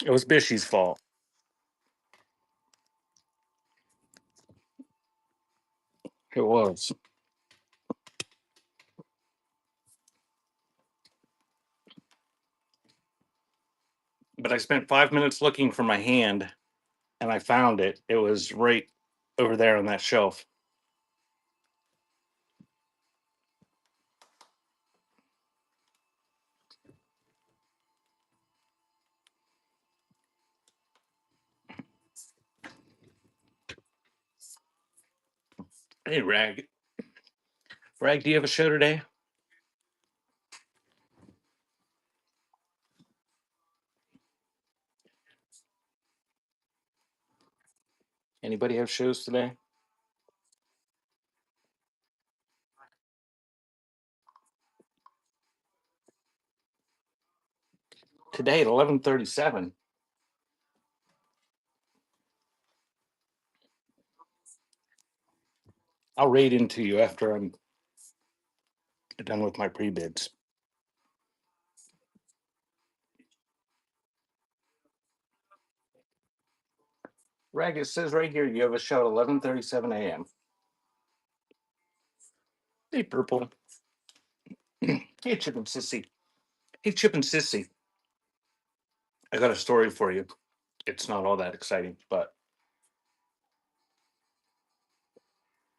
It was Bishy's fault. It was. But I spent 5 minutes looking for my hand and I found it. It was right over there on that shelf. Hey, Rag. Rag, do you have a show today? Anybody have shows today? Today at 11:37. I'll raid into you after I'm done with my pre-bids. Rag, it says right here you have a show at 11:37 a.m. Hey, Purple. Hey, Chip and Sissy. Hey, Chip and Sissy. I got a story for you. It's not all that exciting, but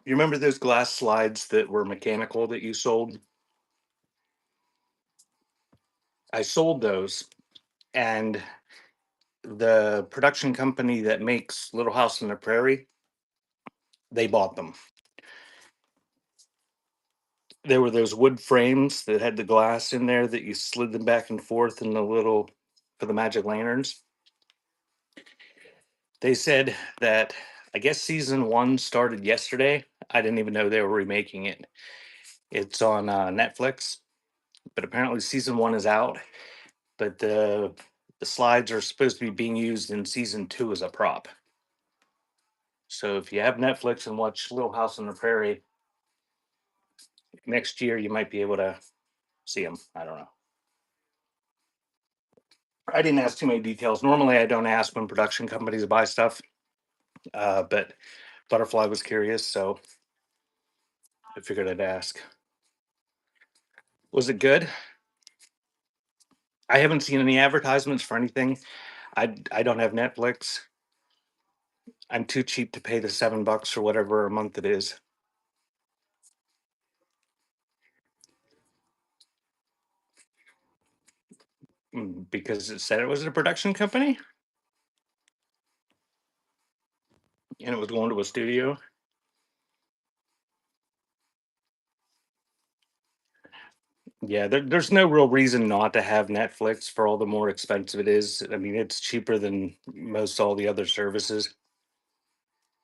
you remember those glass slides that were mechanical that you sold? I sold those, and the production company that makes Little House on the Prairie, they bought them. There were those wood frames that had the glass in there that you slid them back and forth in the little for the magic lanterns. They said that I guess season one started yesterday. I didn't even know they were remaking it. It's on Netflix, but apparently season one is out. But the slides are supposed to be being used in season two as a prop. So if you have Netflix and watch Little House on the Prairie next year, you might be able to see them. I don't know. I didn't ask too many details. Normally, I don't ask when production companies buy stuff, but Butterfly was curious, so I figured I'd ask. Was it good? I haven't seen any advertisements for anything. I don't have Netflix. I'm too cheap to pay the $7 or whatever a month it is. Because it said it was a production company and it was going to a studio. Yeah, there's no real reason not to have Netflix for all the more expensive it is. I mean, it's cheaper than most all the other services,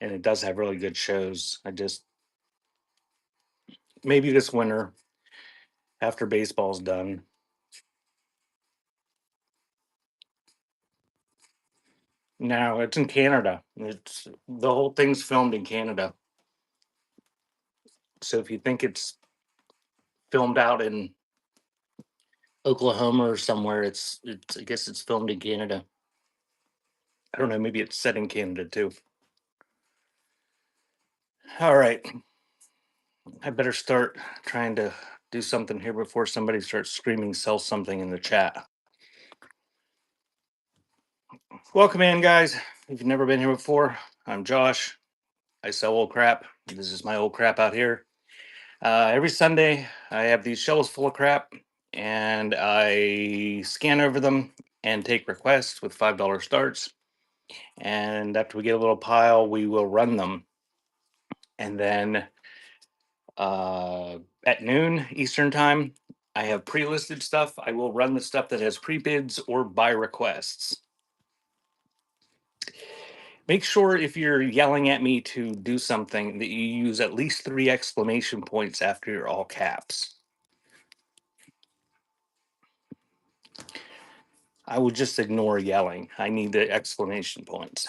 and it does have really good shows. I just maybe this winter after baseball's done. No, it's in Canada. It's the whole thing's filmed in Canada. So if you think it's filmed out in Oklahoma or somewhere, it's I guess it's filmed in Canada. I don't know, maybe it's set in Canada too. All right. I better start trying to do something here before somebody starts screaming sell something in the chat. Welcome in, guys. If you've never been here before, I'm Josh. I sell old crap. This is my old crap out here. Every Sunday, I have these shelves full of crap and I scan over them and take requests with $5 starts. And after we get a little pile, we will run them. And then at noon Eastern time, I have pre-listed stuff. I will run the stuff that has pre-bids or buy requests. Make sure if you're yelling at me to do something that you use at least 3 exclamation points after your all caps. I will just ignore yelling. I need the exclamation points.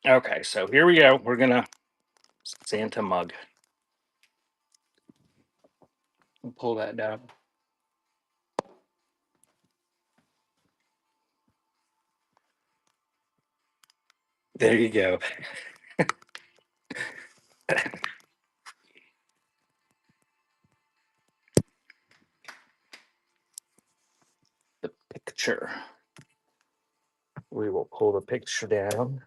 Okay, so here we go. We're gonna Santa mug. Pull that down. There you go. The picture. We will pull the picture down.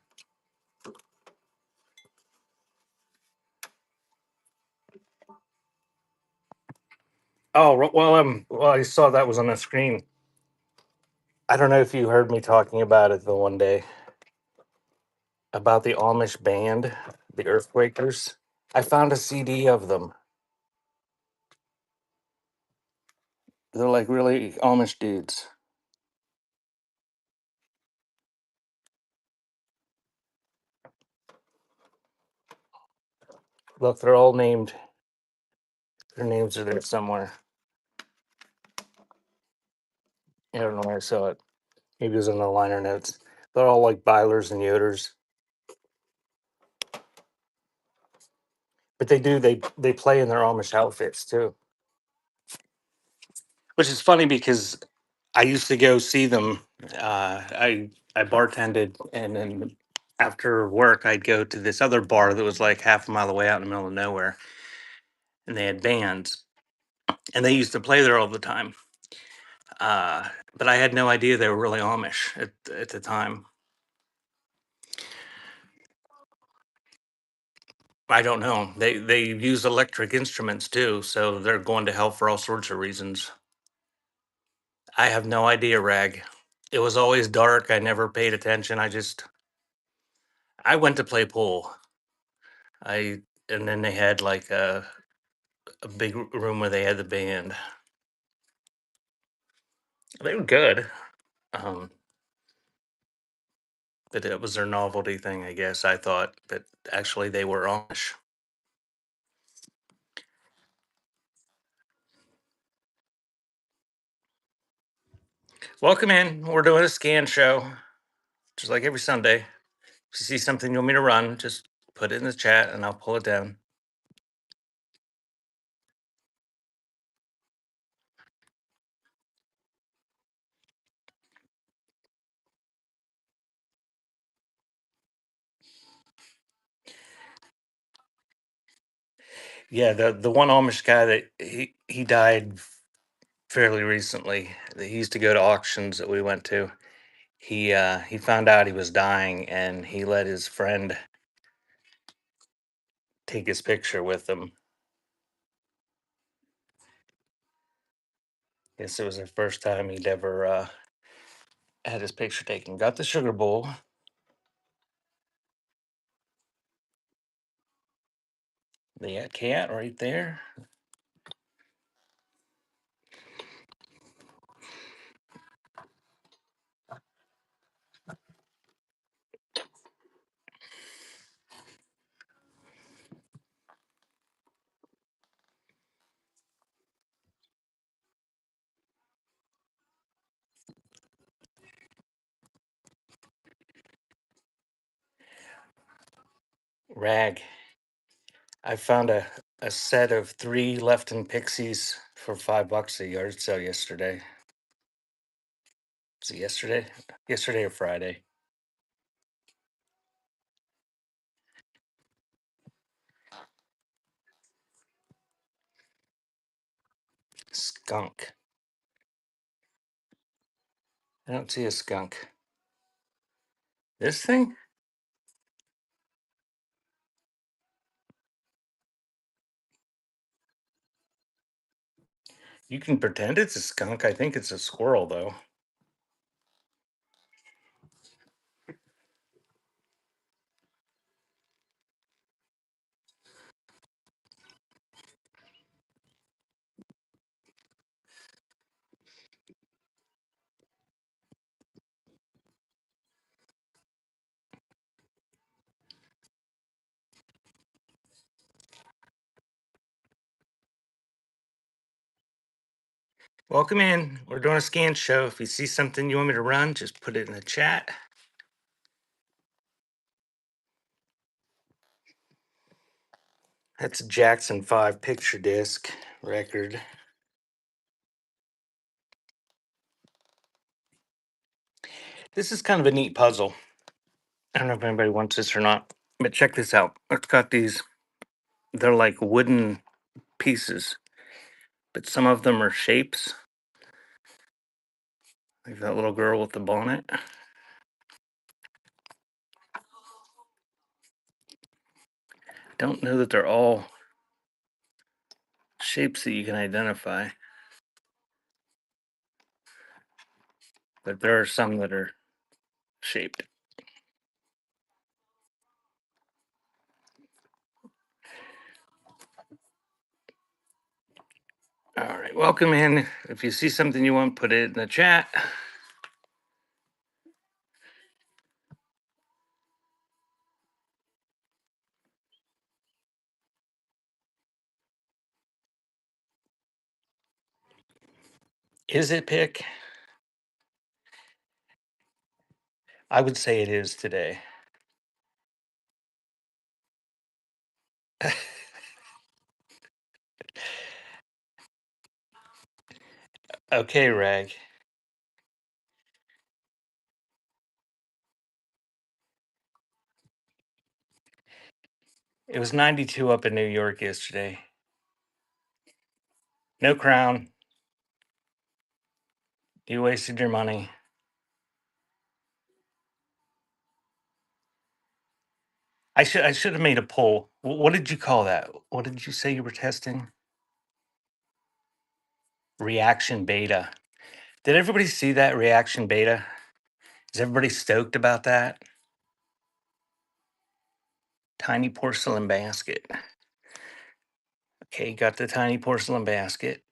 Oh, well, I saw that was on the screen. I don't know if you heard me talking about it the one day about the Amish band, the Earthquakers. I found a CD of them. They're like really Amish dudes. Look, they're all named. Their names are there somewhere. I don't know where I saw it. Maybe it was in the liner notes. They're all like Bylers and Yoders. But they play in their Amish outfits too. Which is funny because I used to go see them. I bartended, and then after work, I'd go to this other bar that was like half a mile away out in the middle of nowhere, and they had bands, and they used to play there all the time. Uh, but I had no idea they were really Amish at the time. I don't know. They use electric instruments too, so they're going to hell for all sorts of reasons. I have no idea, Rag. It was always dark. I never paid attention. I went to play pool. I and then they had like a big room where they had the band. They were good. Um, but it was their novelty thing, I guess. I thought, but actually they were Amish. Welcome in. We're doing a scan show, just like every Sunday. If you see something you want me to run, just put it in the chat and I'll pull it down. Yeah, the one Amish guy that he died fairly recently. He used to go to auctions that we went to. He found out he was dying and he let his friend take his picture with him. Guess it was the first time he'd ever had his picture taken. Got the sugar bowl. The cat right there. Rag. I found a set of 3 Lefton Pixies for $5 a yard sale yesterday. Was it yesterday? Yesterday or Friday? Skunk. I don't see a skunk. This thing? You can pretend it's a skunk. I think it's a squirrel, though. Welcome in. We're doing a scan show. If you see something you want me to run, just put it in the chat. That's a Jackson 5 picture disc record. This is kind of a neat puzzle. I don't know if anybody wants this or not, but check this out. It's got these, they're like wooden pieces, but some of them are shapes. Like that little girl with the bonnet. Don't know that they're all shapes that you can identify, but there are some that are shaped. All right, welcome in. If you see something you want, put it in the chat. Is it pick? I would say it is today. Okay, Rag. It was 92 up in New York yesterday. No crown. You wasted your money. I should have made a poll. What did you call that? What did you say you were testing? Reaction beta. Did everybody see that reaction beta? Is everybody stoked about that? Tiny porcelain basket. Okay, got the tiny porcelain basket.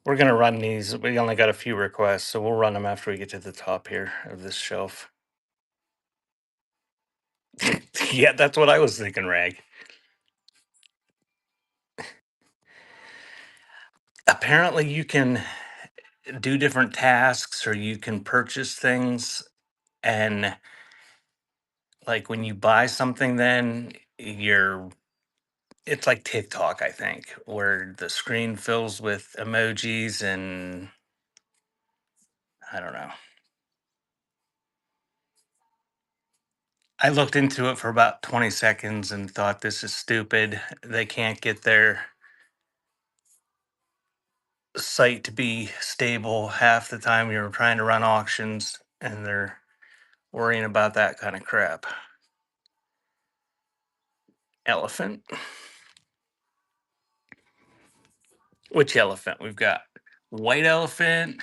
We're gonna run these. We only got a few requests, so we'll run them after we get to the top here of this shelf. Yeah, that's what I was thinking, Rag. Apparently, you can do different tasks or you can purchase things. And like when you buy something, then it's like TikTok, I think, where the screen fills with emojis and I don't know. I looked into it for about 20 seconds and thought this is stupid. They can't get their site to be stable half the time you're trying to run auctions and they're worrying about that kind of crap. Elephant. Which elephant? We've got white elephant,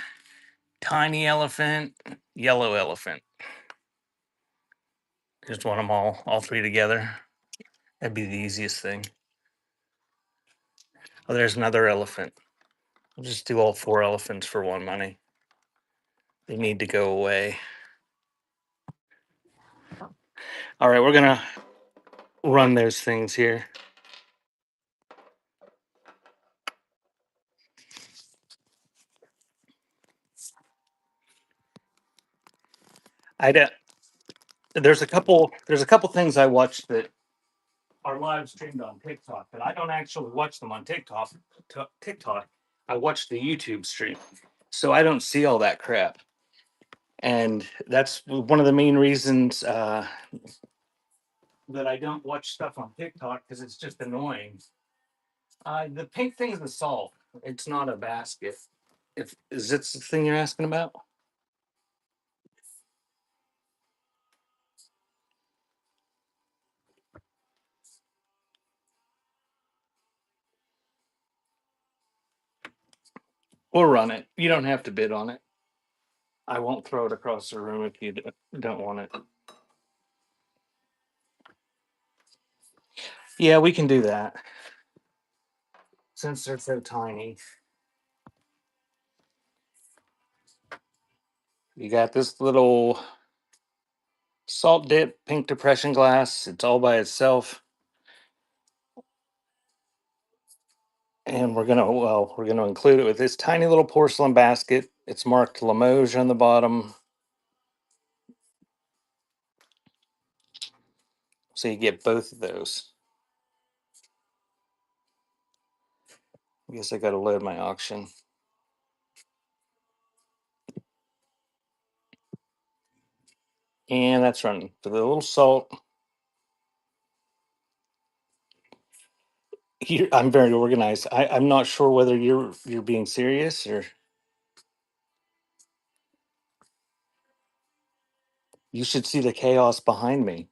tiny elephant, yellow elephant. Just want them all three together. That'd be the easiest thing. Oh, there's another elephant. We'll just do all four elephants for one money. They need to go away. All right, we're gonna run those things here. I don't, there's a couple things I watched that are live streamed on TikTok, but I don't actually watch them on TikTok. TikTok. I watch the YouTube stream, so I don't see all that crap. And that's one of the main reasons that I don't watch stuff on TikTok because it's just annoying. The pink thing is a salt. It's not a basket. If is this the thing you're asking about? We'll run it. You don't have to bid on it. I won't throw it across the room if you don't want it. Yeah, we can do that. Since they're so tiny. You got this little salt dip pink depression glass. It's all by itself. And we're gonna include it with this tiny little porcelain basket. It's marked Limoges on the bottom. So you get both of those. I guess I gotta load my auction. And that's running. For the little salt, I'm very organized. I'm not sure whether you're being serious or you should see the chaos behind me.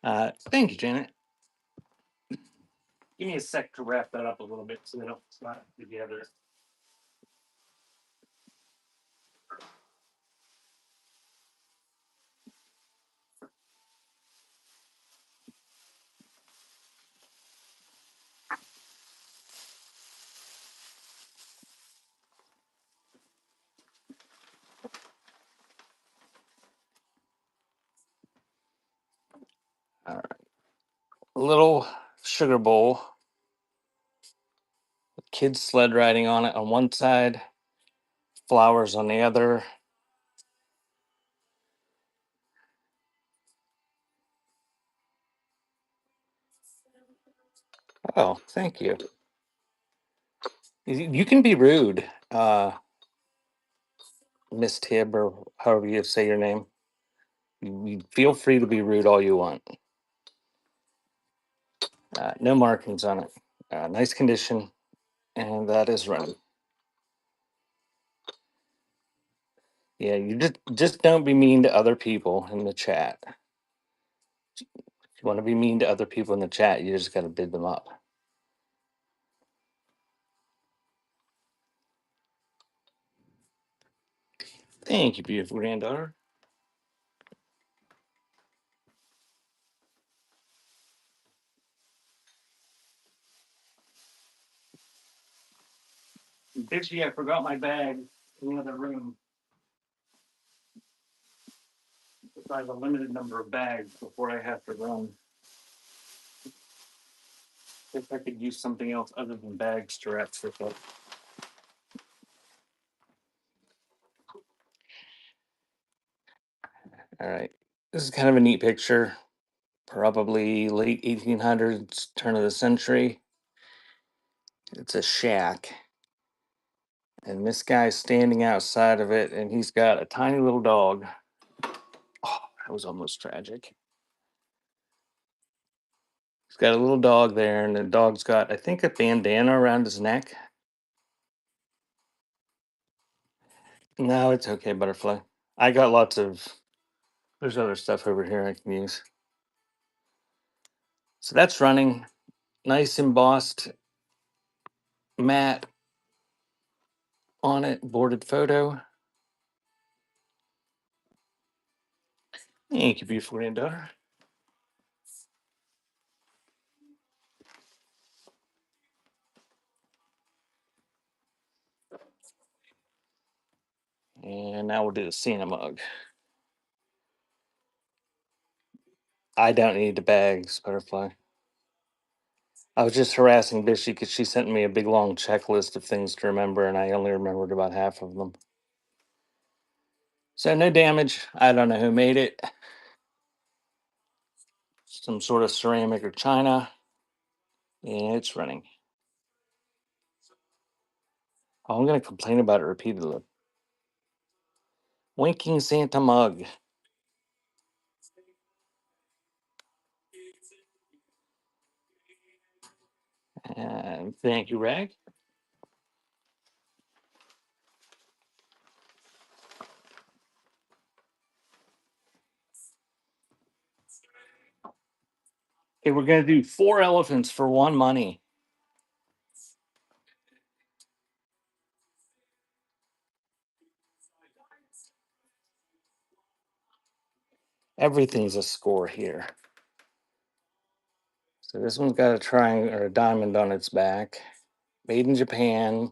Thank you, Janet. Give me a sec to wrap that up a little bit so they don't slap together. All right. A little sugar bowl, kids sled riding on it on one side, flowers on the other. Oh, thank you. You can be rude, Miss Tibb, or however you say your name. You feel free to be rude all you want. No markings on it. Nice condition, and that is running. Yeah, you just don't be mean to other people in the chat. If you want to be mean to other people in the chat, you just got to bid them up. Thank you, beautiful granddaughter. Dixie, I forgot my bag in the other room. I have a limited number of bags before I have to run. If I could use something else other than bags to wrap stuff up. All right. This is kind of a neat picture. Probably late 1800s, turn of the century. It's a shack. And this guy's standing outside of it, and he's got a tiny little dog. Oh, that was almost tragic. He's got a little dog there, and the dog's got, I think, a bandana around his neck. No, it's okay, butterfly. I got lots of, there's other stuff over here I can use. So that's running. Nice embossed matte on it, boarded photo. Thank you, beautiful granddaughter. And now we'll do the Santa mug. I don't need the bags, butterfly. I was just harassing Bishy because she sent me a big long checklist of things to remember, and I only remembered about half of them. So no damage. I don't know who made it. Some sort of ceramic or china. And it's running. Oh, I'm going to complain about it repeatedly. Winking Santa mug. And thank you, Rag. Okay, we're going to do 4 elephants for 1 money. Everything's a score here. So this one's got a triangle or a diamond on its back. Made in Japan.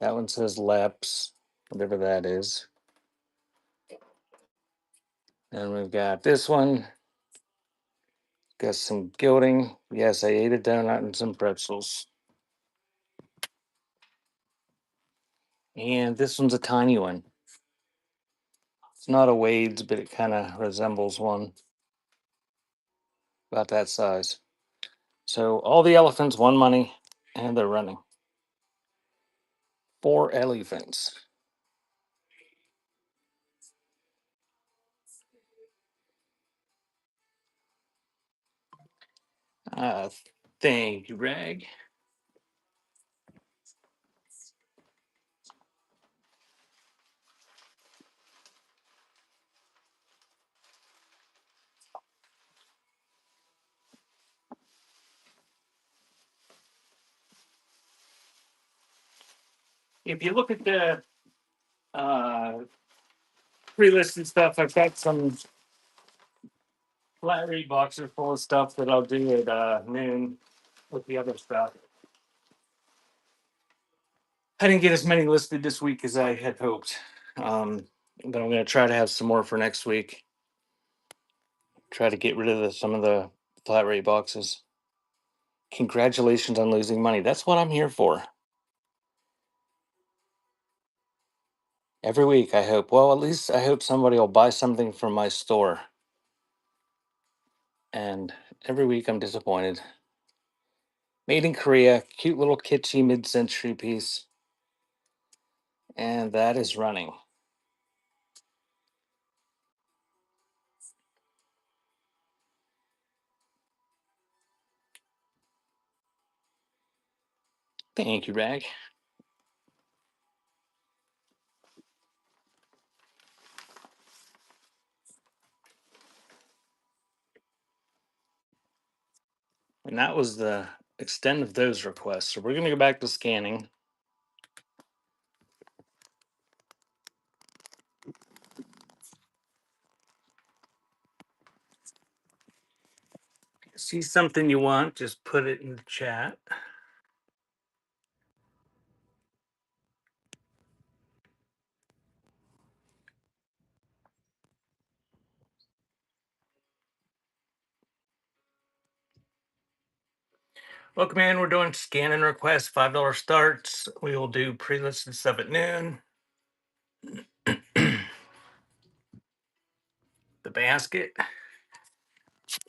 That one says Leps, whatever that is. And we've got this one. Got some gilding. Yes, I ate a donut and some pretzels. And this one's a tiny one. It's not a Wade's, but it kind of resembles one. About that size. So all the elephants, 1 money, and they're running. 4 elephants. Uh, Thank you, Rag. If you look at the uh, pre-listed stuff, I've got some flat rate boxes full of stuff that I'll do at noon with the other stuff. I didn't get as many listed this week as I had hoped, but I'm going to try to have some more for next week. Try to get rid of some of the flat rate boxes. Congratulations on losing money. That's what I'm here for. Every week, I hope. Well, at least I hope somebody will buy something from my store. And every week, I'm disappointed. Made in Korea, cute little kitschy mid-century piece, and that is running. Thank you, Rag. And that was the extent of those requests. So we're going to go back to scanning. See something you want, just put it in the chat. Welcome in. We're doing scanning requests, $5 starts. We will do pre-listed stuff at noon. The basket.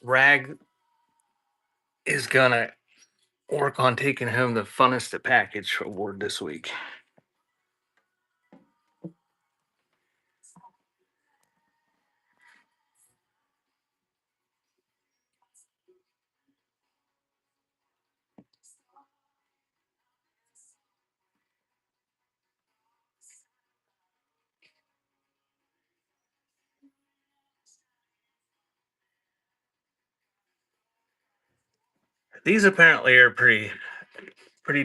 Rag is going to work on taking home the funnest at package award this week. These apparently are pretty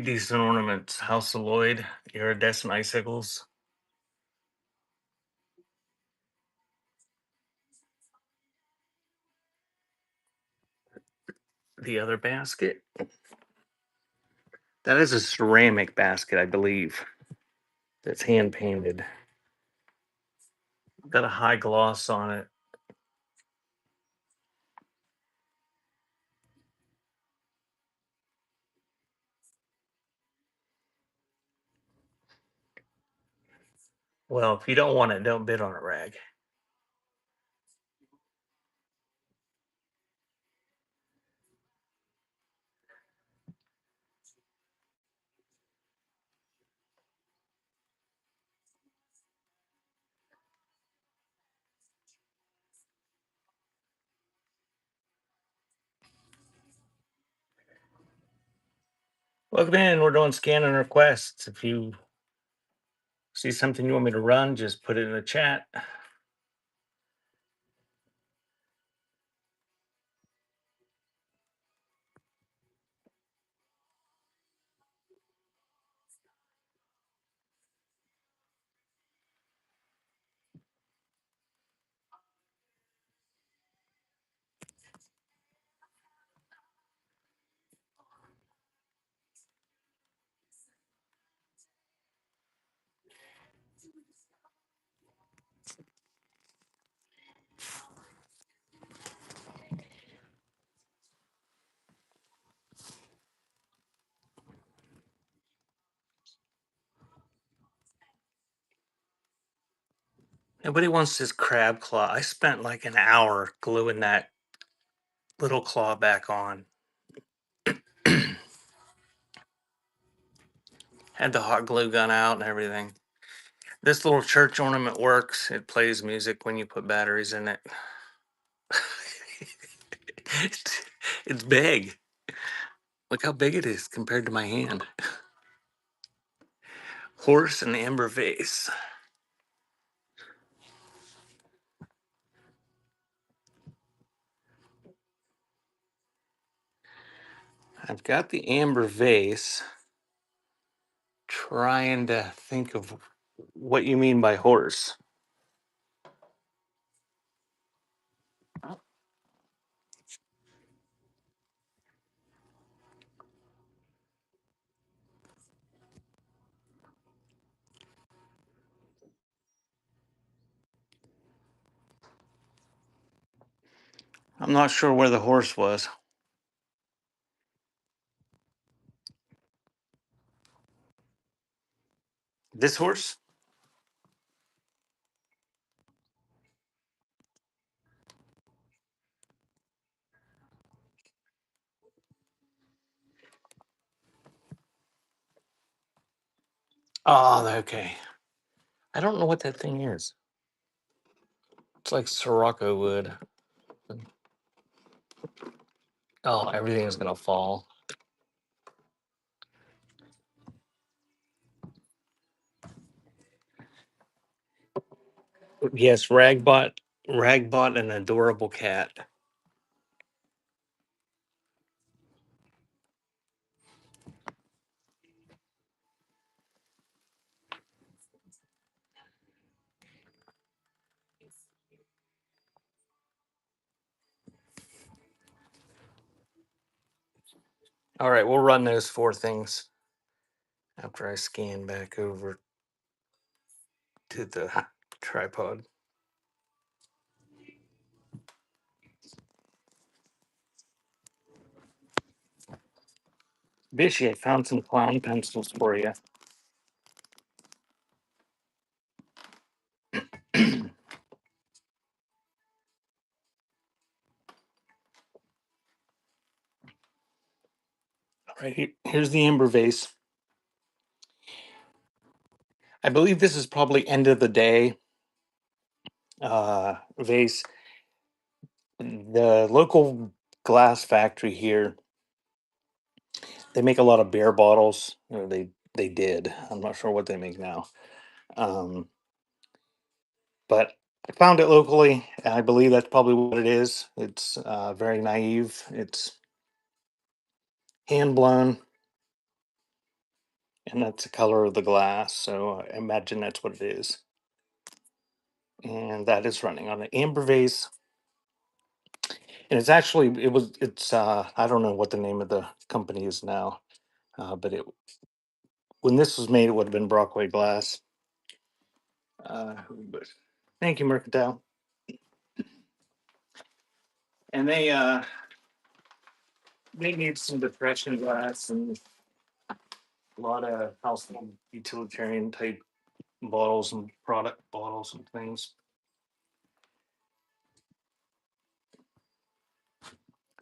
decent ornaments. House of Lloyd, iridescent icicles. The other basket. That is a ceramic basket, I believe. That's hand painted. Got a high gloss on it. Well, if you don't want it, don't bid on it, Rag. Welcome in. We're doing scanning requests. If you see something you want me to run, just put it in the chat. Nobody wants this crab claw. I spent like an hour gluing that little claw back on. Had the hot glue gun out and everything. This little church ornament works. It plays music when you put batteries in it. it's, it's big. Look how big it is compared to my hand. Horse and amber vase. I've got the amber vase. Trying to think of what you mean by horse. I'm not sure where the horse was. This horse? Oh, okay. I don't know what that thing is. It's like Sirocco wood. Oh, everything is gonna fall. Yes, Ragbot, an adorable cat. All right, we'll run those four things after I scan back over to the tripod. Bishy, I found some clown pencils for you. All right, here's the amber vase. I believe this is probably end of the day vase. The local glass factory here, they make a lot of beer bottles. Or they did. I'm not sure what they make now. Um, but I found it locally, and I believe that's probably what it is. It's very naive. It's hand blown, and that's the color of the glass. So I imagine that's what it is. And that is running on an amber vase. And it's I don't know what the name of the company is now, but it when this was made, it would have been Brockway Glass. But thank you, Mercantile. And they need some depression glass and a lot of household utilitarian type bottles and product bottles and things.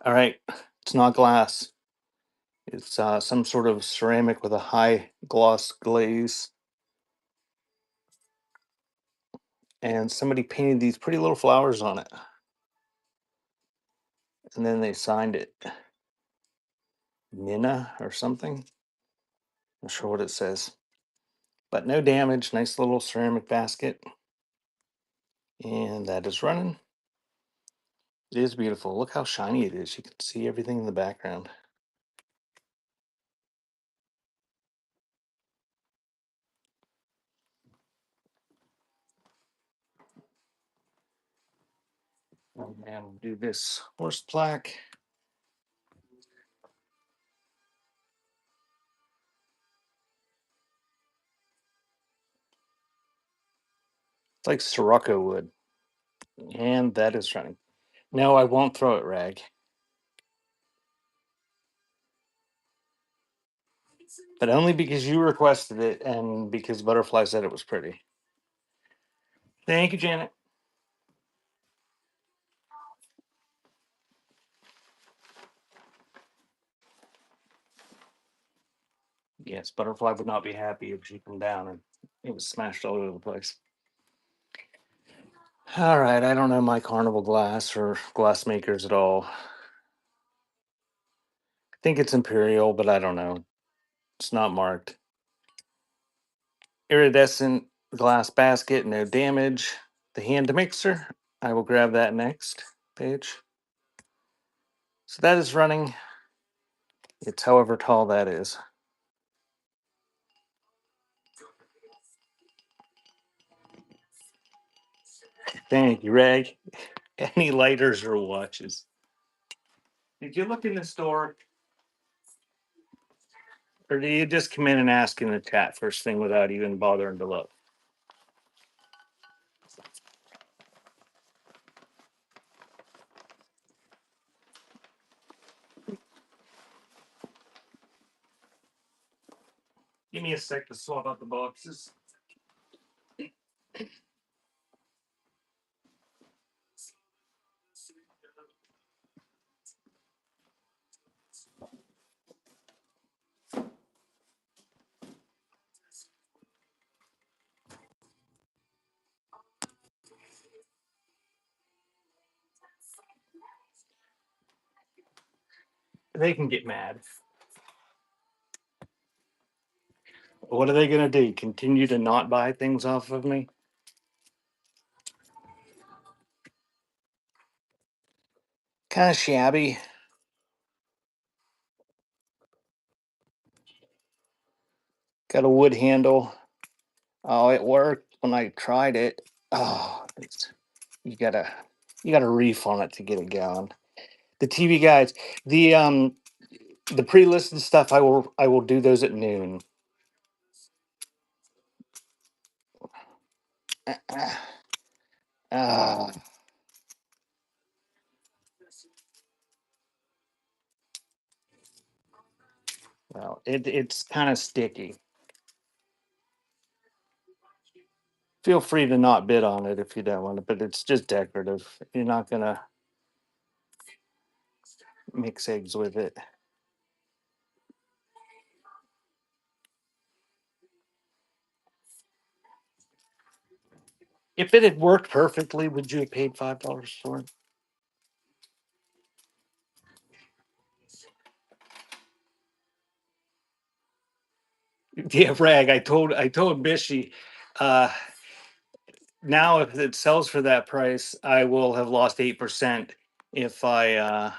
All right, it's not glass. It's some sort of ceramic with a high gloss glaze. And somebody painted these pretty little flowers on it. And then they signed it Nina or something. Not sure what it says. But no damage. Nice little ceramic basket. And that is running. It is beautiful. Look how shiny it is. You can see everything in the background. And we'll do this horse plaque. It's like Sirocco wood. And that is running. No, I won't throw it, Rag. But only because you requested it and because Butterfly said it was pretty. Thank you, Janet. Yes, Butterfly would not be happy if she come down and it was smashed all over the place. All right, I don't know my carnival glass or glass makers at all. think it's Imperial, but I don't know. It's not marked. Iridescent glass basket, no damage. The hand mixer, I will grab that next page. So that is running. It's however tall that is. Thank you, Reg. Any lighters or watches? Did you look in the store? Or do you just come in and ask in the chat first thing without even bothering to look? Give me a sec to swap out the boxes. They can get mad. What are they going to do? Continue to not buy things off of me? Kind of shabby. Got a wood handle. Oh, it worked when I tried it. Oh, you gotta you gotta reef on it to get it going. The TV guides, the pre-listed stuff, I will do those at noon. Ah, well, it's kind of sticky. Feel free to not bid on it if you don't want it, but it's just decorative. You're not gonna mix eggs with it. If it had worked perfectly, would you have paid $5 for it? Yeah, Rag. I told Bishy, uh, now if it sells for that price, I will have lost 8% if I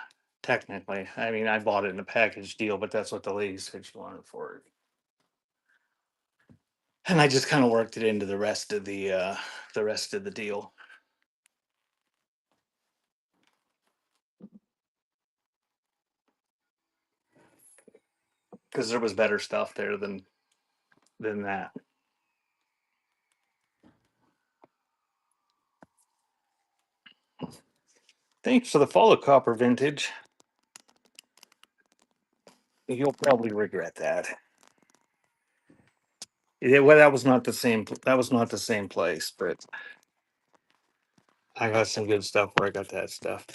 technically. I mean, I bought it in a package deal, but that's what the lady said she wanted for it. And I just kind of worked it into the rest of the deal. Because there was better stuff there than that. Thanks for the follow, Copper Vintage. You'll probably regret that. Yeah, well, that was not the same. That was not the same place, but I got some good stuff where I got that stuff.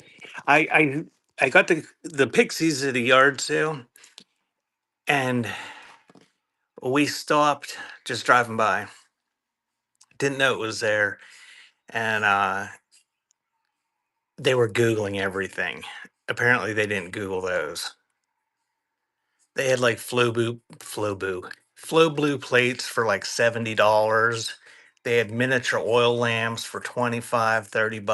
I got the Pixies at a yard sale, and we stopped just driving by. Didn't know it was there, and they were googling everything. Apparently, they didn't Google those. They had like Flow Blue plates for like $70. They had miniature oil lamps for 25, $30.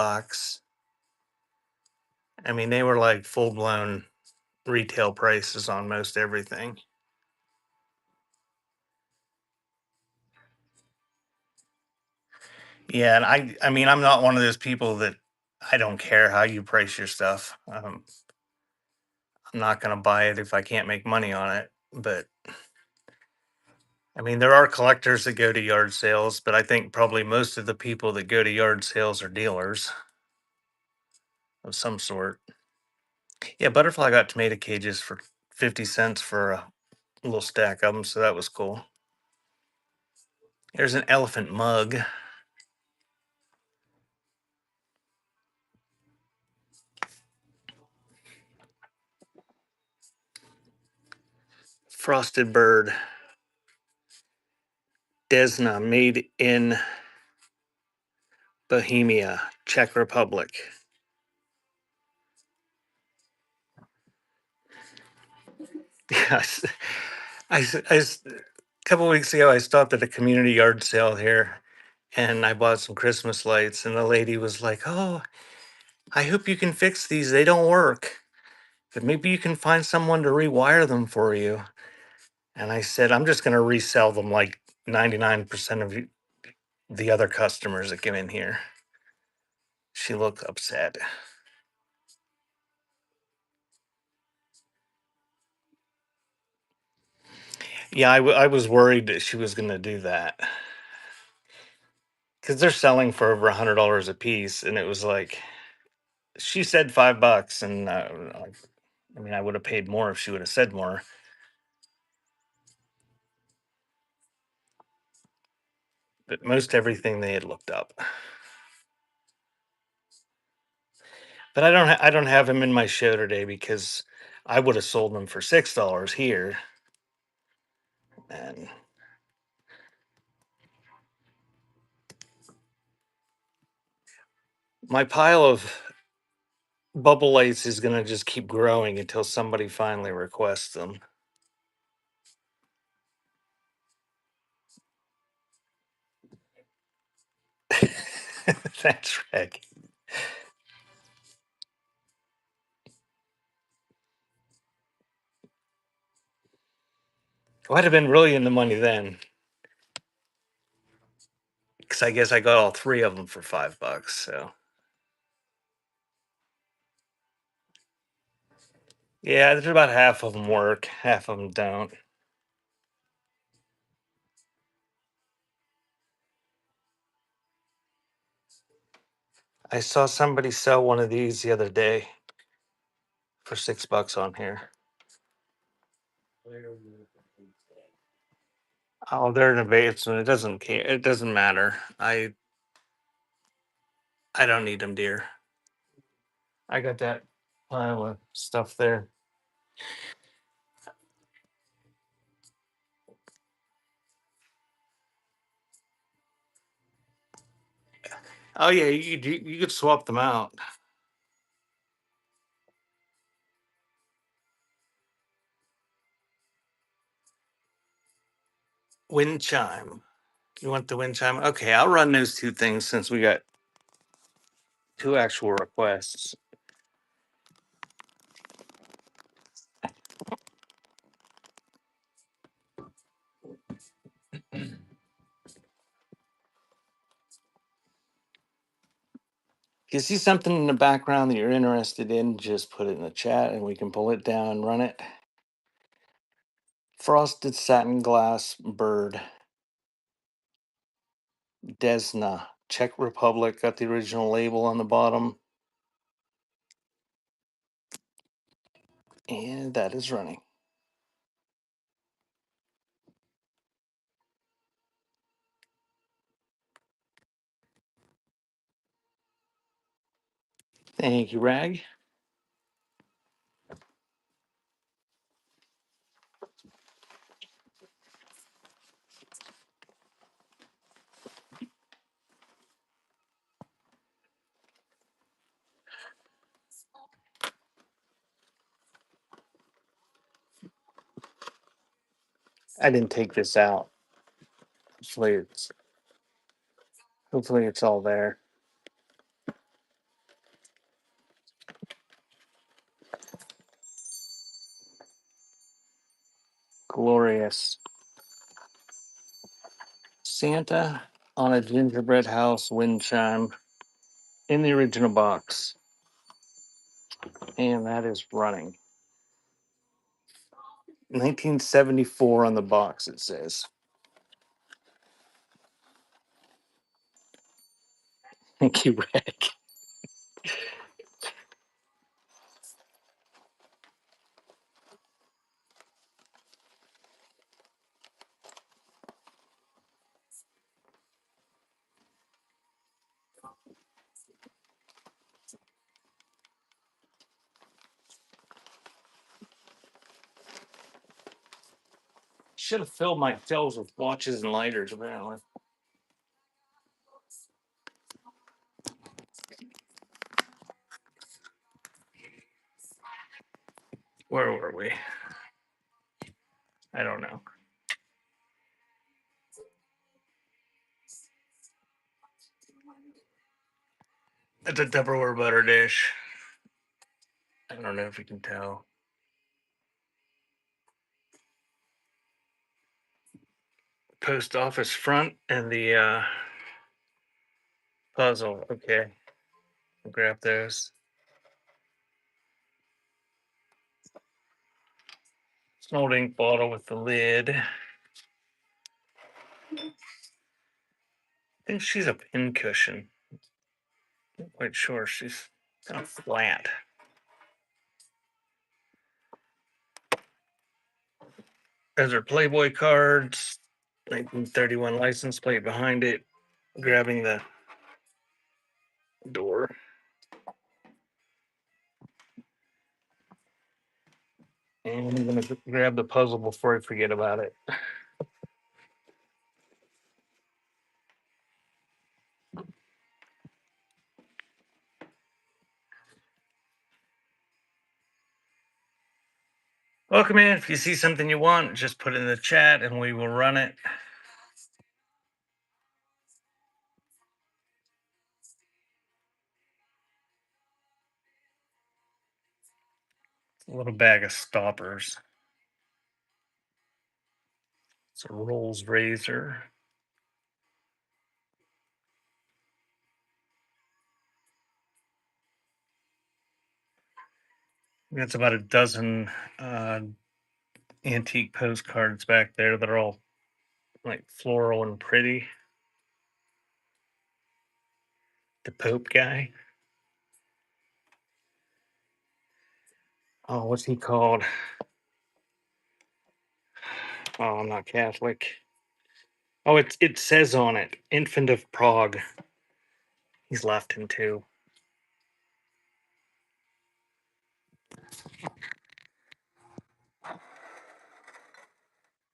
I mean, they were like full blown retail prices on most everything. Yeah, and I mean, I'm not one of those people that I don't care how you price your stuff. I'm not going to buy it if I can't make money on it. But I mean, there are collectors that go to yard sales, but I think probably most of the people that go to yard sales are dealers of some sort. Yeah, Butterfly got tomato cages for 50 cents for a little stack of them, so that was cool. There's an elephant mug. Frosted bird. Desna, made in Bohemia, Czech Republic. A couple weeks ago, I stopped at a community yard sale here, and I bought some Christmas lights. And the lady was like, "Oh, I hope you can fix these. They don't work, but maybe you can find someone to rewire them for you." And I said, "I'm just going to resell them like 99% of the other customers that come in here." She looked upset. Yeah, I was worried that she was going to do that because they're selling for over $100 a piece, and it was like she said $5, and I mean, I would have paid more if she would have said more. But most everything they had looked up. But I don't have him in my show today because I would have sold them for $6 here, and my pile of bubble lights is going to just keep growing until somebody finally requests them. That's right. Well, I'd have been really in the money then, because I guess I got all three of them for $5. So yeah, there's about half of them work, half of them don't. I saw somebody sell one of these the other day for $6 on here. Oh, they're an advancement. It doesn't care. It doesn't matter. I don't need them, dear. I got that pile of stuff there. Oh yeah, you could swap them out. Wind chime. You want the wind chime? Okay, I'll run those two things since we got two actual requests. If you see something in the background that you're interested in, just put it in the chat and we can pull it down and run it. Frosted satin glass bird. Desna, Czech Republic, got the original label on the bottom. And that is running. Thank you, Rag. I didn't take this out. Hopefully it's hopefully it's all there. Glorious. Santa on a gingerbread house wind chime in the original box. And that is running. 1974 on the box, it says. Thank you, Rick. Should have filled my shelves with watches and lighters, apparently. Where were we? I don't know. It's a Tupperware butter dish. I don't know if you can tell. Post office front and the puzzle. Okay, I'll grab those. It's an old ink bottle with the lid. I think she's a pin cushion. Not quite sure. She's kind of flat. Those are Playboy cards. 1931 license plate behind it. Grabbing the door. And I'm going to grab the puzzle before I forget about it. Welcome in. If you see something you want, just put it in the chat and we will run it. A little bag of stoppers. It's a Rolls razor. That's about a dozen antique postcards back there that are all like floral and pretty. The Pope guy. Oh, what's he called? Oh, I'm not Catholic. Oh, it says on it, Infant of Prague. He's left him too.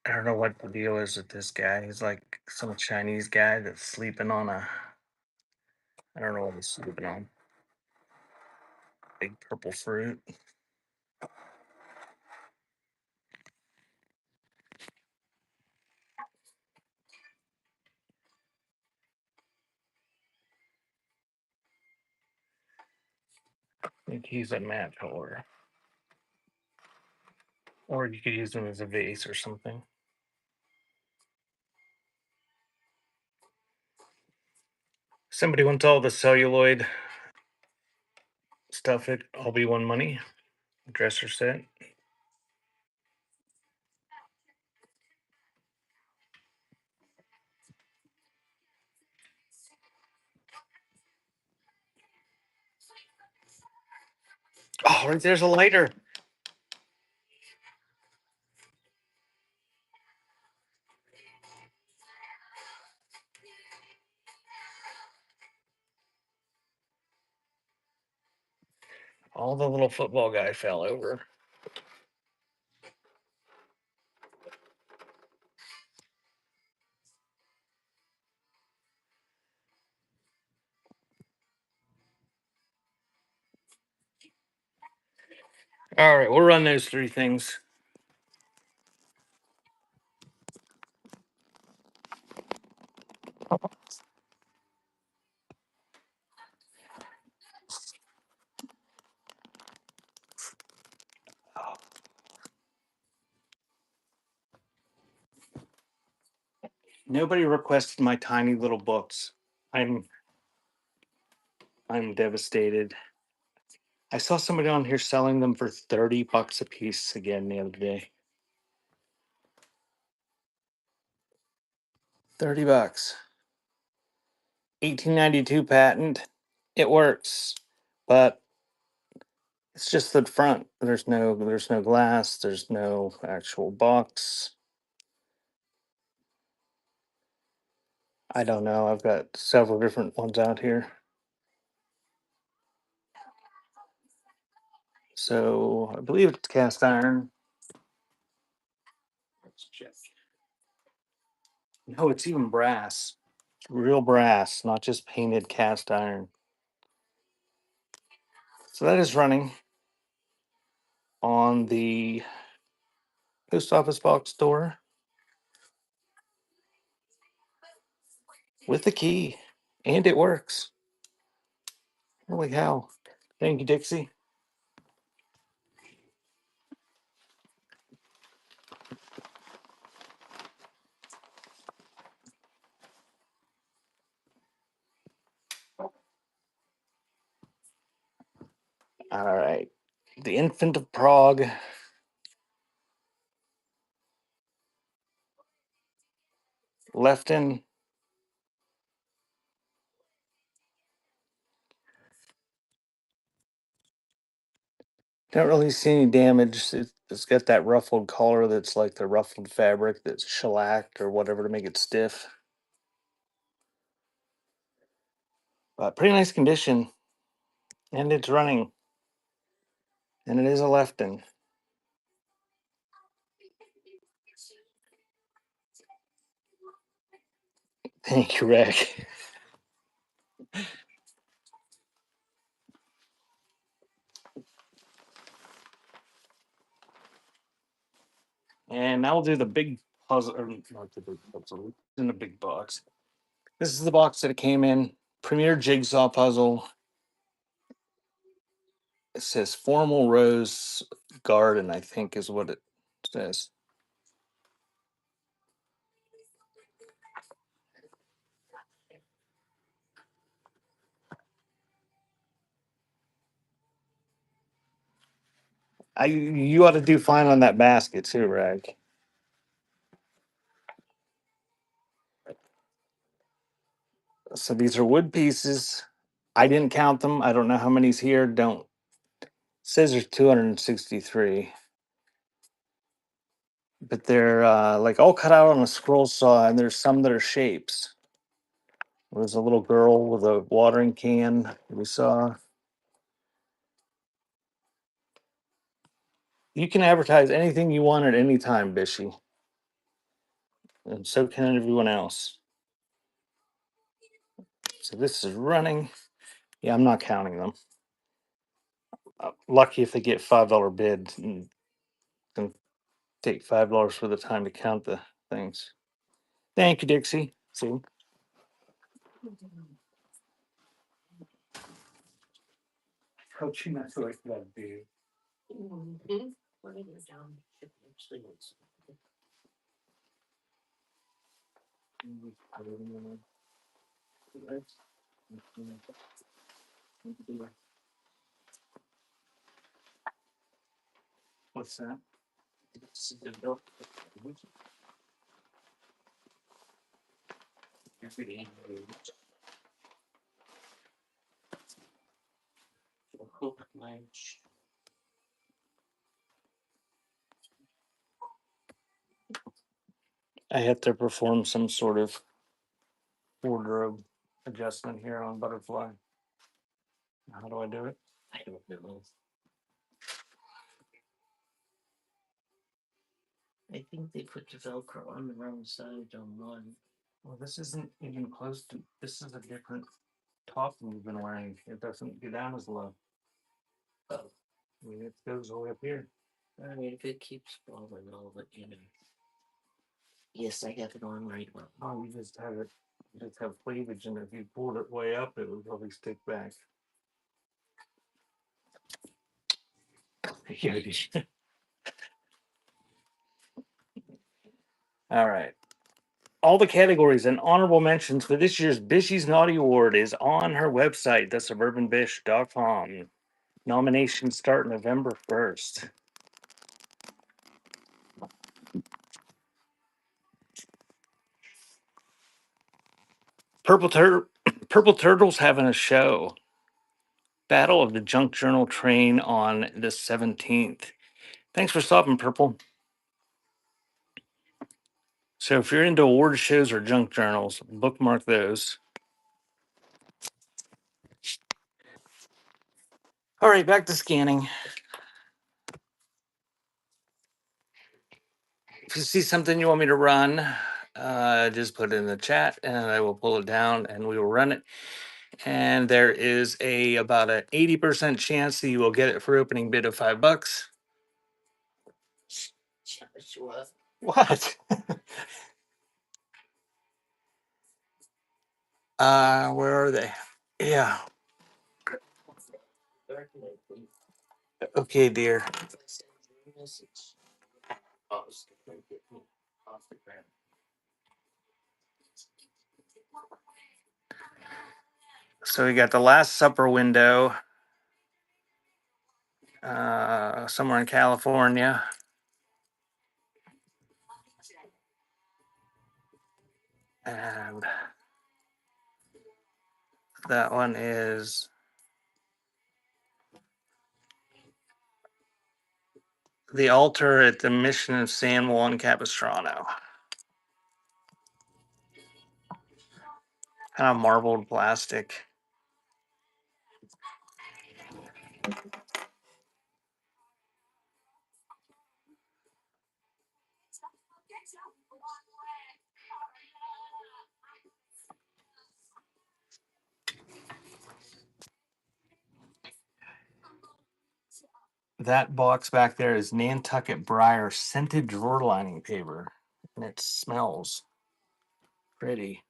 I don't know what the deal is with this guy. He's like some Chinese guy that's sleeping on a. I don't know what he's sleeping on. Big purple fruit. I think he's a matte color. Or you could use him as a vase or something. Somebody wants all the celluloid stuff at All Be One Money dresser set. Oh, right there's a lighter. All the little football guy fell over. All right, we'll run those three things. Nobody requested my tiny little books. I'm devastated. I saw somebody on here selling them for $30 a piece again the other day. $30. 1892 patent. It works, but it's just the front. There's no glass. There's no actual box. I don't know. I've got several different ones out here. So I believe it's cast iron. Let's check. No, it's even brass. Real brass, not just painted cast iron. So that is running on the post office box door with the key, and it works. Holy cow. Thank you, Dixie. All right. The Infant of Prague. Left in. Don't really see any damage. It's got that ruffled collar that's like the ruffled fabric that's shellacked or whatever to make it stiff. But pretty nice condition. And it's running. And it is a Lefton. Thank you, Rick. And now we'll do the big puzzle, or not the big puzzle, in the big box. This is the box that it came in. Premier Jigsaw Puzzle. It says Formal Rose Garden, I think is what it says. You ought to do fine on that basket too, Rag. So these are wood pieces. I didn't count them. I don't know how many's here. Don't says there's 263. But they're like all cut out on a scroll saw, and there's some that are shapes. There's a little girl with a watering can we saw. You can advertise anything you want at any time, Bishy. And so can everyone else. So this is running. Yeah, I'm not counting them. Lucky if they get $5 bids and can take $5 for the time to count the things. Thank you, Dixie. See? Coaching, I feel like that'd be. What's that? I have to perform some sort of wardrobe adjustment here on Butterfly. How do I do it? I don't know. I think they put the Velcro on the wrong side on one. Well, this isn't even close to. This is a different top than we've been wearing. It doesn't get down as low. Oh. I mean, it goes all the way up here. I mean, if it keeps falling over, you know. Yes, I have it on right now. Oh, you just have it. You just have cleavage, and if you pulled it way up, it would probably stick back. All right. All the categories and honorable mentions for this year's Bishy's Naughty Award is on her website, thesuburbanbish.com. Nominations start November 1st. Purple Turtle's having a show. Battle of the Junk Journal train on the 17th. Thanks for stopping, Purple. So if you're into award shows or junk journals, bookmark those. All right, back to scanning. If you see something you want me to run, just put it in the chat and I will pull it down and we will run it. And there is about an 80% chance that you will get it for opening bid of $5. What? Where are they? Yeah. Okay, dear. So we got the Last Supper window, somewhere in California, and that one is the altar at the Mission of San Juan Capistrano. Kind of marbled plastic. That box back there is Nantucket Briar scented drawer lining paper, and it smells pretty.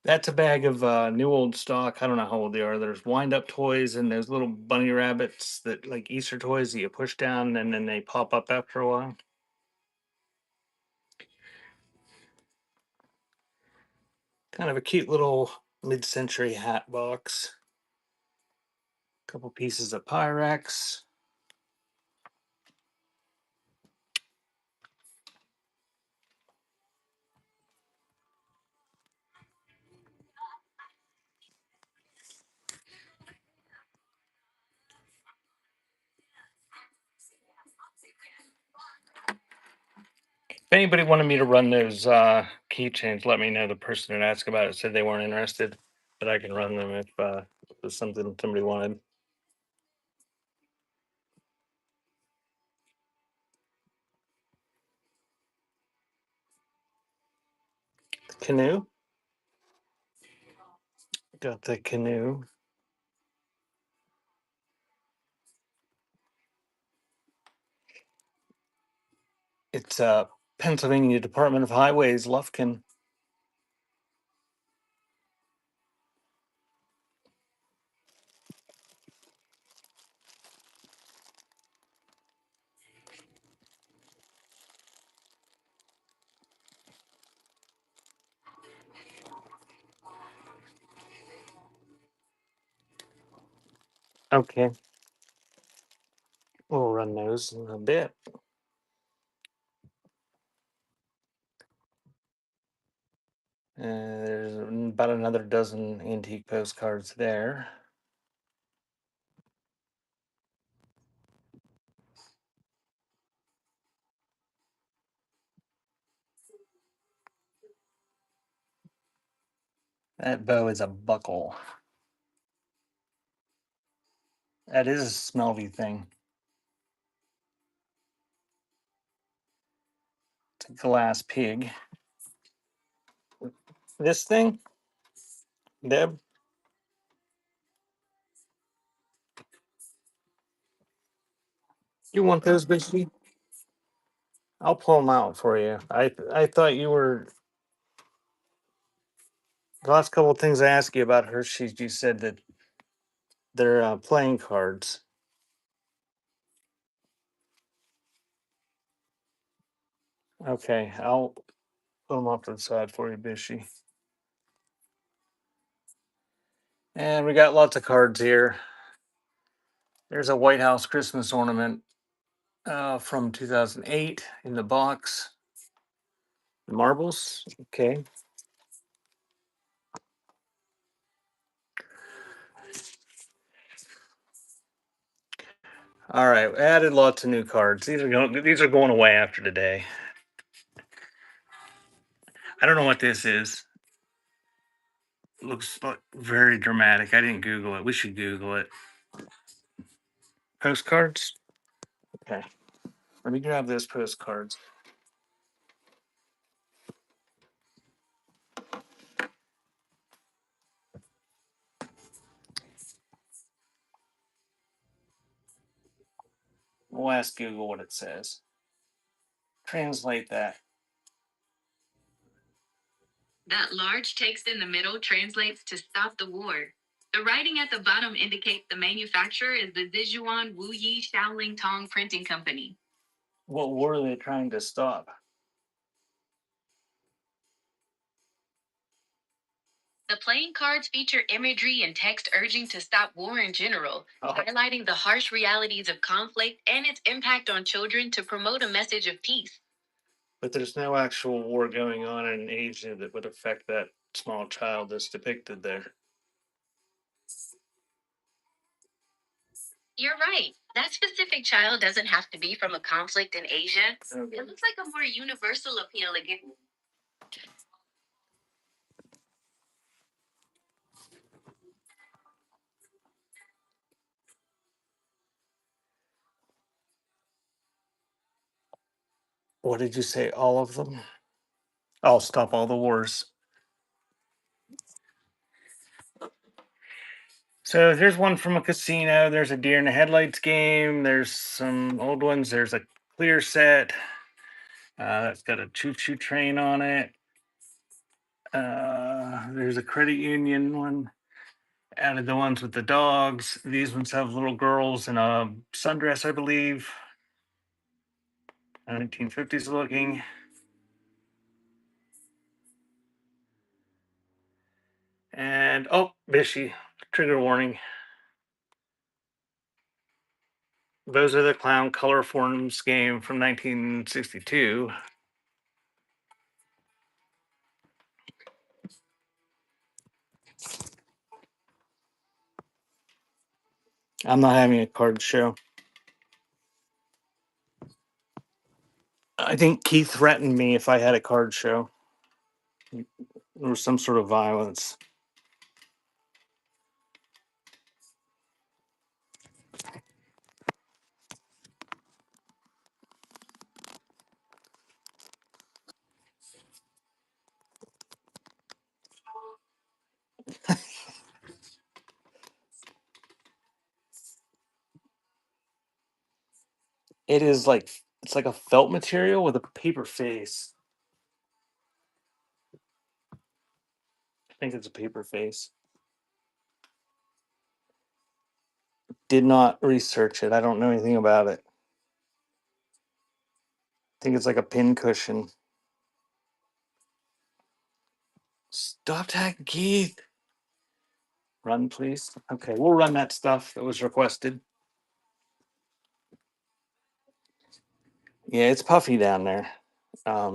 That's a bag of new old stock. I don't know how old they are. There's wind up toys and there's little bunny rabbits that like Easter toys that you push down and then they pop up after a while. Kind of a cute little mid-century hat box. Couple pieces of Pyrex. If anybody wanted me to run those keychains, let me know. The person that asked about it said they weren't interested, but I can run them if it's something somebody wanted. Canoe. Got the canoe. It's Pennsylvania Department of Highways, Lufkin. Okay, we'll run those in a bit. There's about another dozen antique postcards there. That bow is a buckle. That is a smelly thing. It's a glass pig. This thing, Deb, you want those, Bishy? I'll pull them out for you. I thought you were the last couple of things I asked you about Hershey's. You said that they're playing cards. Okay, I'll put them off to the side for you, Bishy. And we got lots of cards here. There's a White House Christmas ornament from 2008 in the box. The marbles. Okay. All right. Added lots of new cards. These are going away after today. I don't know what this is. Looks like very dramatic. I didn't Google it. We should Google it. Postcards. Okay. Let me grab those postcards. We'll ask Google what it says. Translate that. That large text in the middle translates to "Stop the War." The writing at the bottom indicates the manufacturer is the Sichuan Wuyi Shaoling Tong Printing Company. What war are they trying to stop? The playing cards feature imagery and text urging to stop war in general, highlighting the harsh realities of conflict and its impact on children to promote a message of peace. But there's no actual war going on in Asia that would affect that small child that's depicted there. You're right. That specific child doesn't have to be from a conflict in Asia. Okay. It looks like a more universal appeal again. What did you say? All of them? I'll stop all the wars. So here's one from a casino. There's a deer in the headlights game. There's some old ones. There's a clear set. That's got a choo-choo train on it. There's a credit union one. Added the ones with the dogs. These ones have little girls in a sundress, I believe. 1950s looking. And oh, Bishy, trigger warning. Those are the Clown Color Forms game from 1962. I'm not having a card show. I think Keith threatened me if I had a card show. There was some sort of violence. It is like it's like a felt material with a paper face. I think it's a paper face. Did not research it. I don't know anything about it. I think it's like a pin cushion. Stop tagging Keith. Run, please. Okay, we'll run that stuff that was requested. Yeah, it's puffy down there. I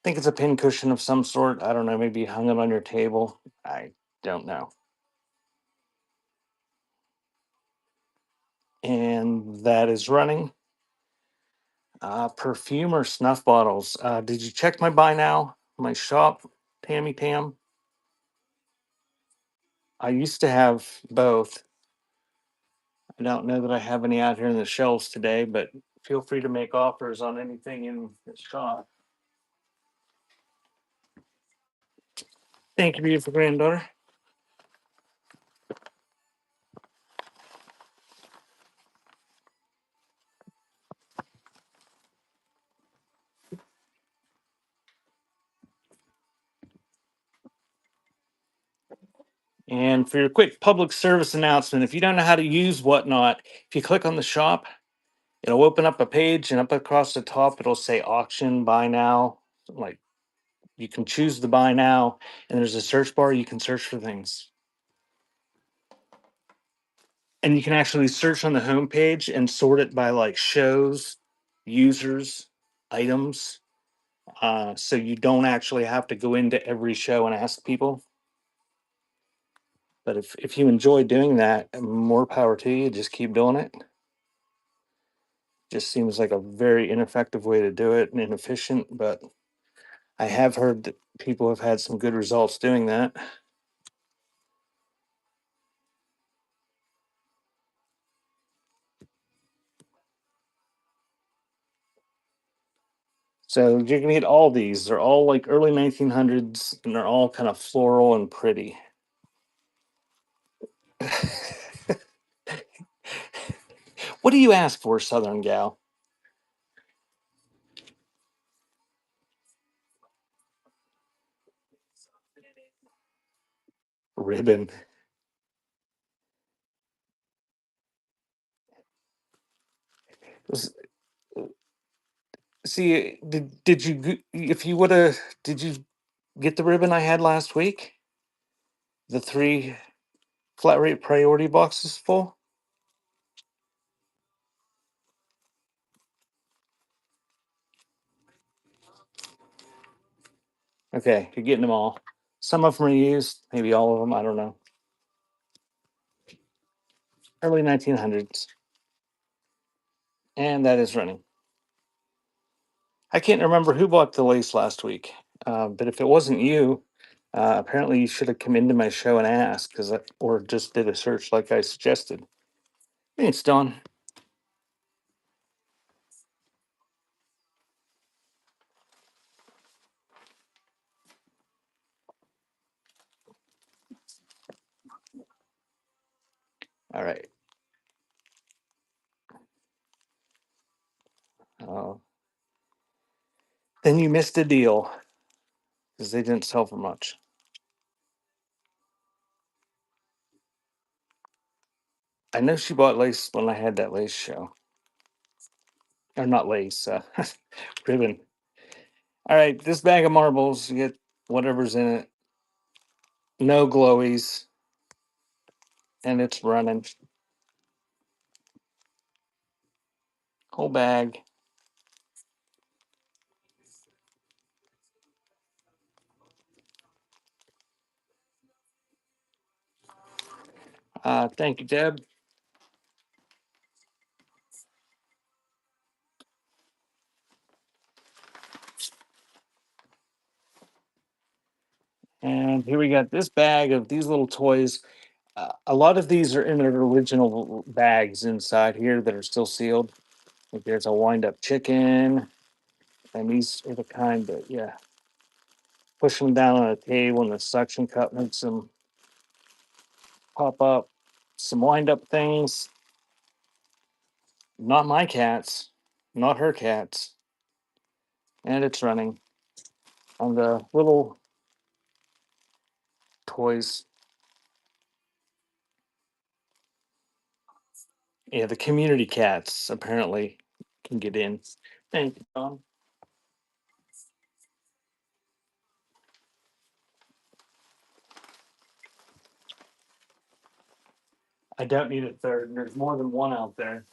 think it's a pin cushion of some sort. I don't know. Maybe you hung it on your table. I don't know. And that is running. Perfume or snuff bottles. Did you check my buy now? My shop, Tammy Tam? I used to have both. I don't know that I have any out here in the shelves today, but feel free to make offers on anything in the shop. Thank you, beautiful granddaughter. And for your quick public service announcement, if you don't know how to use Whatnot, if you click on the shop, it'll open up a page, and up across the top, it'll say auction, buy now. Like you can choose the buy now, and there's a search bar. You can search for things. And you can actually search on the homepage and sort it by like shows, users, items. So you don't actually have to go into every show and ask people. But if you enjoy doing that, more power to you. Just keep doing it. Just seems like a very ineffective way to do it and inefficient, but I have heard that people have had some good results doing that. So you're gonna get all these. They're all like early 1900s, and they're all kind of floral and pretty. What do you ask for, Southern gal? Ribbon. S- See, did you if you would have did you get the ribbon I had last week? The 3 flat rate priority boxes full? Okay, you're getting them all. Some of them are used, maybe all of them, I don't know. Early 1900s. And that is running. I can't remember who bought the lace last week, but if it wasn't you, apparently you should have come into my show and asked, or just did a search like I suggested. Hey, it's done. All right. Uh, then you missed a deal because they didn't sell for much. I know she bought lace when I had that lace show, or not lace, ribbon. All right, this bag of marbles, you get whatever's in it. No glowies, and it's running. Whole bag. Thank you, Deb. And here we got this bag of these little toys. A lot of these are in their original bags inside here that are still sealed. Like there's a wind up chicken, and these are the kind that, yeah, push them down on a table and the suction cup makes them pop up. Some wind up things. Not my cats, not her cats. And it's running on the little toys. Yeah, the community cats apparently can get in. Thank you, Tom. I don't need a third. There's more than one out there.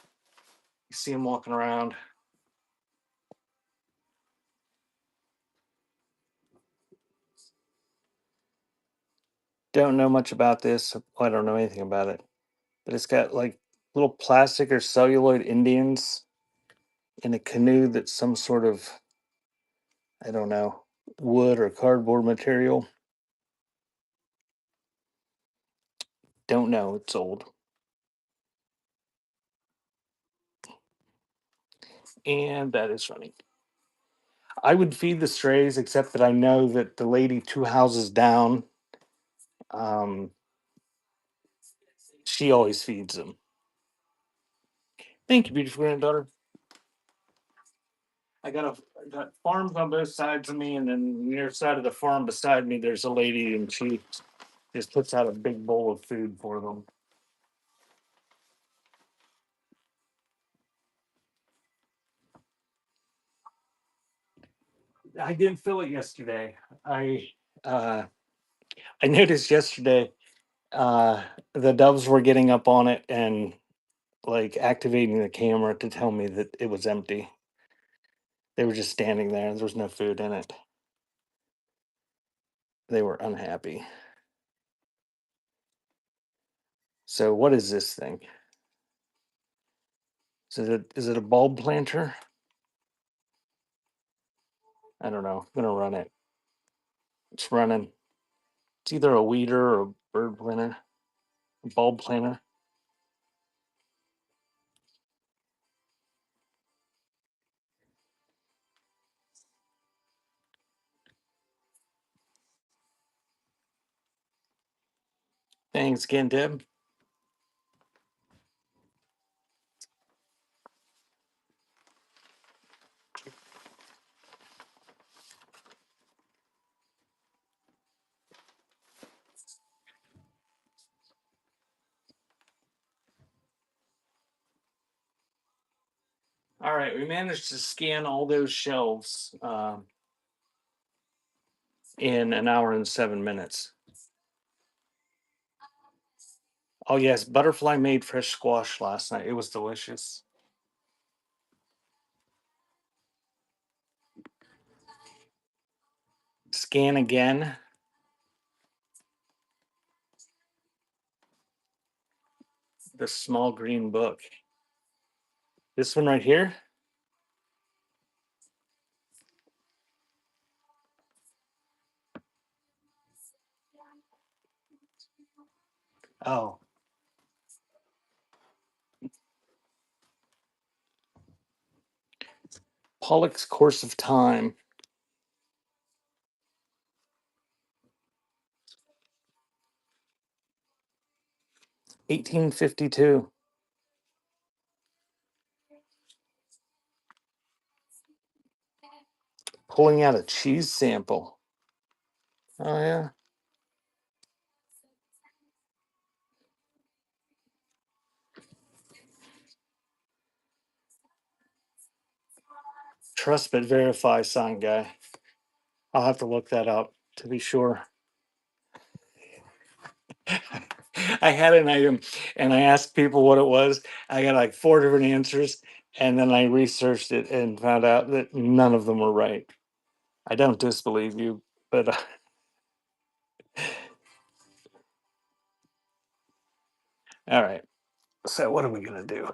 You see them walking around. Don't know much about this. Well, I don't know anything about it, but it's got like little plastic or celluloid Indians in a canoe that's some sort of, I don't know, wood or cardboard material. Don't know. It's old. And that is running. I would feed the strays, except that I know that the lady 2 houses down, um, she always feeds them. Thank you, beautiful granddaughter. I got farms on both sides of me, and then near side of the farm beside me, there's a lady, and she just puts out a big bowl of food for them. I didn't fill it yesterday. Uh, I noticed yesterday the doves were getting up on it and like activating the camera to tell me that it was empty. They were just standing there, and there was no food in it. They were unhappy. So, what is this thing? Is it a bulb planter? I don't know. I'm gonna run it. It's running. It's either a weeder or a bird planter, a bulb planter. Thanks again, Deb. All right, we managed to scan all those shelves in an hour and 7 minutes. Oh yes, Butterfly made fresh squash last night. It was delicious. Scan again. The small green book. This one right here. Oh, Pollock's Course of Time. 1852. Pulling out a cheese sample. Oh yeah. Trust but verify sign guy. I'll have to look that up to be sure. I had an item and I asked people what it was. I got like four different answers, and then I researched it and found out that none of them were right. I don't disbelieve you, but all right. So what are we gonna do?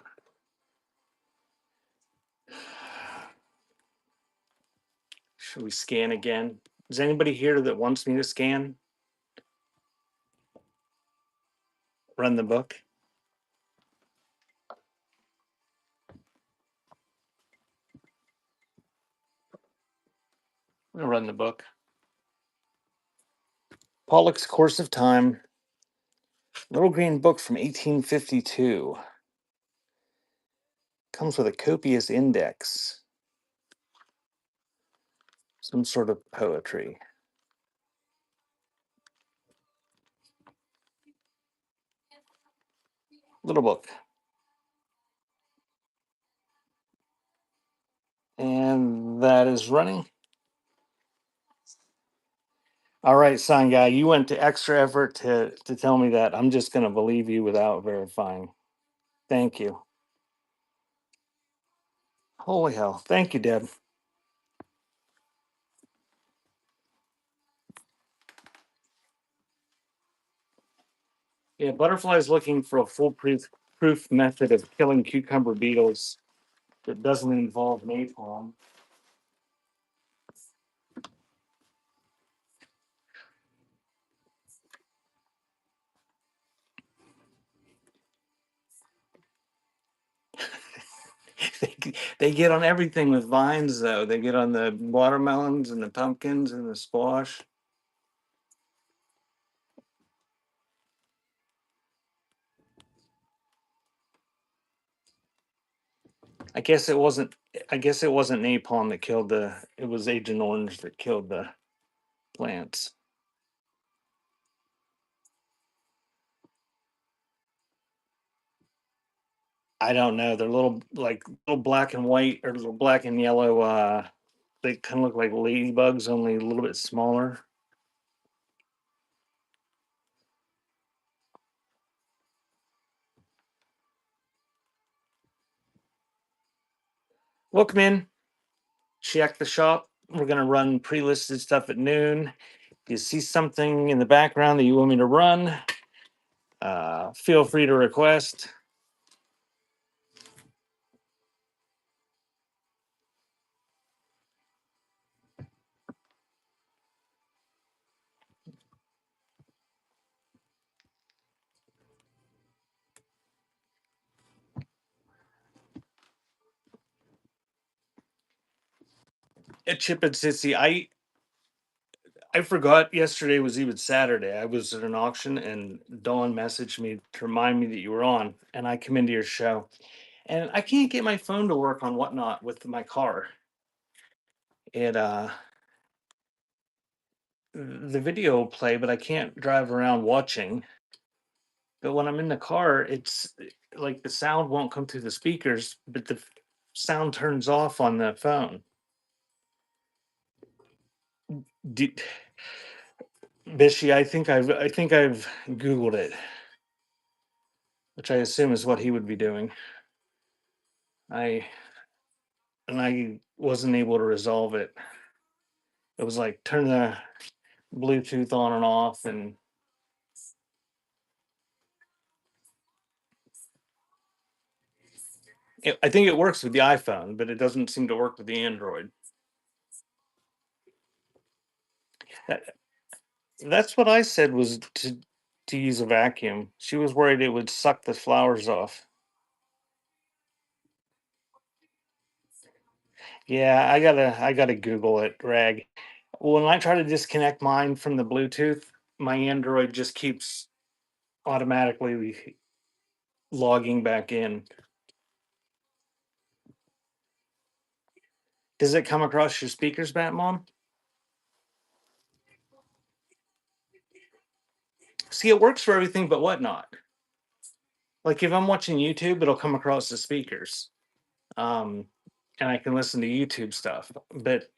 Should we scan again? Is anybody here that wants me to scan? Run the book. I'm gonna run the book. Pollock's Course of Time. Little green book from 1852. Comes with a copious index. Some sort of poetry. Little book. And that is running. All right, sign guy, you went to extra effort to tell me that. I'm just going to believe you without verifying. Thank you. Holy hell. Thank you, Deb. Yeah, Butterfly's looking for a foolproof method of killing cucumber beetles that doesn't involve napalm. They get on everything with vines, though. They get on the watermelons and the pumpkins and the squash. I guess it wasn't. I guess it wasn't napalm that killed the. It was Agent Orange that killed the plants. I don't know. They're little, like little black and white or little black and yellow. They kind of look like ladybugs, only a little bit smaller. Welcome in. Check the shop. We're gonna run pre-listed stuff at noon. If you see something in the background that you want me to run, feel free to request. At Chip and Sissy, I forgot yesterday was even Saturday. I was at an auction and Dawn messaged me to remind me that you were on, and I come into your show. And I can't get my phone to work on whatnot with my car. It the video will play, but I can't drive around watching. But when I'm in the car, it's like the sound won't come through the speakers, but the sound turns off on the phone. Did, Bishy, I think I've Googled it, which I assume is what he would be doing. I and I wasn't able to resolve it. It was like turn the Bluetooth on and off, and I think it works with the iPhone, but it doesn't seem to work with the Android. That, that's what I said was to use a vacuum. She was worried it would suck the flowers off. Yeah, I gotta Google it, Rag. When I try to disconnect mine from the Bluetooth, my Android just keeps automatically logging back in. Does it come across your speakers, Bat Mom? See, it works for everything but whatnot. Like if I'm watching YouTube, it'll come across the speakers. Um, and I can listen to YouTube stuff. But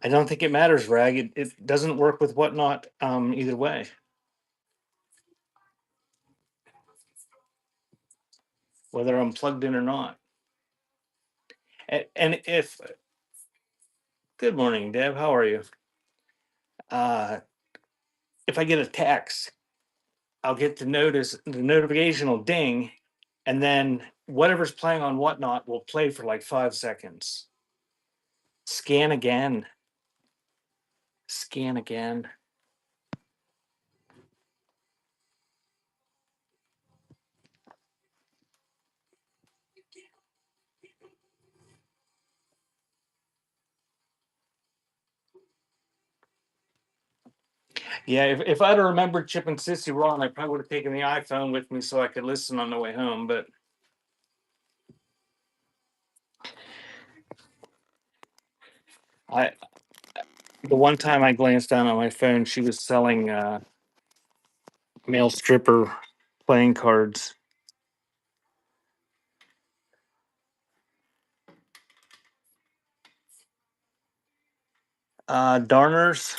I don't think it matters, Rag. It doesn't work with whatnot either way, whether I'm plugged in or not. And if good morning, Deb, how are you? Uh, if I get a text, I'll get the notification will ding, and then whatever's playing on whatnot will play for like 5 seconds. Scan again. Scan again. Yeah, if I'd have remembered Chip and Sissy wrong, I probably would have taken the iPhone with me so I could listen on the way home. But I, the one time I glanced down on my phone, she was selling male stripper playing cards. Darners.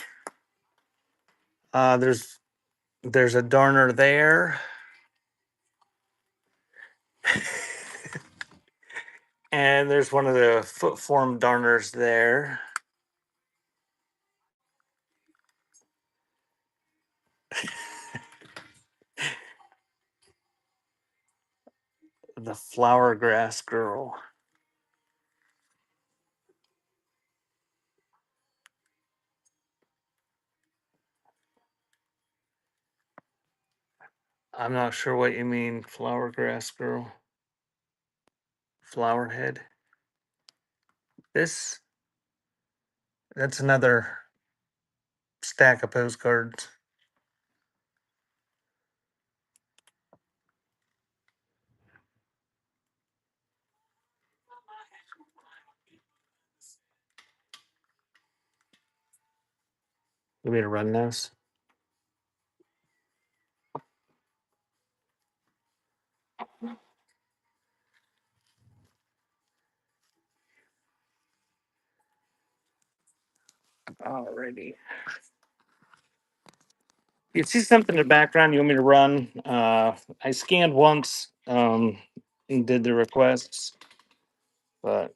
There's a darner there, and there's one of the foot form darners there. The flower grass girl. I'm not sure what you mean, flower grass girl. Flower head. This that's another stack of postcards. You want me to run those? Alrighty. You see something in the background you want me to run? I scanned once and did the requests, but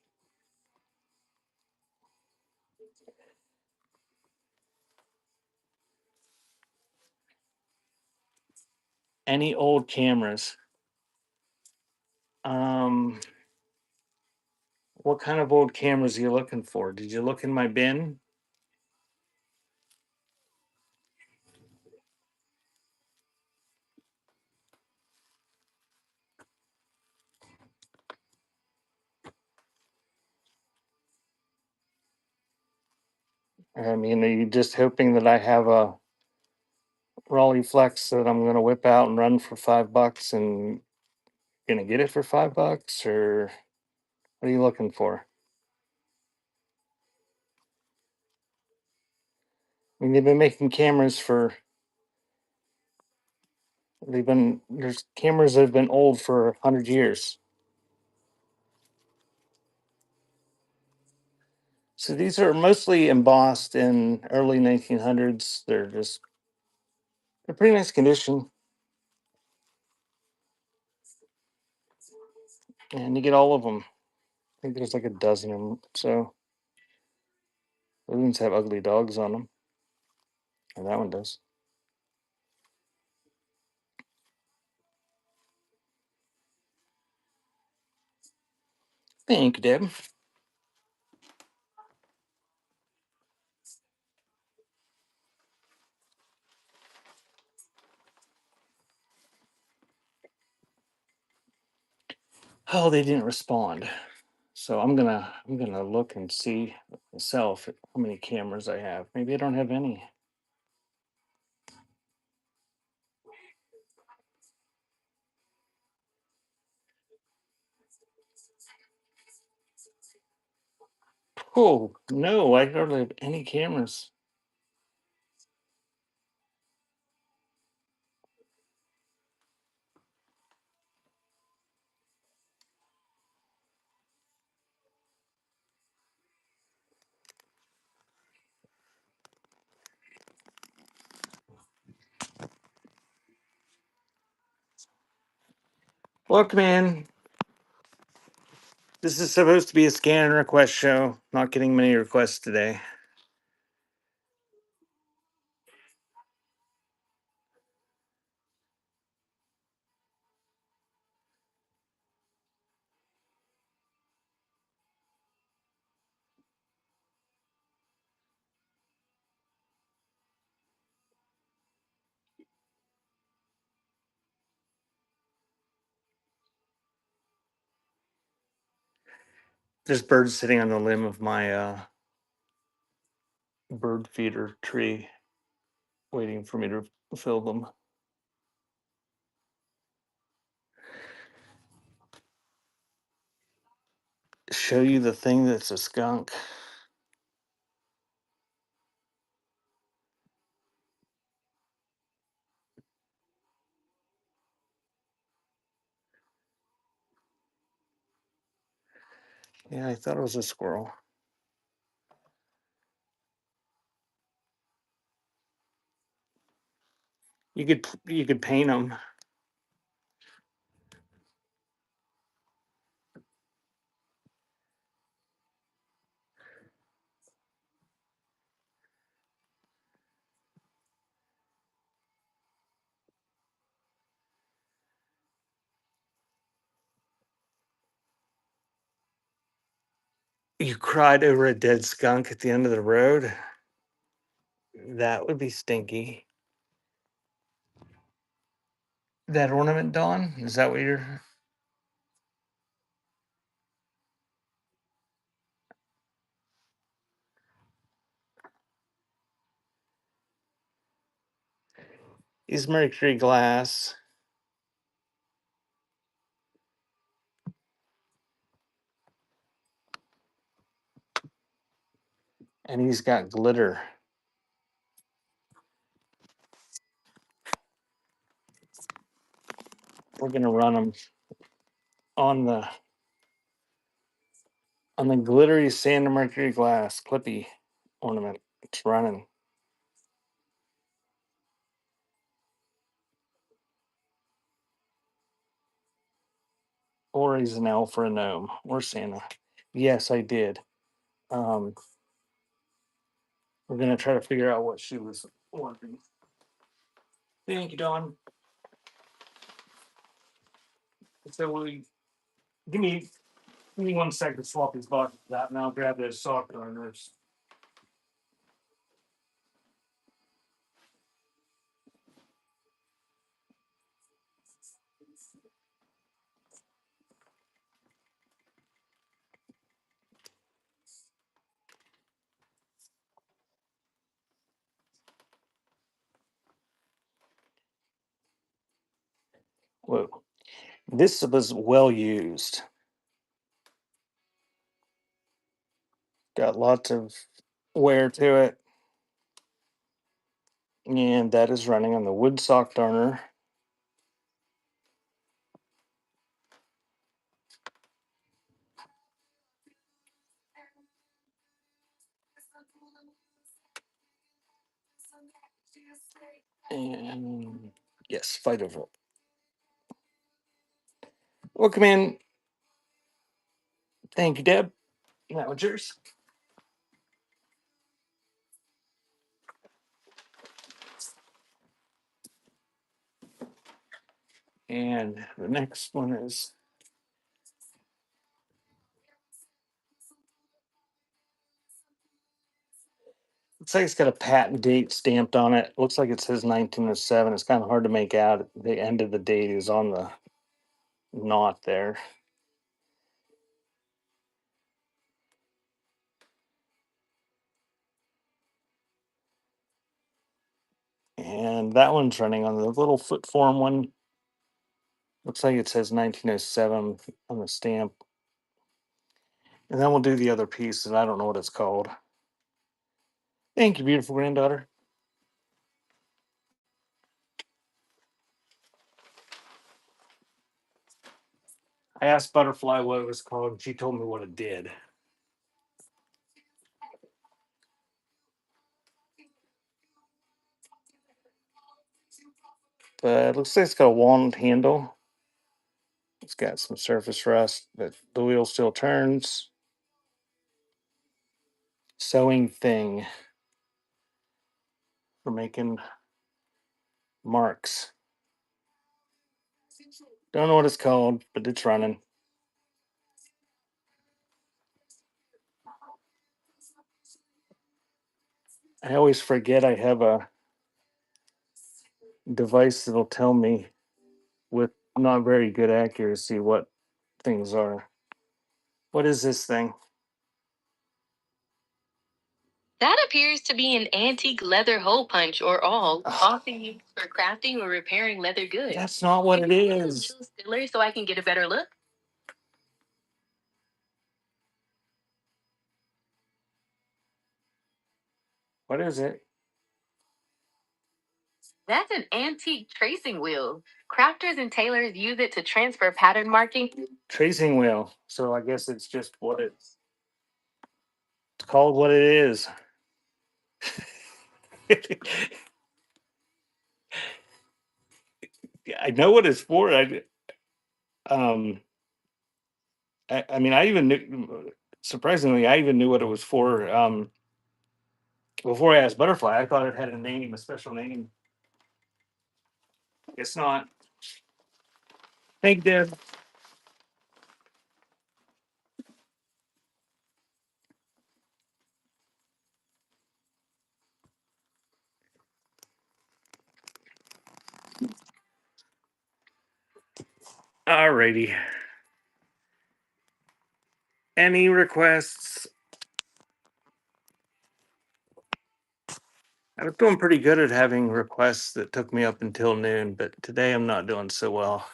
any old cameras? Um, what kind of old cameras are you looking for? Did you look in my bin? I mean, are you just hoping that I have a Raleigh Flex that I'm going to whip out and run for $5 and going to get it for $5, or what are you looking for? I mean, they've been making cameras for There's cameras that have been old for 100 years. So these are mostly embossed in early 1900s. They're pretty nice condition, and you get all of them. I think there's like a dozen of them. So those ones have ugly dogs on them, and that one does. Thank you, Deb. Oh, they didn't respond. So I'm gonna look and see myself how many cameras I have. Maybe I don't have any. Oh no, I hardly have any cameras. Welcome in. This is supposed to be a scan and request show. Not getting many requests today. There's birds sitting on the limb of my bird feeder tree, waiting for me to fill them. Show you the thing that's a skunk. Yeah, I thought it was a squirrel. You could paint them. You cried over a dead skunk at the end of the road. That would be stinky. That ornament, Dawn? Is that what you're? He's mercury glass, and he's got glitter. We're gonna run him on the glittery sand and mercury glass clippy ornament. It's running. Or he's an elf or a gnome or Santa. Yes, I did. Um, we're gonna try to figure out what she was wanting. Thank you, Dawn. So we give me 1 second to swap these boxes out, and I'll grab those sock darners. Whoa, this was well used. Got lots of wear to it, and that is running on the wood sock darner And yes, fight over it. Welcome in. Thank you, Deb. That was yours. And the next one is looks like it's got a patent date stamped on it. Looks like it says 1907. It's kind of hard to make out. The end of the date is on the knot there. And that one's running on the little foot form one. Looks like it says 1907 on the stamp. And then we'll do the other piece, and I don't know what it's called. Thank you, beautiful granddaughter. I asked Butterfly what it was called, and she told me what it did. But it looks like it's got a walnut handle. It's got some surface rust, but the wheel still turns. Sewing thing for making marks. Don't know what it's called, but it's running. I always forget I have a device that'll tell me with not very good accuracy what things are. What is this thing? That appears to be an antique leather hole punch or awl, Ugh, often used for crafting or repairing leather goods. that's not what Can it you hold a is. little stiller so I can get a better look? What is it? That's an antique tracing wheel. Crafters and tailors use it to transfer pattern marking. Tracing wheel. So I guess it's just what it's called what it is. I know what it's for. Um I mean I even knew surprisingly I even knew what it was for before I asked Butterfly. I thought it had a name, a special name. It's not. Thank you, Deb. Alrighty. Any requests? I was doing pretty good at having requests that took me up until noon, but today I'm not doing so well.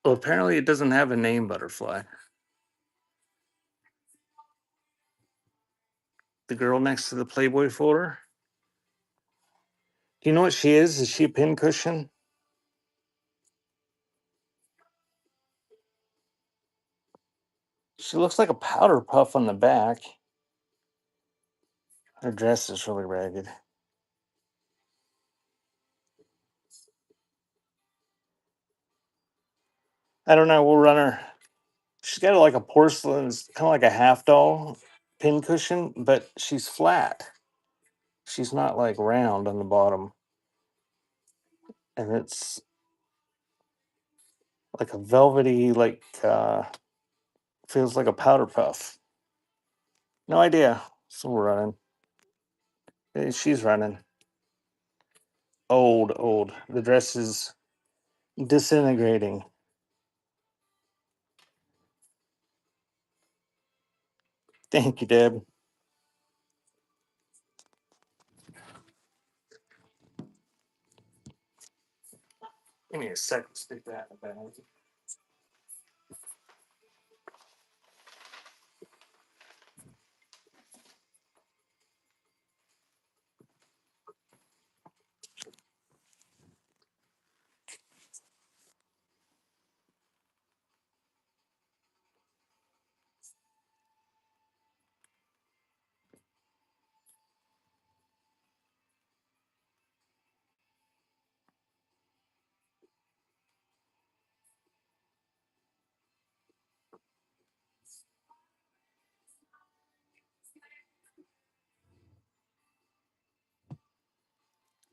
Well, apparently it doesn't have a name, Butterfly. The girl next to the Playboy folder. Do you know what she is? Is she a pincushion? She looks like a powder puff on the back. Her dress is really ragged. I don't know. We'll run her. She's got like a porcelain, it's kind of like a half doll pincushion, but she's flat. She's not like round on the bottom. And it's like a velvety, like feels like a powder puff. No idea. So we're running. She's running. Old, old. The dress is disintegrating. Thank you, Deb. Give me a second to stick that in the bag.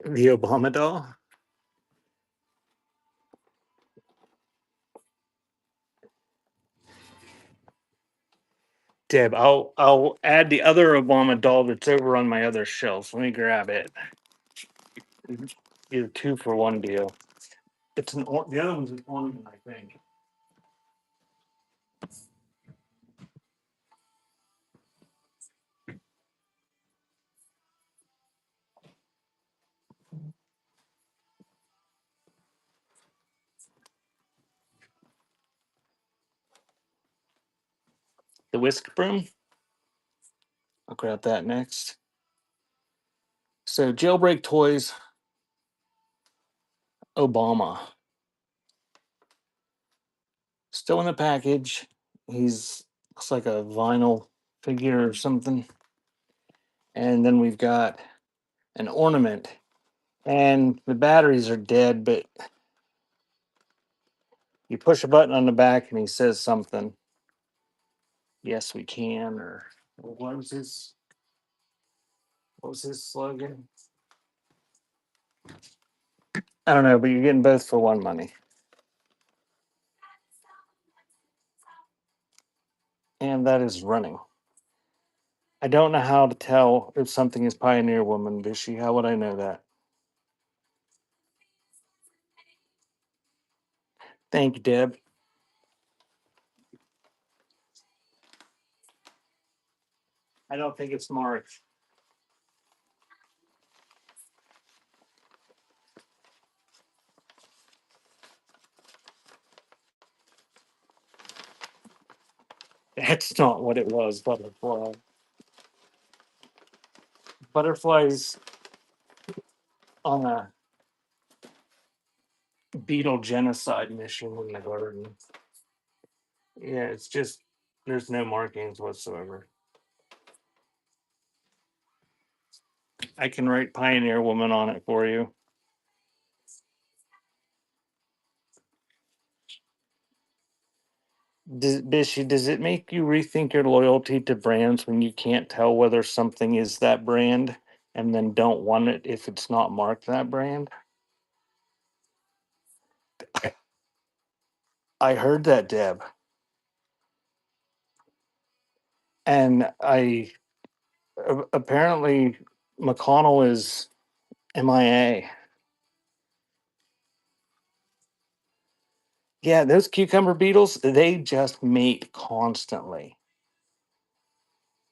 The Obama doll. Deb, I'll add the other Obama doll that's over on my other shelf. Let me grab it. Get a 2-for-1 deal. It's the other one's an ornament, I think. The whisk broom. I'll grab that next. So jailbreak toys, Obama. Still in the package. He's looks like a vinyl figure or something. And then we've got an ornament. And the batteries are dead, but you push a button on the back and he says something. Yes, we can, or what was his slogan? I don't know, but you're getting both for one money. And that is running. I don't know how to tell if something is Pioneer Woman, Bishy. How would I know that? Thank you, Deb. I don't think it's March. That's not what it was, butterfly. Butterflies on a beetle genocide mission in the garden. Yeah, it's just there's no markings whatsoever. I can write Pioneer Woman on it for you. Bishy, does it make you rethink your loyalty to brands when you can't tell whether something is that brand and then don't want it if it's not marked that brand? I heard that, Deb. And apparently McConnell is MIA. Yeah, those cucumber beetles, they just mate constantly.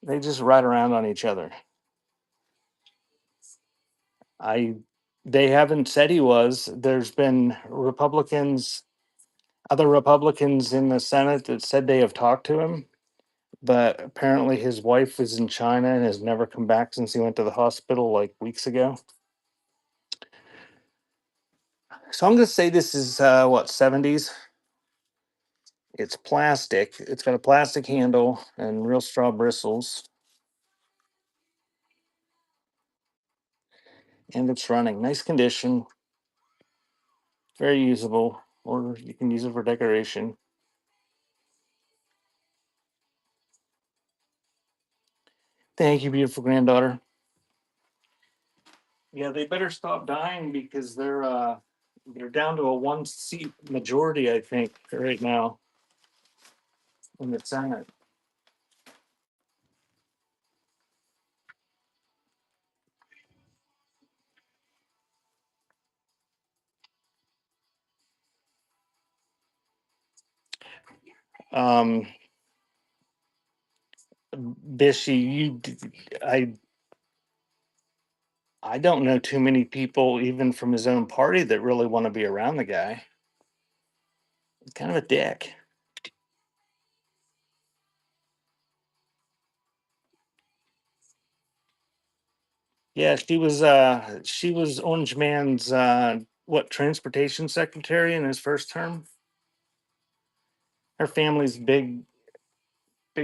They just ride around on each other. I They haven't said he was. There's been other Republicans in the Senate that said they have talked to him, but apparently his wife is in China and has never come back since he went to the hospital like weeks ago. So I'm going to say this is what, 70s? It's plastic. It's got a plastic handle and real straw bristles, and it's running. Nice condition, very usable, or you can use it for decoration. Thank you, beautiful granddaughter. Yeah, they better stop dying because they're down to a 1 seat majority, I think, right now in the Senate. Um, Bishy, I I don't know too many people, even from his own party, that really want to be around the guy. He's kind of a dick. Yeah, she was Orange Man's what, transportation secretary in his first term. Her family's big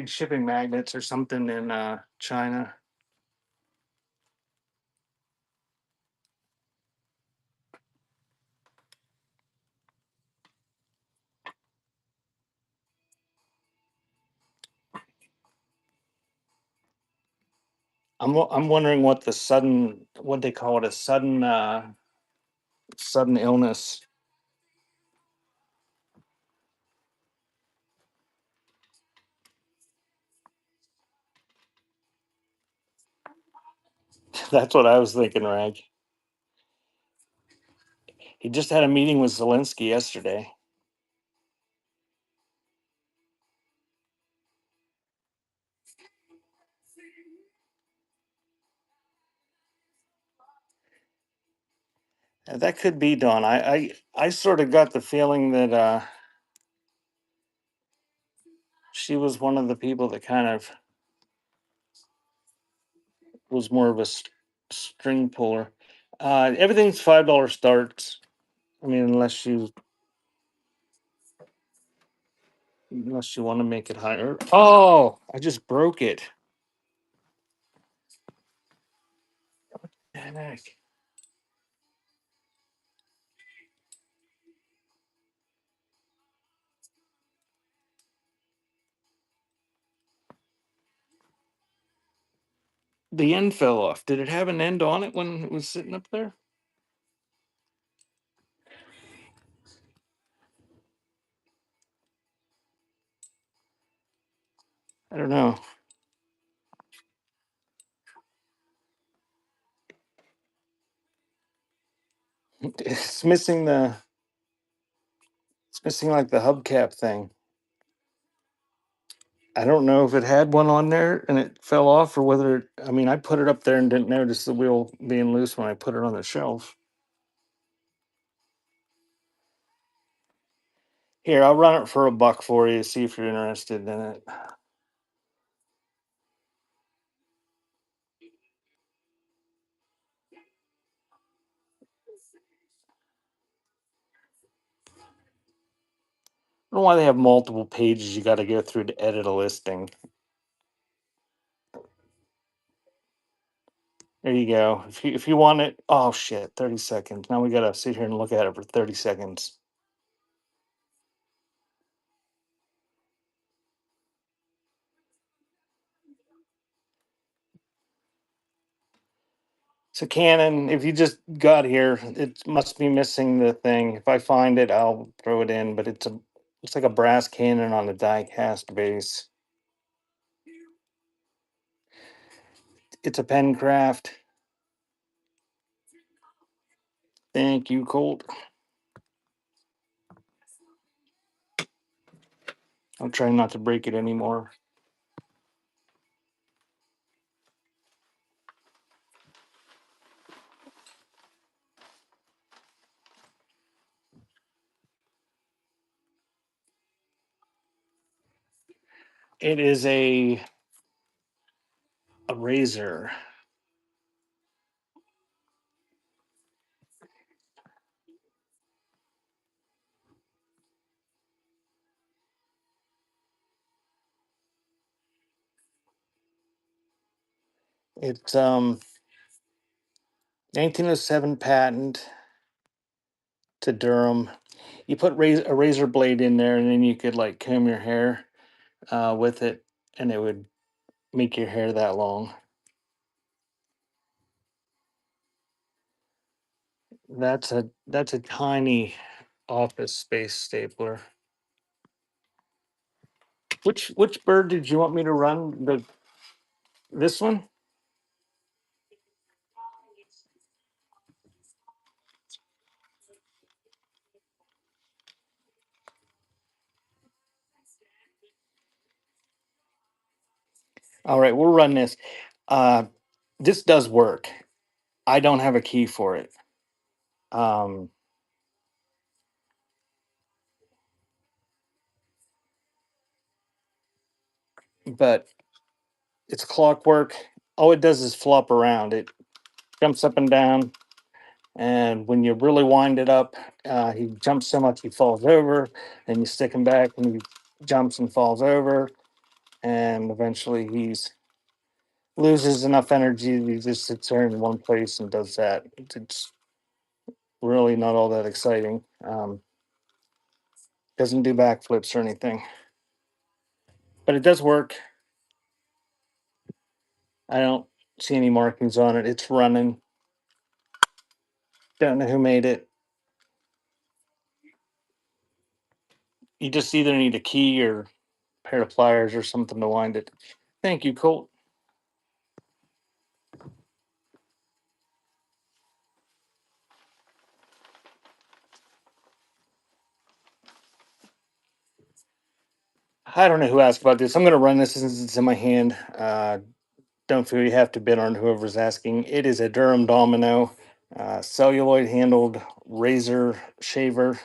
shipping magnates or something in China. I'm wondering what the sudden, what they call it, a sudden illness. That's what I was thinking, Rag. He just had a meeting with Zelensky yesterday. That could be Dawn. I sort of got the feeling that she was one of the people that kind of was more of a string puller. Everything's $5 starts. I mean, unless you want to make it higher. Oh, I just broke it. Heck. The end fell off. Did it have an end on it when it was sitting up there? I don't know. It's missing the. It's missing like the hubcap thing. I don't know if it had one on there and it fell off or whether I mean, I put it up there and didn't notice the wheel being loose when I put it on the shelf. Here, I'll run it for $1 for you. See if you're interested in it. I don't know why they have multiple pages you got to go through to edit a listing. There you go. If you want it, oh shit, 30 seconds. Now we gotta sit here and look at it for 30 seconds. So Canon, if you just got here, it must be missing the thing. If I find it, I'll throw it in. But it's like a brass cannon on a die cast base. It's a Pencraft. Thank you, Colt. I'm trying not to break it anymore. It is a razor. It's 1907 patent to Durham. You put a razor blade in there, and then you could like comb your hair with it, and it would make your hair that long. That's a tiny office space stapler. Which bird did you want me to run? This one? All right, we'll run this. Uh, this does work. I don't have a key for it. Um, but it's clockwork. All it does is flop around. It jumps up and down, and when you really wind it up, he jumps so much he falls over. And you stick him back, and he jumps and falls over, and eventually he's loses enough energy that he just sits there in one place and does that. It's really not all that exciting. Doesn't do backflips or anything, but it does work. I don't. see any markings on it. It's running. Don't know who made it. You just either need a key or a pair of pliers or something to wind it. Thank you, Colt. I don't know who asked about this. I'm going to run this since it's in my hand. Don't feel you have to bid on whoever's asking. It is a Durham Domino, celluloid handled razor shaver.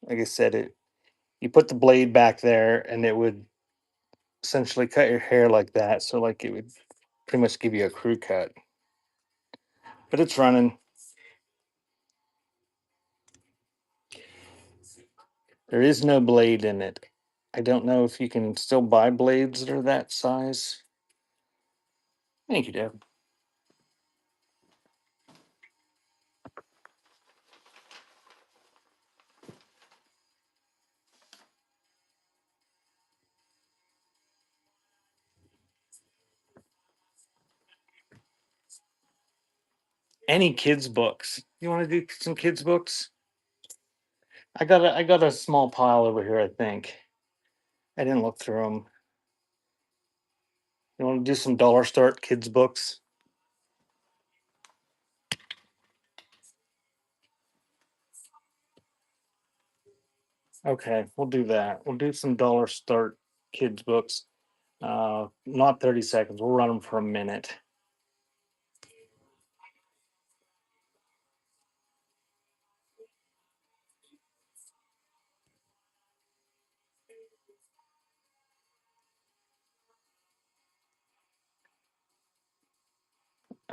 Like I said, it you put the blade back there and it would essentially cut your hair like that. So like it would pretty much give you a crew cut. But it's running. There is no blade in it. I don't know if you can still buy blades that are that size. Thank you, Deb. Any kids books? You want to do some kids books? I got a small pile over here. I think I didn't look through them. You want to do some dollar start kids books? Okay, we'll do that. We'll do some dollar start kids books. Not 30 seconds. We'll run them for a minute.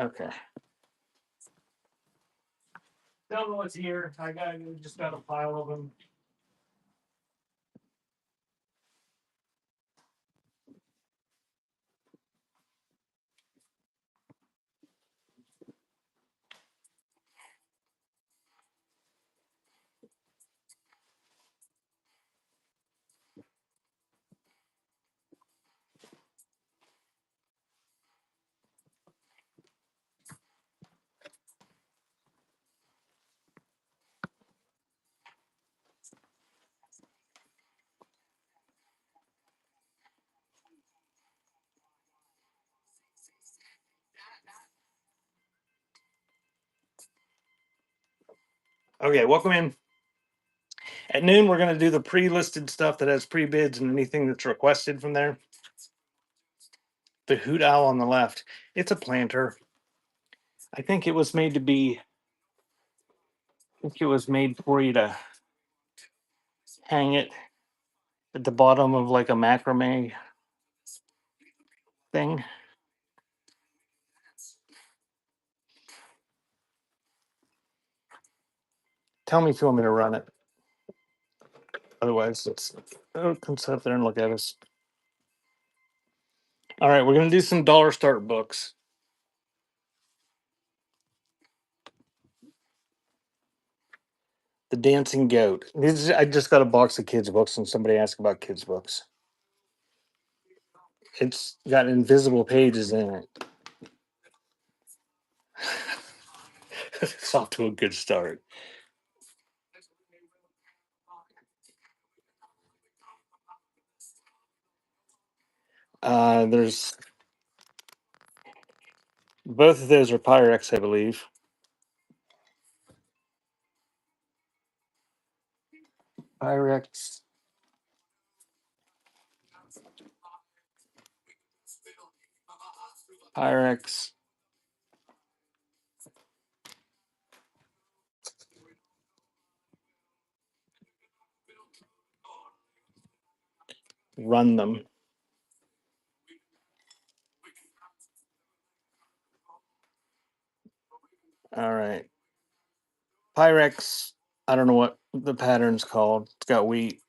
Okay. Don't know what's here. Just got a pile of them. Okay, welcome in. At noon, we're going to do the pre-listed stuff that has pre-bids and anything that's requested from there. The hoot owl on the left, it's a planter. I think it was made to be. I think it was made for you to hang it at the bottom of like a macrame thing. Tell me if you want me to run it. Otherwise, it's come sit up there and look at us. All right, we're gonna do some dollar start books. The Dancing Goat. I just got a box of kids books, and somebody asked about kids books. It's got invisible pages in it. It's off to a good start. There's both of those are Pyrex, I believe. Pyrex. Pyrex. Run them. All right. Pyrex. I don't know what the pattern's called. It's got wheat.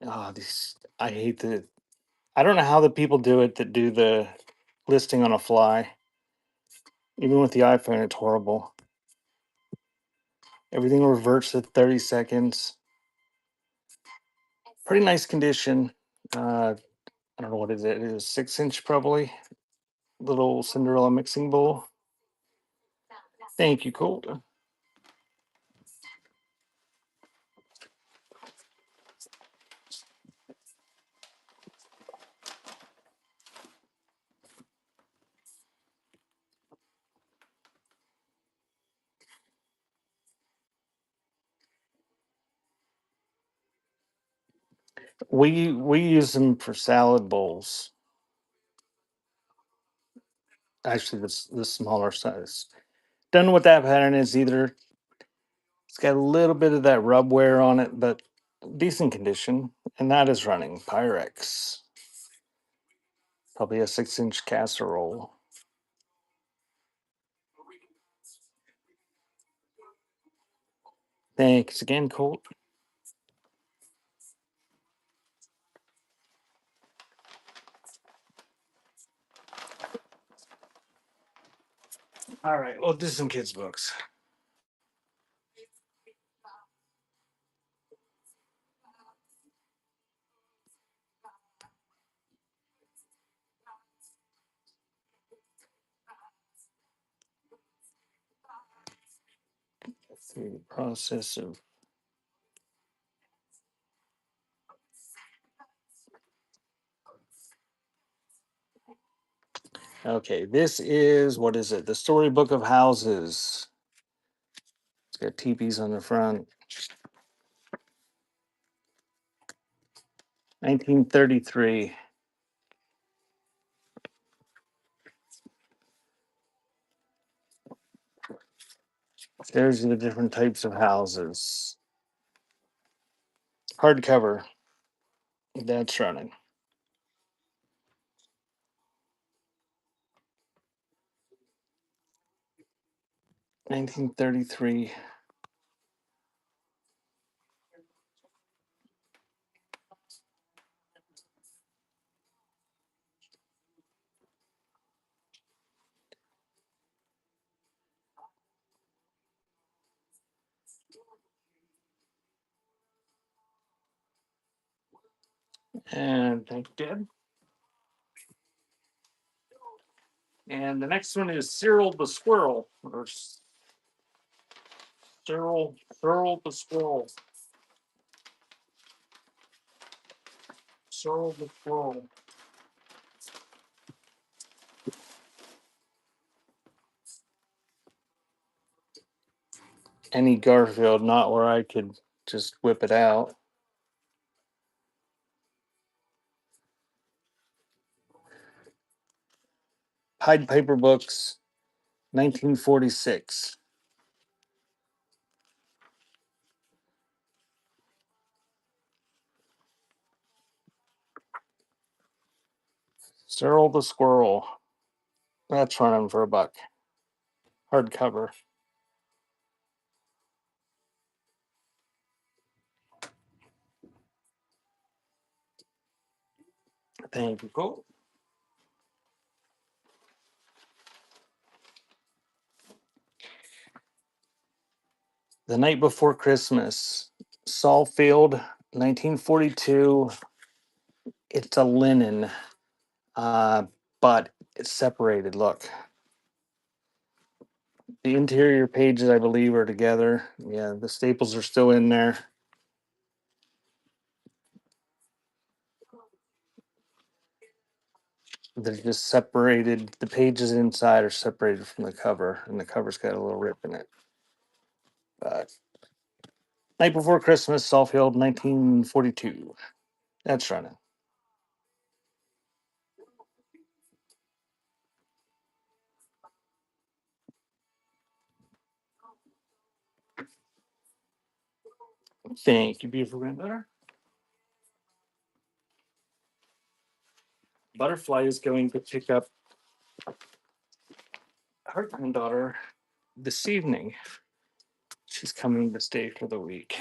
Oh, these I hate the. I don't know how the people do it that do the listing on a fly. Even with the iPhone, it's horrible. Everything reverts at 30 seconds. Pretty nice condition. I don't know what is it. It is 6 inch probably. Little Cinderella mixing bowl. Thank you, Colt. We use them for salad bowls. Actually, the smaller size. Don't know what that pattern is either. It's got a little bit of that rub wear on it, but decent condition. And that is running Pyrex. Probably a 6 inch casserole. Thanks again, Colt. All right, we'll do some kids' books. Through the process of. Okay, this is what is it? The Storybook of Houses. It's got teepees on the front. 1933. There's the different types of houses. Hardcover. That's running. 1933. And thank you, Deb. And the next one is Cyril the Squirrel. Or Cyril the Squirrel. Cyril the Squirrel. Any Garfield, not where I could just whip it out. Pied Piper books, 1946. Cyril the Squirrel. That's running for $1. Hardcover. Thank you, Cole. The Night Before Christmas. Saulfield, 1942. It's a linen, but it's separated. Look. The interior pages, I believe, are together. Yeah, the staples are still in there. They're just separated. The pages inside are separated from the cover, and the cover's got a little rip in it. But Night Before Christmas, Saulfield, 1942. That's running. Thank you, beautiful granddaughter. Butterfly is going to pick up her granddaughter this evening. She's coming to stay for the week.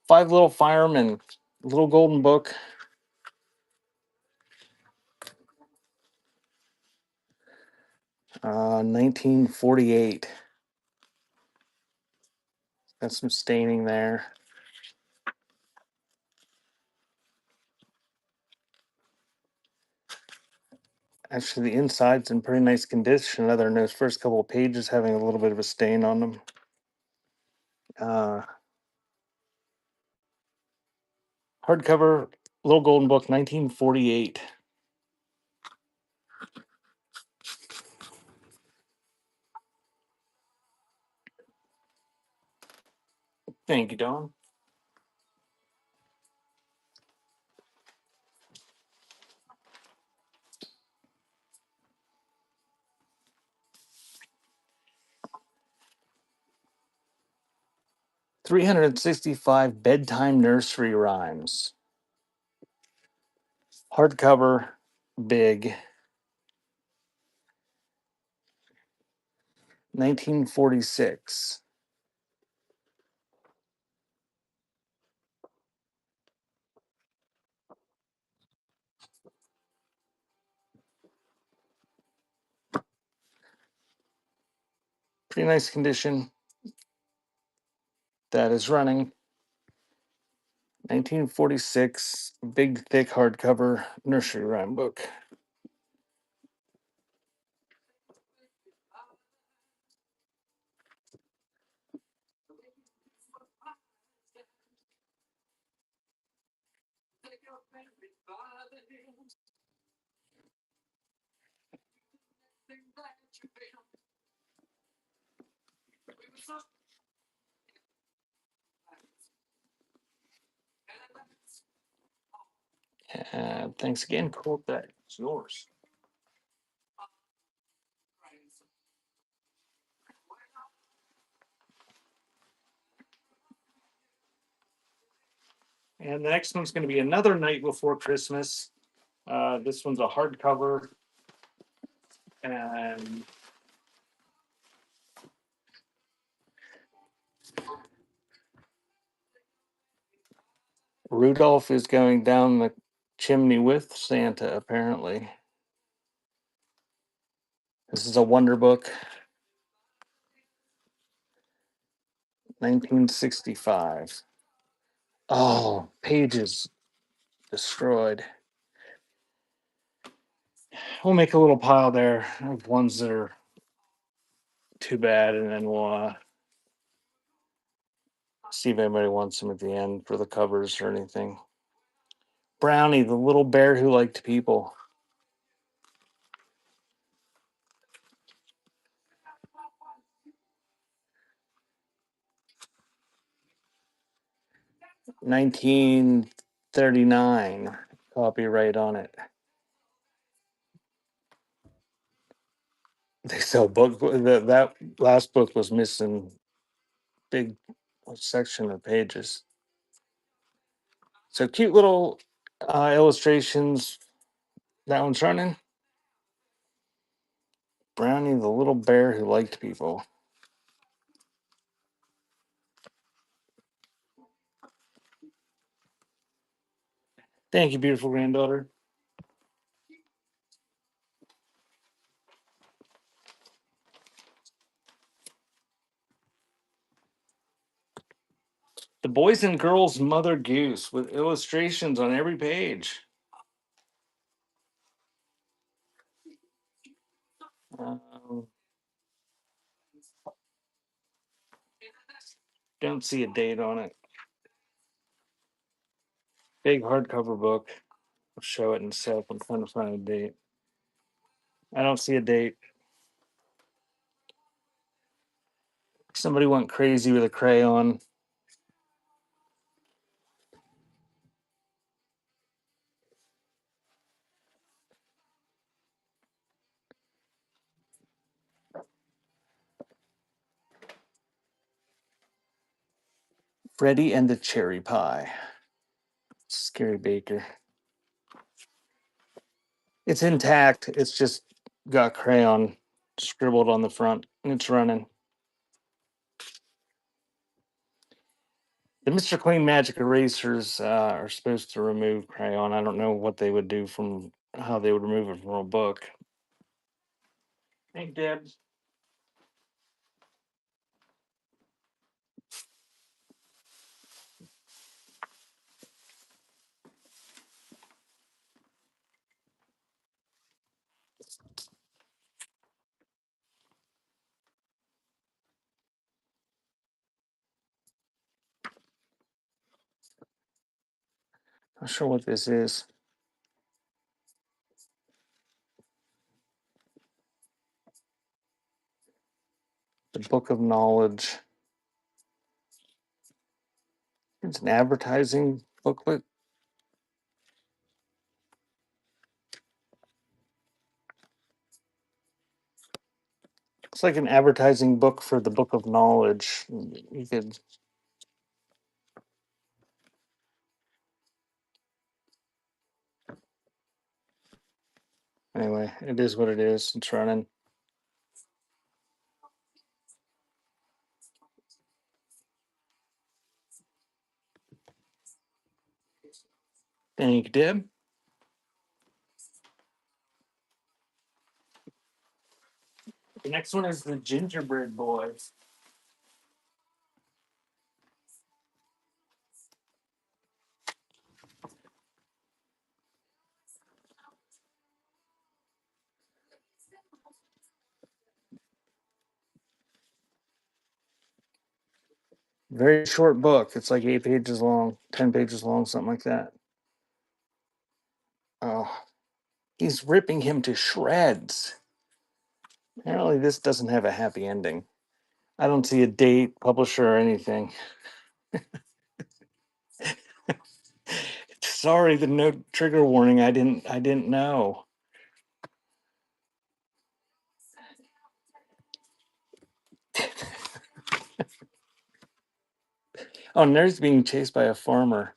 Five Little Firemen, Little Golden Book. Uh, 1948. Got some staining there. Actually, the inside's in pretty nice condition, other than those first couple of pages having a little bit of a stain on them. Uh, Hardcover, Little Golden Book, 1948. Thank you, Don. "365 Bedtime Nursery Rhymes." Hardcover, big, 1946. Pretty nice condition. That is running. 1946, big, thick hardcover nursery rhyme book. Thanks again. Cool. That's yours. And the next one's going to be Another Night Before Christmas. This one's a hardcover. And Rudolph is going down the chimney with Santa, apparently. This is a Wonder Book. 1965. Oh, pages destroyed. We'll make a little pile there of ones that are too bad, and then we'll see if anybody wants them at the end for the covers or anything. Brownie, the little bear who liked people. $1939. Copyright on it. They sell book. That last book was missing big section of pages. So cute little illustrations. That one's running. Brownie, the little bear who liked people. Thank you, beautiful granddaughter. The Boys and Girls Mother Goose with illustrations on every page. Um, don't see a date on it. Big hardcover book. I'll show it in a sec. I'm trying to find a date. I don't see a date. Somebody went crazy with a crayon. Freddie and the Cherry Pie. Scary Baker. It's intact. It's just got crayon scribbled on the front, and it's running. The Mr. Clean Magic erasers are supposed to remove crayon. I don't know what they would do from how they would remove it from a book. Hey, Deb. Not sure what this is. The Book of Knowledge. It's an advertising booklet. It's like an advertising book for the Book of Knowledge. You could. Anyway, it is what it is. It's running. Thank you, Deb. The next one is the Gingerbread Boys. Very short book. It's like 8 pages long, 10 pages long, something like that. Oh, he's ripping him to shreds. Apparently, this doesn't have a happy ending. I don't see a date, publisher, or anything. Sorry, the no trigger warning. I didn't know. Oh, and there's being chased by a farmer.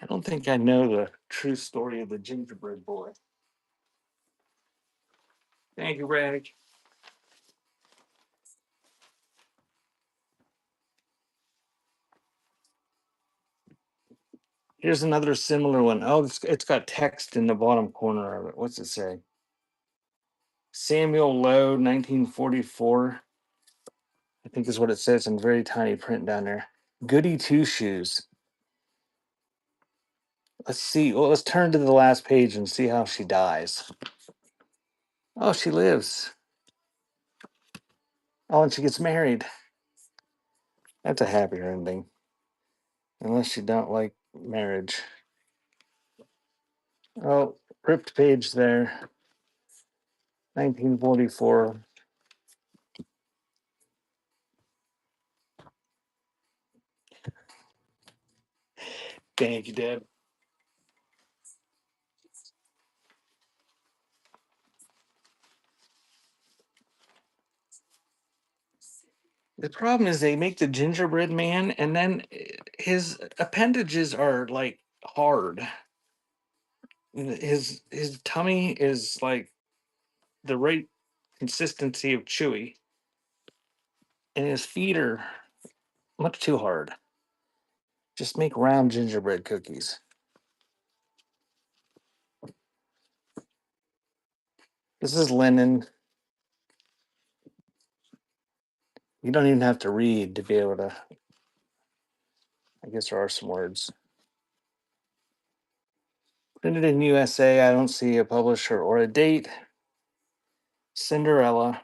I don't think I know the true story of the gingerbread boy. Thank you, Rag. Here's another similar one. Oh, it's got text in the bottom corner of it. What's it say? Samuel Lowe, 1944. I think is what it says in very tiny print down there. Goody Two Shoes. Let's see. Well, let's turn to the last page and see how she dies. Oh, she lives. Oh, and she gets married. That's a happier ending. Unless you don't like marriage. Oh, ripped page there. 1944. Thank you, Deb. The problem is they make the gingerbread man, and then his appendages are like hard. His tummy is like the right consistency of chewy, and his feet are much too hard. Just make round gingerbread cookies. This is linen. You don't even have to read to be able to. I guess there are some words. Printed in USA. I don't see a publisher or a date. Cinderella.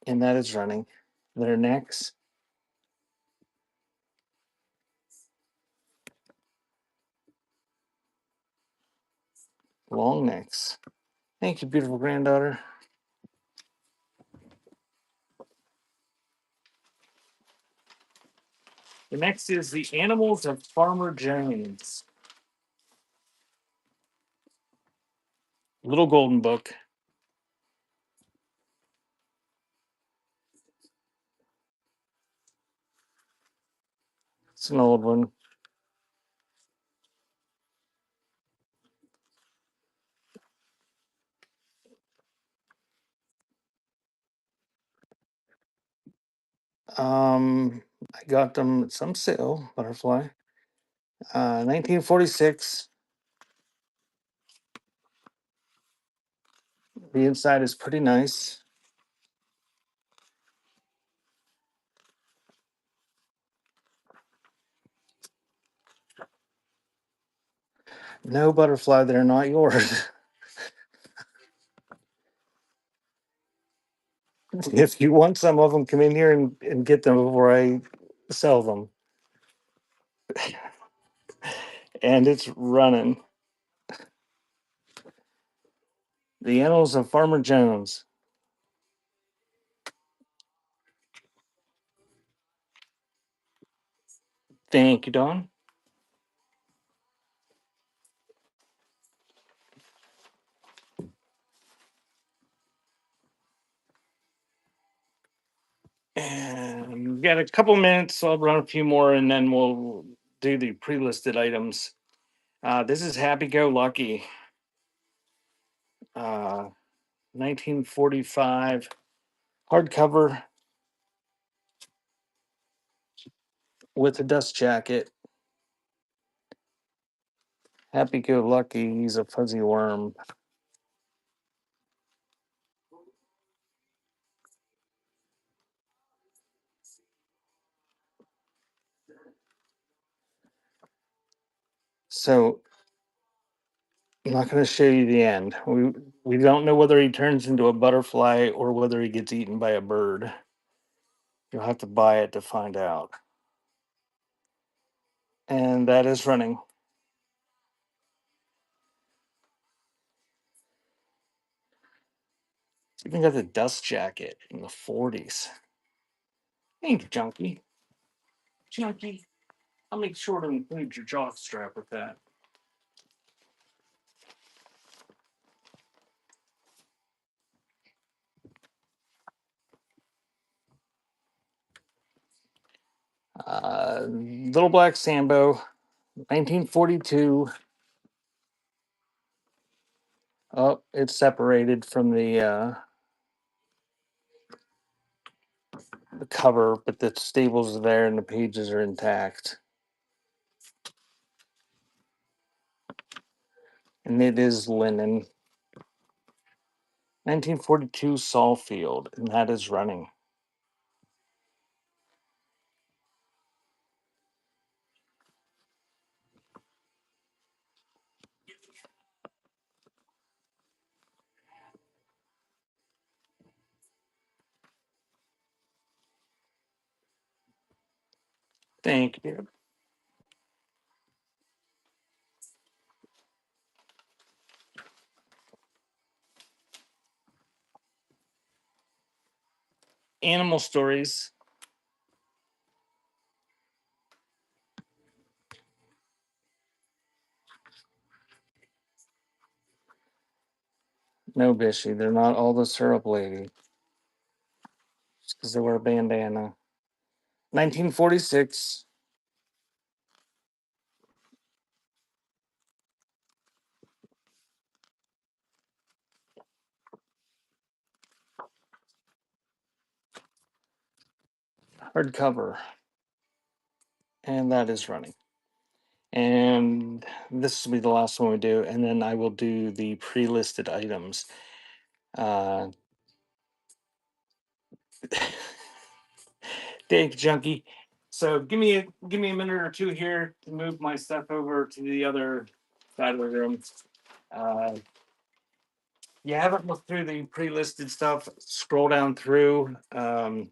And that is running. Their necks. Long necks. Thank you, beautiful granddaughter. The next is The Animals of Farmer Jones. Little golden book. It's an old one. I got them at some sale, butterfly. 1946. The inside is pretty nice. No, butterfly, they're not yours. If you want some of them, come in here and get them before I sell them. And it's running. The Annals of Farmer Jones. Thank you, Don. And we've got a couple minutes, so I'll run a few more and then we'll do the pre-listed items. This is Happy Go Lucky. 1945 hardcover with a dust jacket. Happy Go Lucky, he's a fuzzy worm. So I'm not going to show you the end. We don't know whether he turns into a butterfly or whether he gets eaten by a bird. You'll have to buy it to find out. And that is running. Even got the dust jacket in the 40s. Thank you, Junkie. Junkie, I'll make sure to include your jock strap with that. Little Black Sambo, 1942. Oh, it's separated from the cover, but the staples are there and the pages are intact. And it is linen. 1942 Sawfield, and that is running. Thank you. Animal Stories. No, Bishy, they're not all the syrup lady. Just because they wear a bandana. 1946. Hardcover. And that is running. And this will be the last one we do, and then I will do the pre-listed items. Uh, Thank you, Junkie. So give me a minute or two here to move my stuff over to the other side of the room. Uh, you haven't looked through the pre-listed stuff, scroll down through the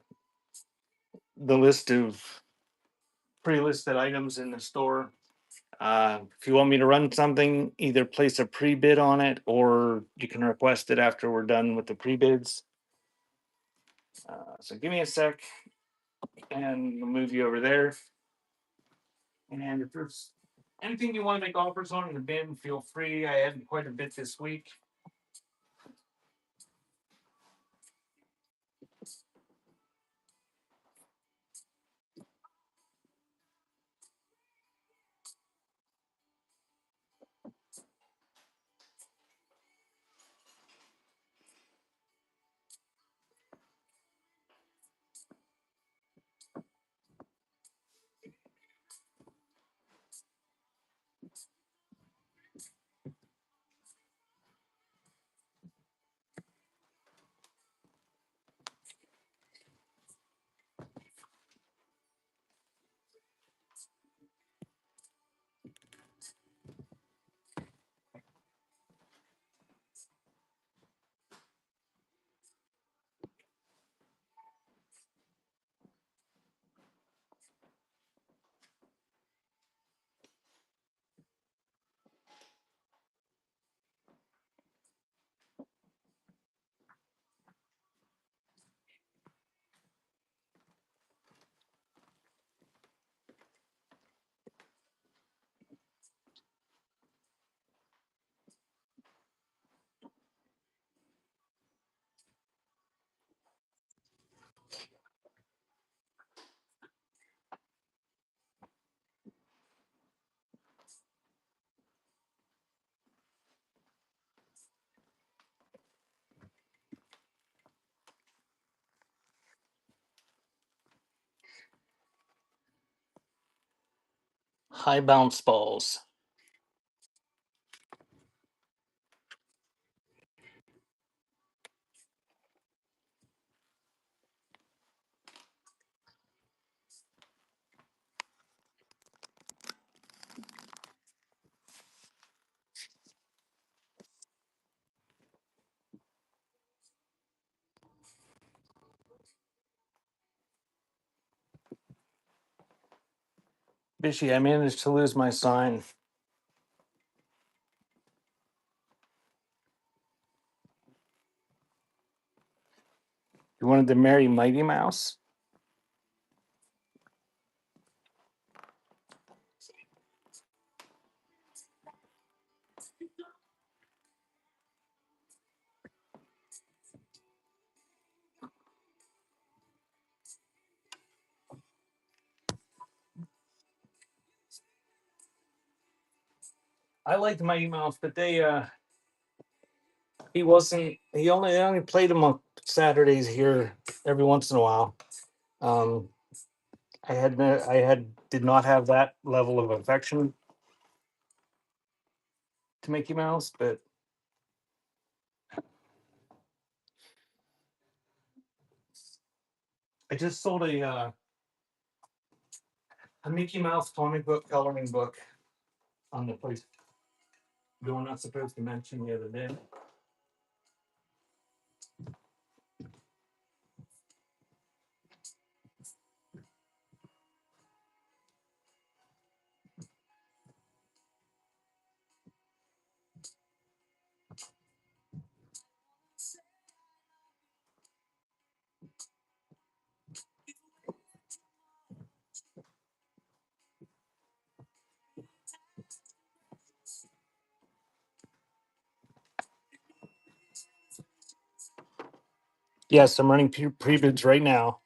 list of pre-listed items in the store. If you want me to run something, either place a pre-bid on it or you can request it after we're done with the pre-bids. So give me a sec and we'll move you over there. And if there's anything you want to make offers on in the bin, feel free. I had quite a bit this week. high bounce balls. Bishy, I managed to lose my sign. You wanted to marry Mighty Mouse? I liked Mighty Mouse, but they only played him on Saturdays here every once in a while. Um, I did not have that level of affection to Mickey Mouse, but I just sold a Mickey Mouse comic book coloring book on the place we were not supposed to mention the other day. Yes, I'm running pre-bids right now.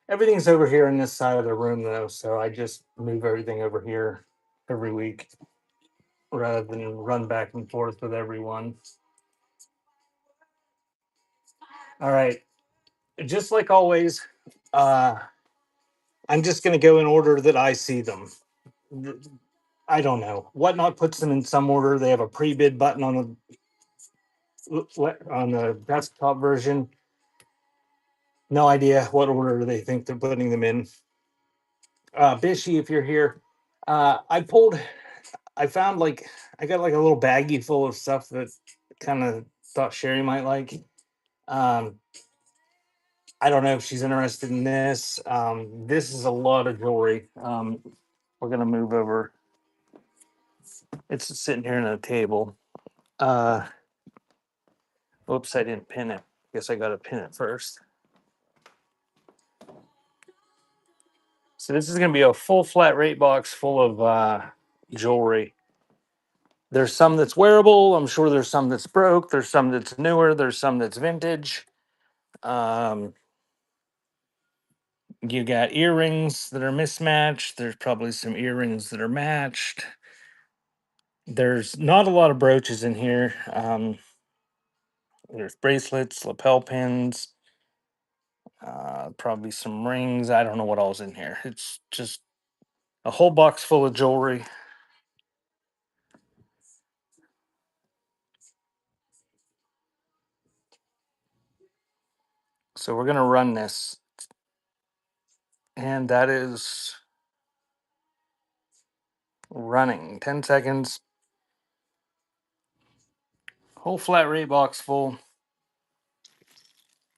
Everything's over here in this side of the room, though, so I just move everything over here every week rather than run back and forth with everyone. All right. Just like always, uh, I'm just going to go in order that I see them. I don't know. Whatnot puts them in some order. They have a pre-bid button on the desktop version. No idea what order they think they're putting them in. Bishy, if you're here, I found I got like a little baggie full of stuff that kind of thought Sherry might like. Um, I don't know if she's interested in this. This is a lot of jewelry. We're gonna move over. It's sitting here on a table. Uh, Oops, I didn't pin it. Guess I gotta pin it first. So this is gonna be a full flat rate box full of jewelry. There's some that's wearable. I'm sure there's some that's broke. There's some that's newer. There's some that's vintage. Um, you got earrings that are mismatched. There's probably some earrings that are matched. There's not a lot of brooches in here. There's bracelets, lapel pins, probably some rings. I don't know what all's in here. It's just a whole box full of jewelry. So we're gonna run this, and that is running. 10 seconds. Whole flat rate box full.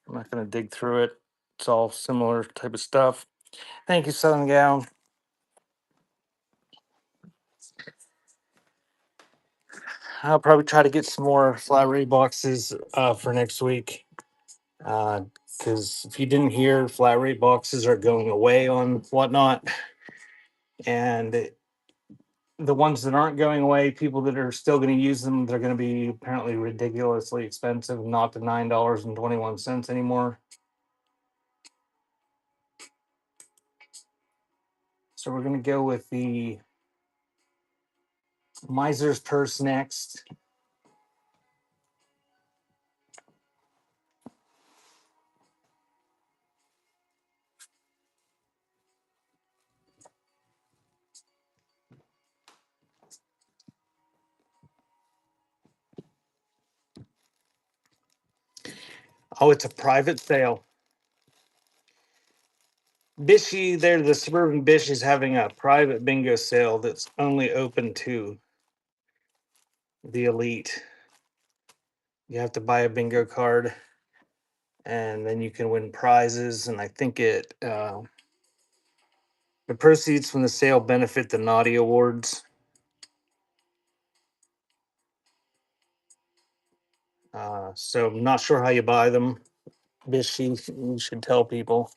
I'm not gonna dig through it. It's all similar type of stuff. Thank you, Southern Gal. I'll probably try to get some more flat rate boxes for next week. Because if you didn't hear, flat rate boxes are going away on Whatnot, and the ones that aren't going away, people that are still going to use them, they're going to be apparently ridiculously expensive, not to $9.21 anymore. So we're going to go with the Miser's Purse next. Oh, it's a private sale. Bishy, there, the Suburban Bish is having a private bingo sale that's only open to the elite. You have to buy a bingo card, and then you can win prizes. And I think the proceeds from the sale benefit the Naughty Awards. So I'm not sure how you buy them. Bishy, you should tell people.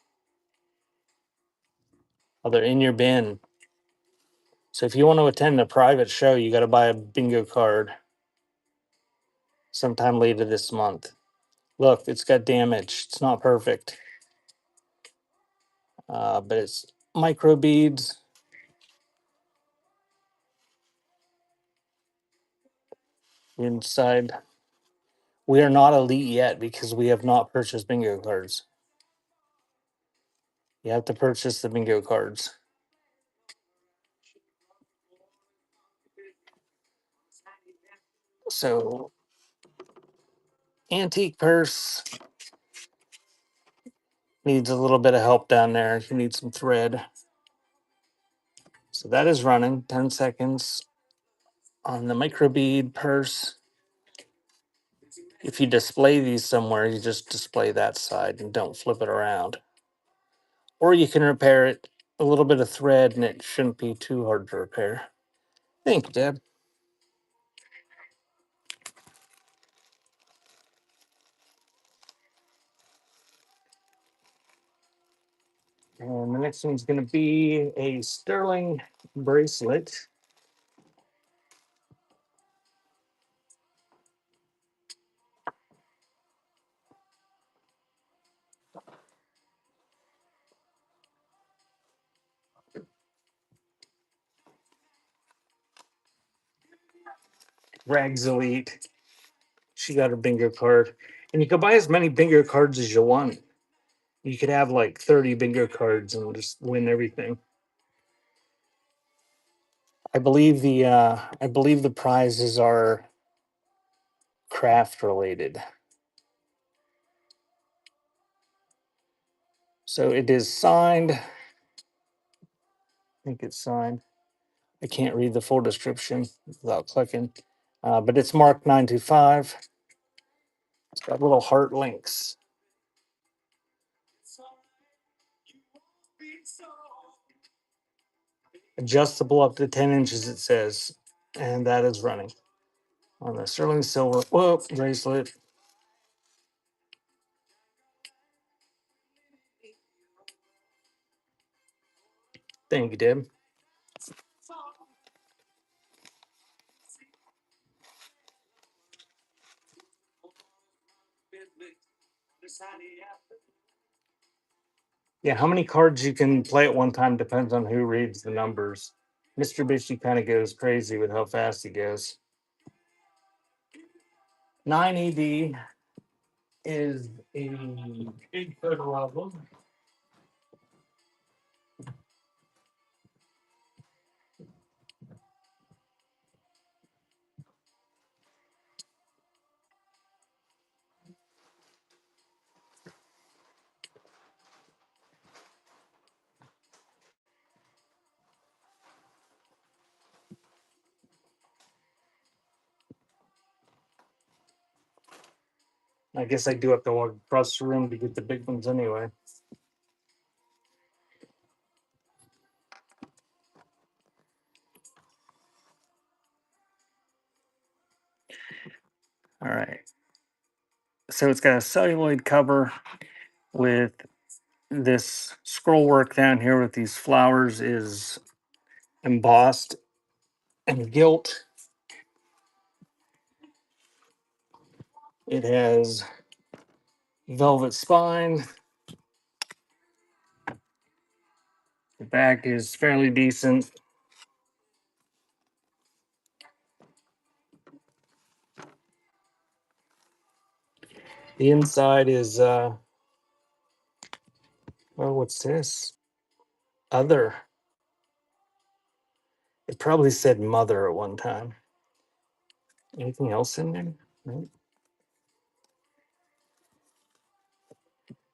Oh, they're in your bin. So if you want to attend a private show, you got to buy a bingo card sometime later this month. Look, it's got damage. It's not perfect, but it's micro beads. Inside, we are not elite yet because we have not purchased bingo cards. You have to purchase the bingo cards. So, antique purse needs a little bit of help down there. You need some thread. So that is running 10 seconds on the microbead purse. If you display these somewhere, you just display that side and don't flip it around. Or you can repair it. A little bit of thread and it shouldn't be too hard to repair. Thank you, Deb. And the next one's going to be a sterling bracelet. Rags Elite. She got her bingo card. And you can buy as many bingo cards as you want. You could have like 30 bingo cards and just win everything. I believe the prizes are craft related. So it is signed. I think it's signed. I can't read the full description without clicking. But it's marked 925. It's got little heart links. Adjustable up to 10 inches, it says. And that is running on the sterling silver bracelet. Thank you, Deb. Yeah, how many cards you can play at one time depends on who reads the numbers. Mr. Bishy kind of goes crazy with how fast he goes. 9ED is a big photo album. I guess I do have to walk across the room to get the big ones anyway. All right. So it's got a celluloid cover with this scroll work down here with these flowers is embossed and gilt. It has velvet spine. The back is fairly decent. The inside is well, what's this? Other. It probably said mother at one time. Anything else in there? No.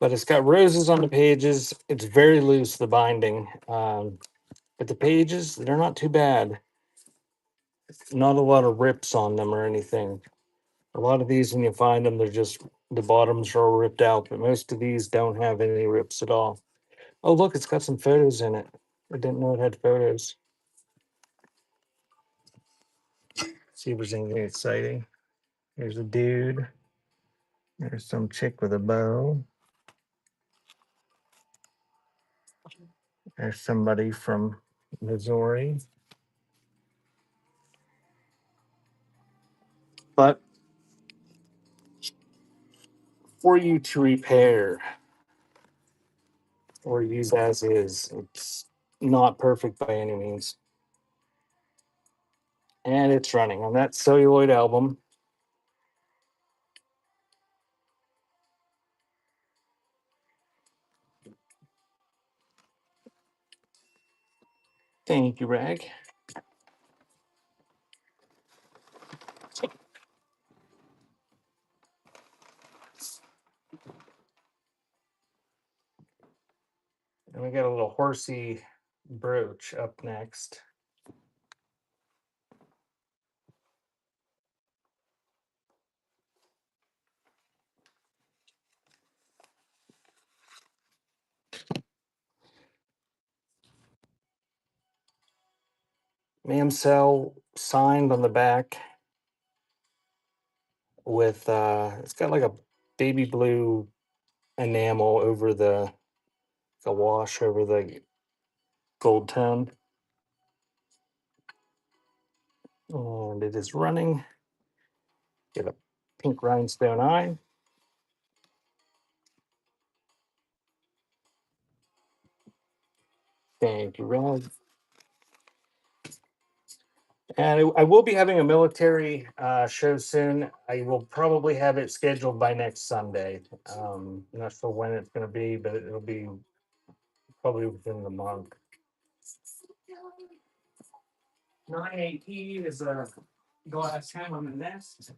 but it's got roses on the pages. It's very loose, the binding. But the pages, they're not too bad. Not a lot of rips on them or anything. A lot of these, when you find them, they're just the bottoms are all ripped out, but most of these don't have any rips at all. Oh, look, it's got some photos in it. I didn't know it had photos. See if there's anything exciting. Here's a dude. There's some chick with a bow. There's somebody from Missouri. But for you to repair or use as is, it's not perfect by any means. And it's running on that celluloid album. Thank you, Rag. And we got a little horsey brooch up next. Mamsell signed on the back with it's got like a baby blue enamel over the wash over the gold tone. And it is running. Get a pink rhinestone eye. Thank you, Rag. And I will be having a military show soon. I will probably have it scheduled by next Sunday. Not sure when it's going to be, but it'll be probably within the month. 918 is a glass ham on the nest.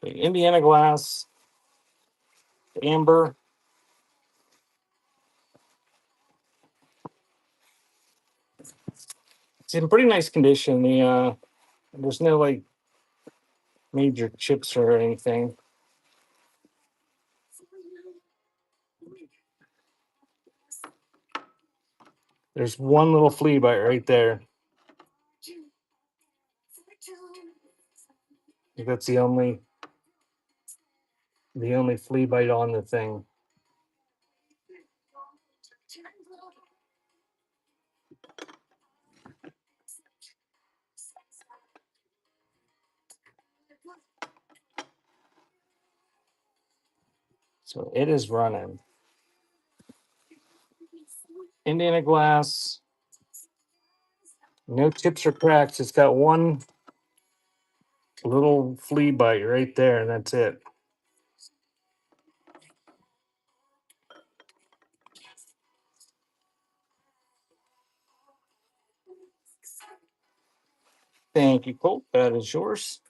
Okay, Indiana glass, amber. It's in pretty nice condition. There's no like major chips or anything. There's one little flea bite right there. That's the only flea bite on the thing. So it is running. Indiana glass. No tips or cracks. It's got one little flea bite right there, and that's it. Thank you, Colt. That is yours.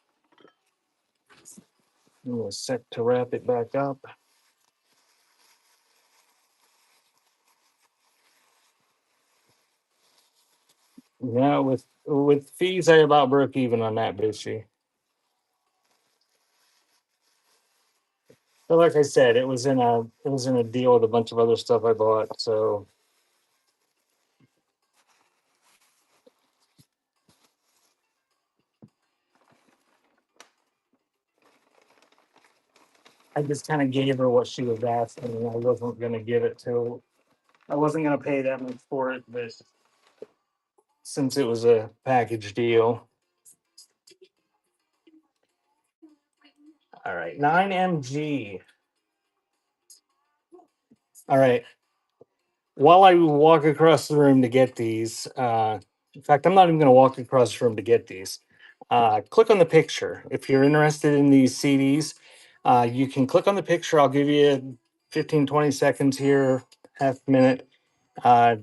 I'm gonna set to wrap it back up. Yeah, with fees, I about broke even on that bitchy. But like I said, it was in a deal with a bunch of other stuff I bought. So I just kind of gave her what she was asking, and I wasn't gonna give it to. I wasn't gonna pay that much for it, but since it was a package deal, All right, 9MG. All right. While I walk across the room to get these, in fact, I'm not even going to walk across the room to get these. Click on the picture. If you're interested in these CDs, you can click on the picture. I'll give you 15, 20 seconds here, half a minute. Uh,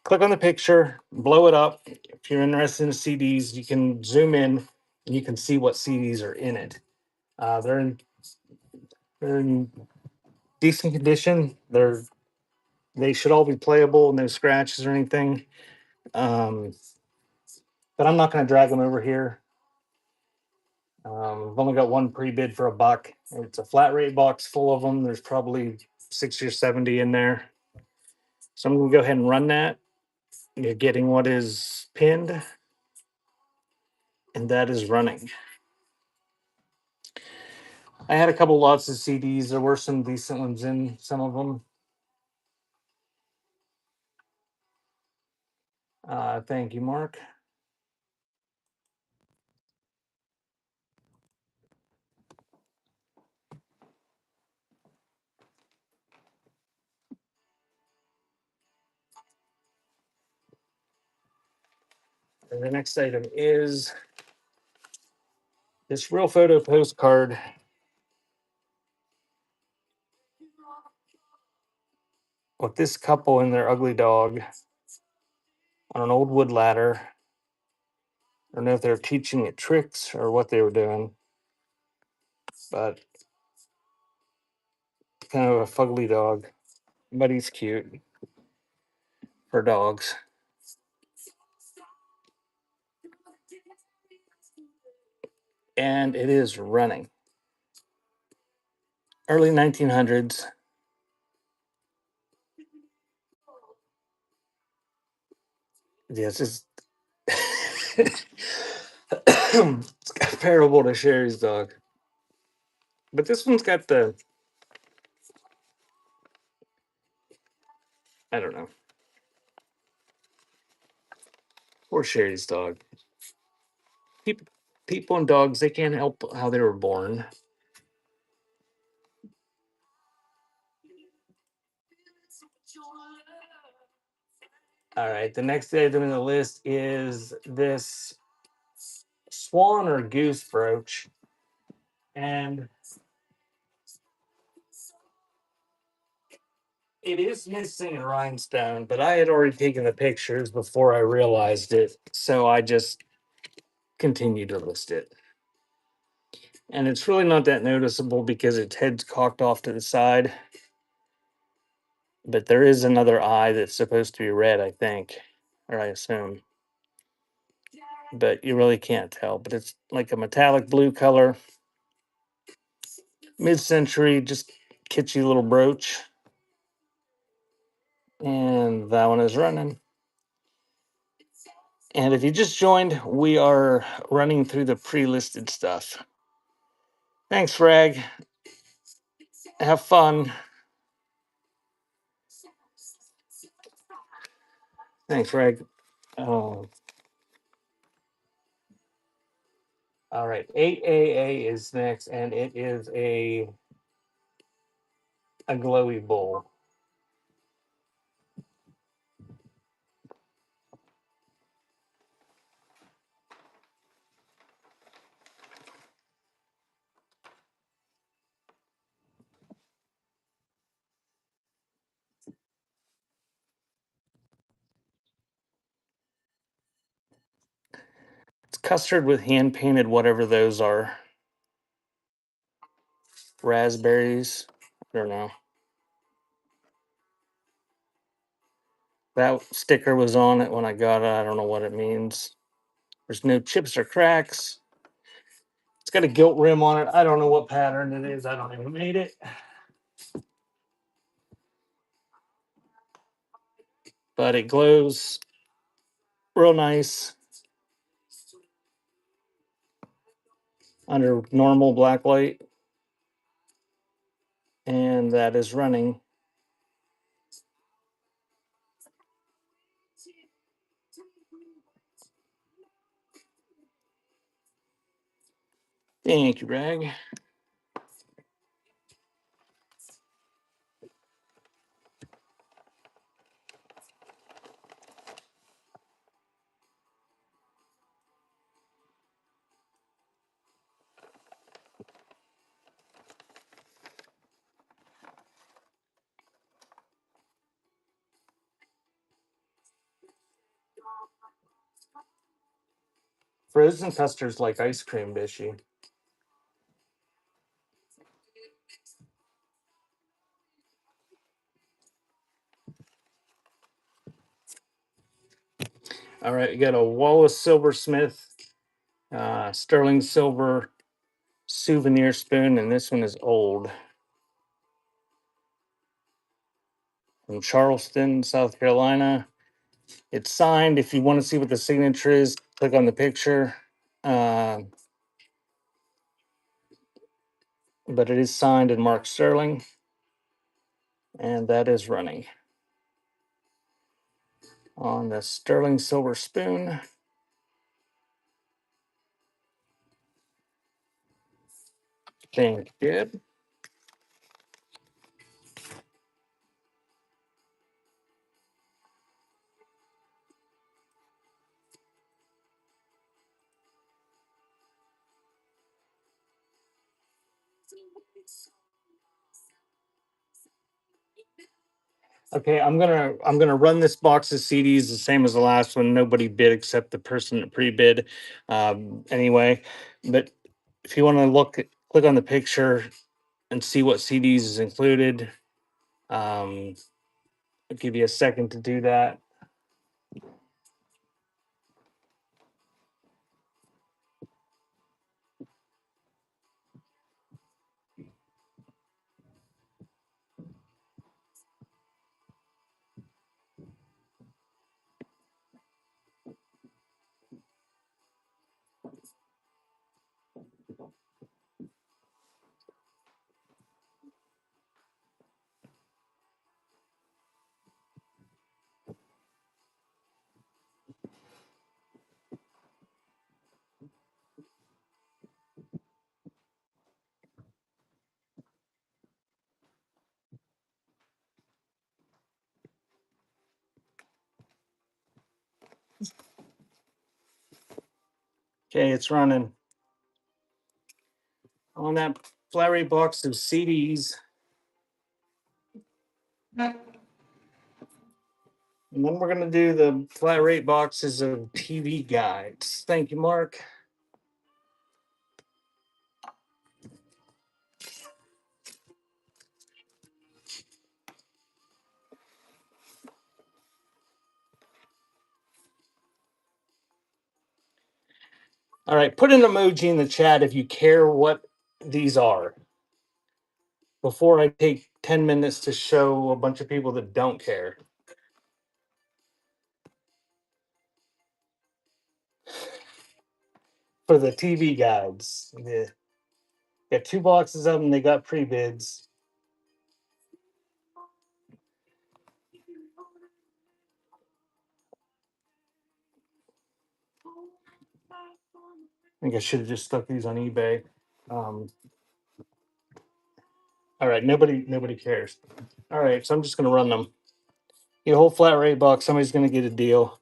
Click on the picture, blow it up. If you're interested in CDs, you can zoom in and you can see what CDs are in it. They're in decent condition. They should all be playable, no scratches or anything. Um, but I'm not going to drag them over here. I've only got one pre-bid for $1. It's a flat rate box full of them. There's probably 60 or 70 in there. So I'm going to go ahead and run that. You're getting what is pinned, and that is running. I had a couple lots of CDs. There were some decent ones in some of them. Thank you, Mark. And the next item is this real photo postcard with this couple and their ugly dog on an old wood ladder. I don't know if they were teaching it tricks or what they were doing, but kind of a fugly dog. But he's cute for dogs. And it is running. Early 1900s. Yes, it's comparable to Sherry's dog. But this one's got the, I don't know. Poor Sherry's dog. People and dogs, they can't help how they were born. All right, the next item in the list is this swan or goose brooch. And it is missing a rhinestone, but I had already taken the pictures before I realized it. So I just continued to list it. And it's really not that noticeable because its head's cocked off to the side. But there is another eye that's supposed to be red, I think, or I assume. But you really can't tell. But it's like a metallic blue color, mid-century, just kitschy little brooch. And that one is running. And if you just joined, we are running through the pre-listed stuff. Thanks, Frag. Have fun. Thanks, Frag. All right, 8AA is next, and it is a glowy bull. It's custard with hand painted whatever those are. Raspberries. I don't know. That sticker was on it when I got it. I don't know what it means. There's no chips or cracks. It's got a gilt rim on it. I don't know what pattern it is. I don't even made it. But it glows real nice under normal black light. And that is running. Thank you, Rag. Frozen custard's like ice cream, Bishy. All right, we got a Wallace Silversmith sterling silver souvenir spoon, and this one is old. From Charleston, South Carolina. It's signed. If you want to see what the signature is, click on the picture. But it is signed in Mark Sterling, and that is running on the sterling silver spoon. Thank you. Okay, I'm gonna run this box of CDs the same as the last one. Nobody bid except the person that pre-bid. Anyway, but if you want to click on the picture and see what CDs is included. I'll give you a second to do that. Okay, it's running on that flat rate box of CDs. And then we're going to do the flat rate boxes of TV guides. Thank you, Mark. All right, put an emoji in the chat if you care what these are before I take 10 minutes to show a bunch of people that don't care. For the TV guides. Got 2 boxes of them, they got pre-bids. I think I should have just stuck these on eBay. All right, nobody cares. All right, so I'm just gonna run them. Get a whole flat rate box. Somebody's gonna get a deal.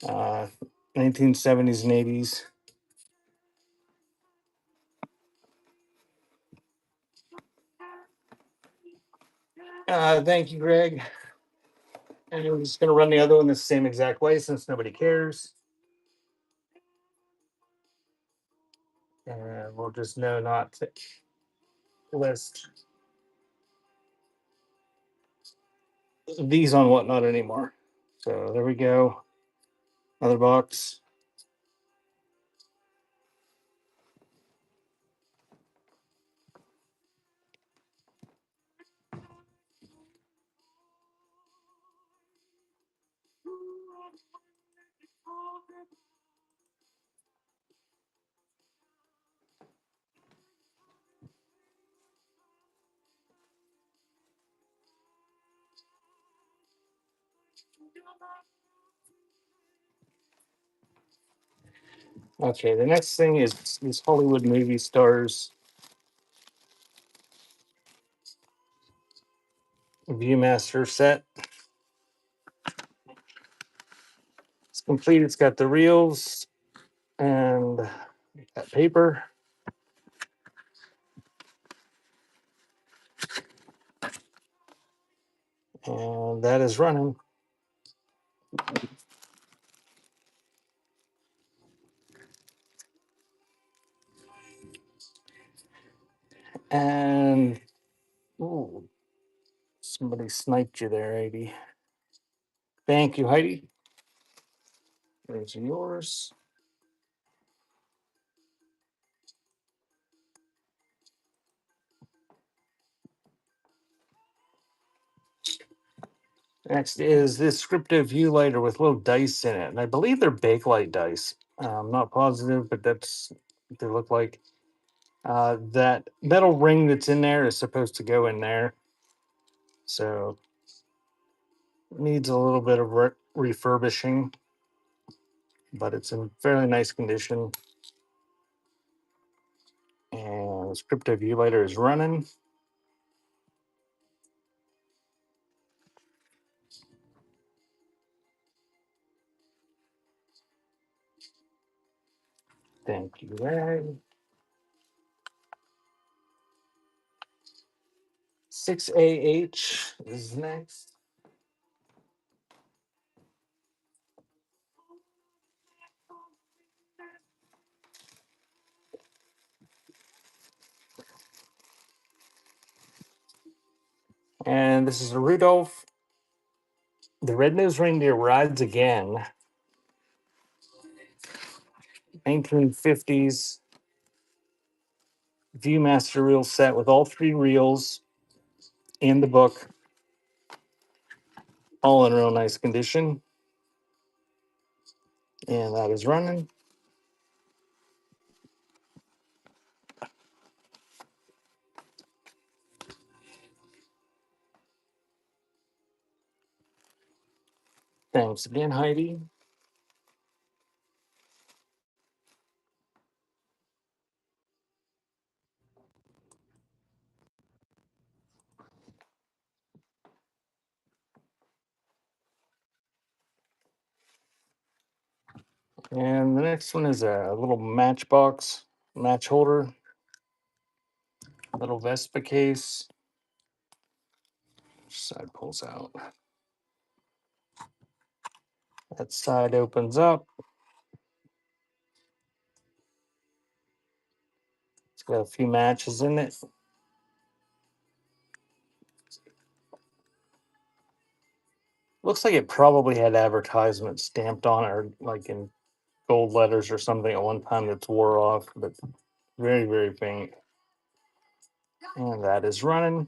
1970s and 80s. Thank you, Greg. And we're just gonna run the other one the same exact way since nobody cares. And we'll just know not to list these on whatnot anymore. So there we go. Another box. Okay, the next thing is these Hollywood movie stars Viewmaster set. It's complete. It's got the reels and that paper. And that is running. And ooh, somebody sniped you there, Heidi. Thank you, Heidi. There's yours. Next is this Scriptive View lighter with little dice in it. And I believe they're Bakelite dice. I'm not positive, but that's what they look like. That metal ring that's in there is supposed to go in there. So it needs a little bit of refurbishing, but it's in fairly nice condition. And the Scriptive View lighter is running. Thank you, Ray. 6AH is next. And this is a Rudolph. The Red-Nosed Reindeer Rides Again. 1950s Viewmaster reel set with all three reels and the book, all in real nice condition. And that is running. Thanks again, Heidi. And the next one is a little matchbox match holder, little Vespa case. Side pulls out. That side opens up. It's got a few matches in it. Looks like it probably had advertisement stamped on it, or like in gold letters or something at one time that's wore off, but very, very faint. And that is running.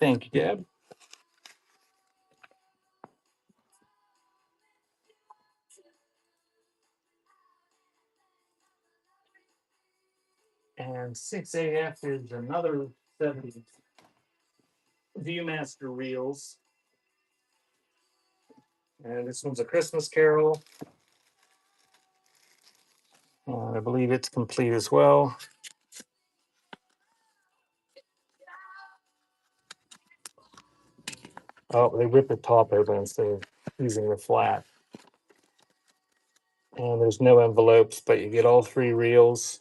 Thank you, Deb. And 6AF is another 70 Viewmaster reels. And this one's a Christmas Carol. I believe it's complete as well. Oh, they ripped the top open instead of using the flat. And there's no envelopes, but you get all three reels.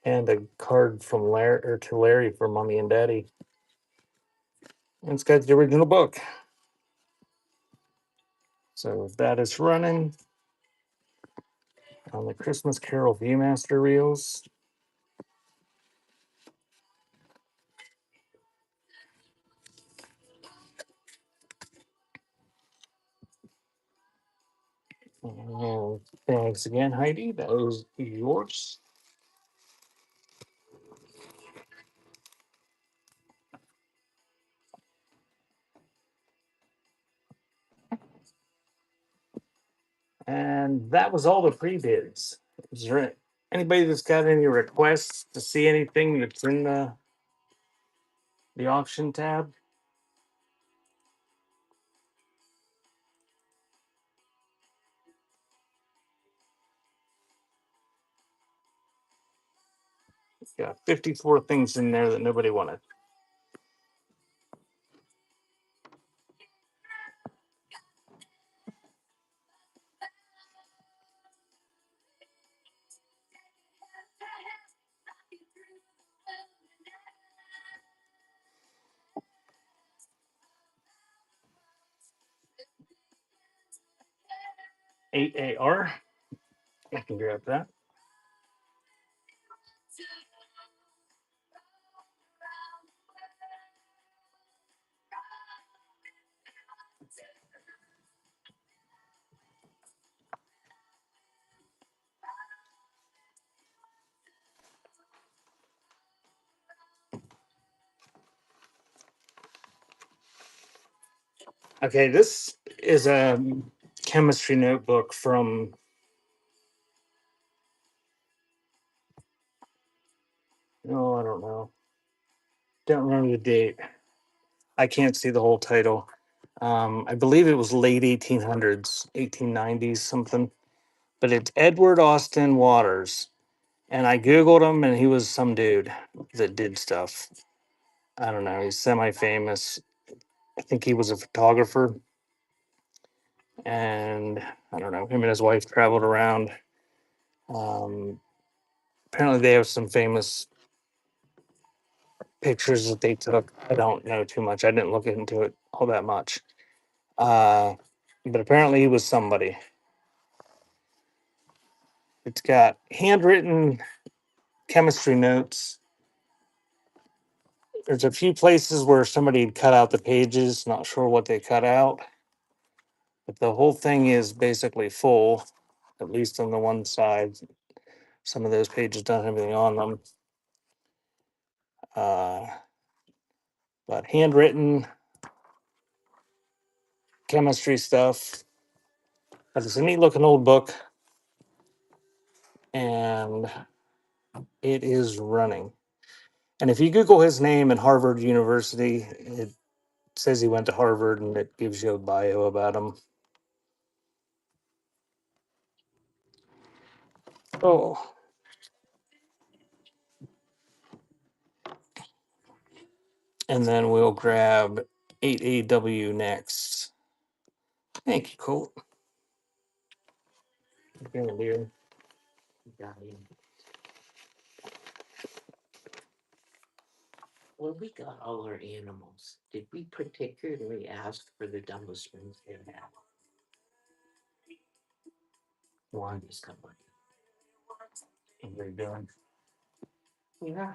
And a card from Larry or to Larry for Mommy and Daddy. And it's got the original book. So that is running on the Christmas Carol Viewmaster reels. And thanks again, Heidi. That is yours. And that was all the pre-bids. Is there anybody that's got any requests to see anything that's in the auction tab? Got 54 things in there that nobody wanted. $8AR. I can grab that. Okay, this is a chemistry notebook from I don't know. Don't remember the date. I can't see the whole title. I believe it was late 1800s, 1890s, something. But it's Edward Austin Waters. And I Googled him and he was some dude that did stuff. I don't know. He's semi famous. I think he was a photographer. And I don't know. Him and his wife traveled around. Um, Apparently, they have some famous pictures that they took. I don't know too much. I didn't look into it all that much. But apparently, he was somebody. It's got handwritten chemistry notes. There's a few places where somebody cut out the pages, not sure what they cut out, but the whole thing is basically full, at least on the one side. Some of those pages don't have anything on them. Uh, but handwritten chemistry stuff. But it's a neat looking old book, and it is running. And if you Google his name in Harvard University, it says he went to Harvard and it gives you a bio about him. Oh, and then we'll grab 8AW next. Thank you, Colt. Dear. Got him. When we got all our animals, did we particularly ask for the dumbest ones they have? One is coming. What are you doing? Yeah,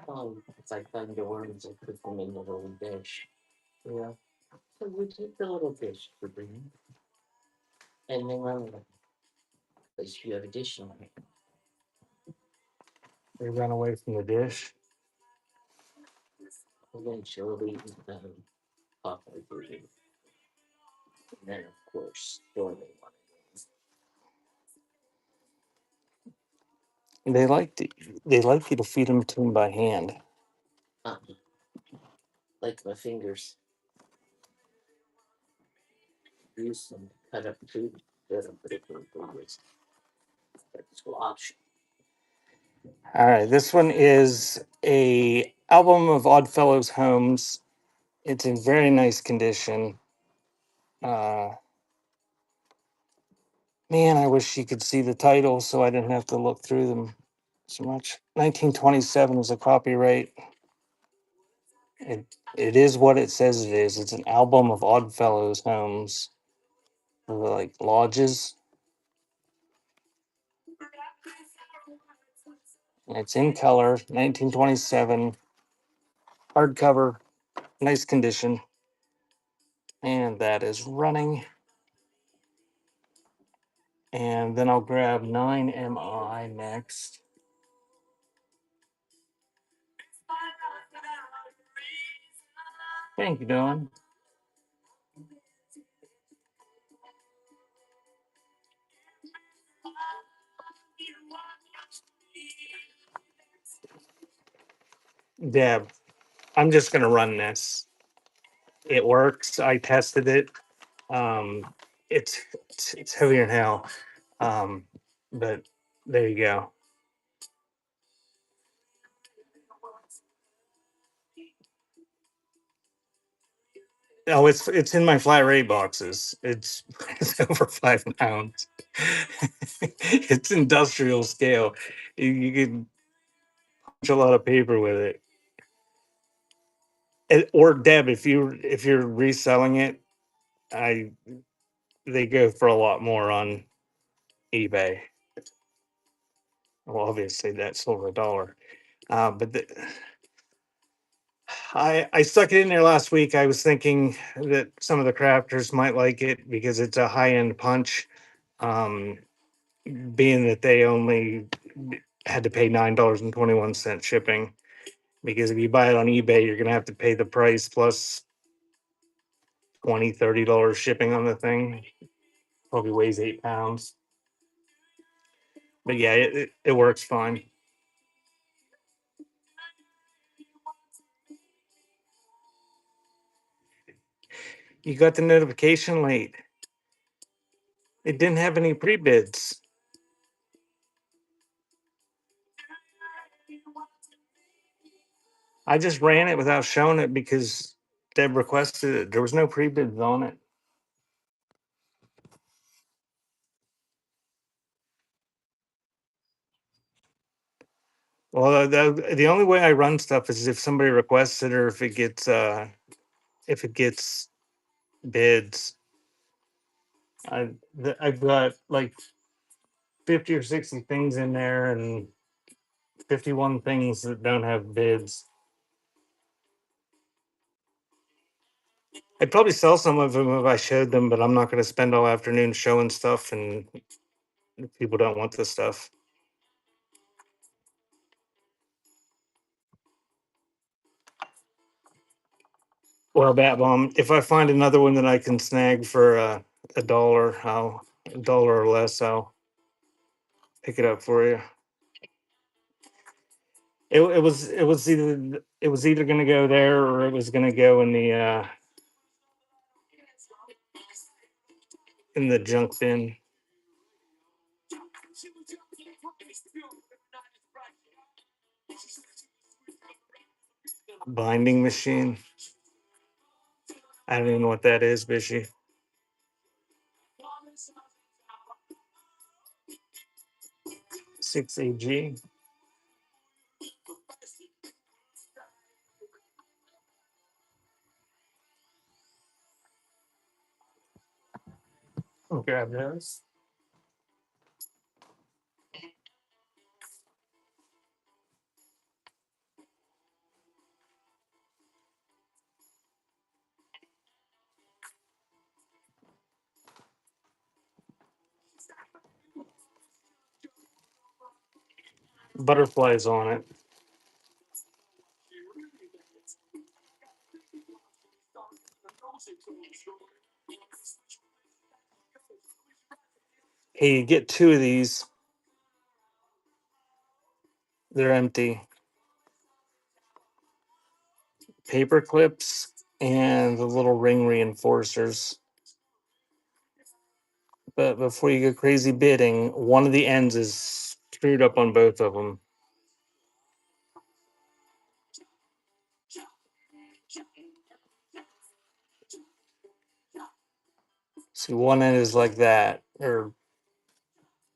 it's like thunder worms and put them in the little dish. Yeah. So we take the little dish for bringing, and then run with it. Because you have a dish on it. They ran away from the dish. Eventually, popcorn version. And then, of course, store they want They like you to feed them to them by hand. it. Like my fingers. Use them to cut up food. Put it in fingers. That's squash. All right, this one is a album of Oddfellows homes. It's in very nice condition. Uh, Man, I wish you could see the titles so I didn't have to look through them so much. 1927 is a copyright. It is what it says it is. It's an album of Oddfellows homes, like lodges. And it's in color, 1927, hardcover, nice condition. And that is running. And then I'll grab 9MI next. Thank you, Dawn. Deb, I'm just going to run this. It works. I tested it. Um, it's heavier than hell. But there you go. Oh, it's in my flat rate boxes. It's over 5 pounds. It's industrial scale. You can punch a lot of paper with it. Or Deb, if you're reselling it, I they go for a lot more on eBay. Well, obviously that's over $1. But I stuck it in there last week. I was thinking that some of the crafters might like it because it's a high end punch. Um, Being that they only had to pay $9.21 shipping. Because if you buy it on eBay, you're gonna have to pay the price plus $20, $30 shipping on the thing. Probably weighs 8 pounds. But yeah, it works fine. You got the notification late. It didn't have any pre-bids. I just ran it without showing it because Deb requested it. There was no pre-bids on it. Well, the only way I run stuff is if somebody requests it or if it gets bids. I've got like 50 or 60 things in there and 51 things that don't have bids. I'd probably sell some of them if I showed them, but I'm not going to spend all afternoon showing stuff and people don't want the stuff. Well, Bat Bomb, if I find another one that I can snag for $1, $1 or less, I'll pick it up for you. It was either going to go there or it was going to go in the junk bin. Binding machine. I don't even know what that is, Bishy. 6AG. I'll grab those. Butterflies on it. Hey, you get 2 of these. They're empty. Paper clips and the little ring reinforcers. But before you go crazy bidding, one of the ends is screwed up on both of them. See, one end is like that, or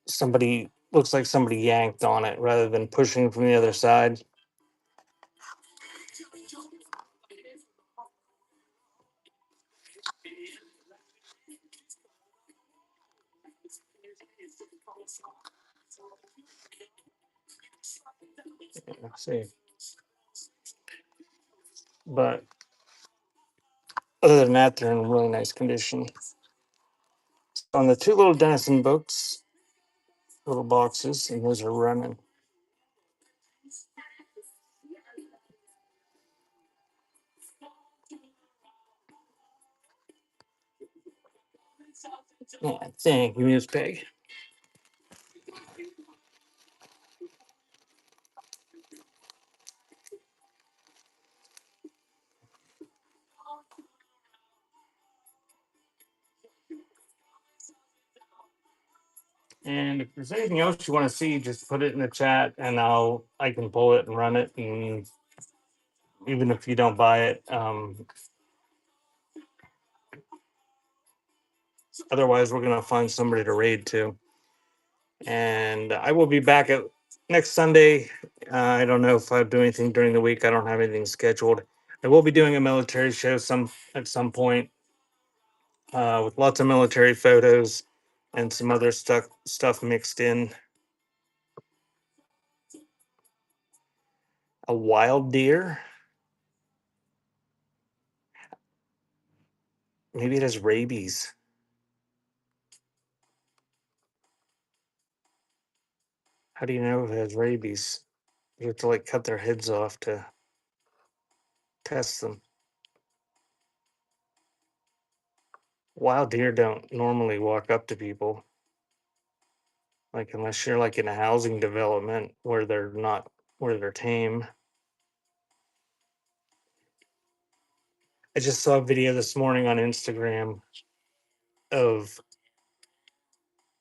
somebody looks like somebody yanked on it rather than pushing from the other side. Let's see. But other than that, they're in really nice condition. On the 2 little Denison books, little boxes, and those are running. Yeah, thank you, Miss Peg. And if there's anything else you want to see, just put it in the chat, and I can pull it and run it. And even if you don't buy it, Otherwise, we're gonna find somebody to raid too. And I will be back at next Sunday. I don't know if I'll do anything during the week. I don't have anything scheduled. I will be doing a military show at some point with lots of military photos and some other stuff mixed in. A wild deer. Maybe it has rabies. How do you know if it has rabies? You have to like cut their heads off to test them. Wild deer don't normally walk up to people, like unless you're like in a housing development where they're tame. I just saw a video this morning on Instagram of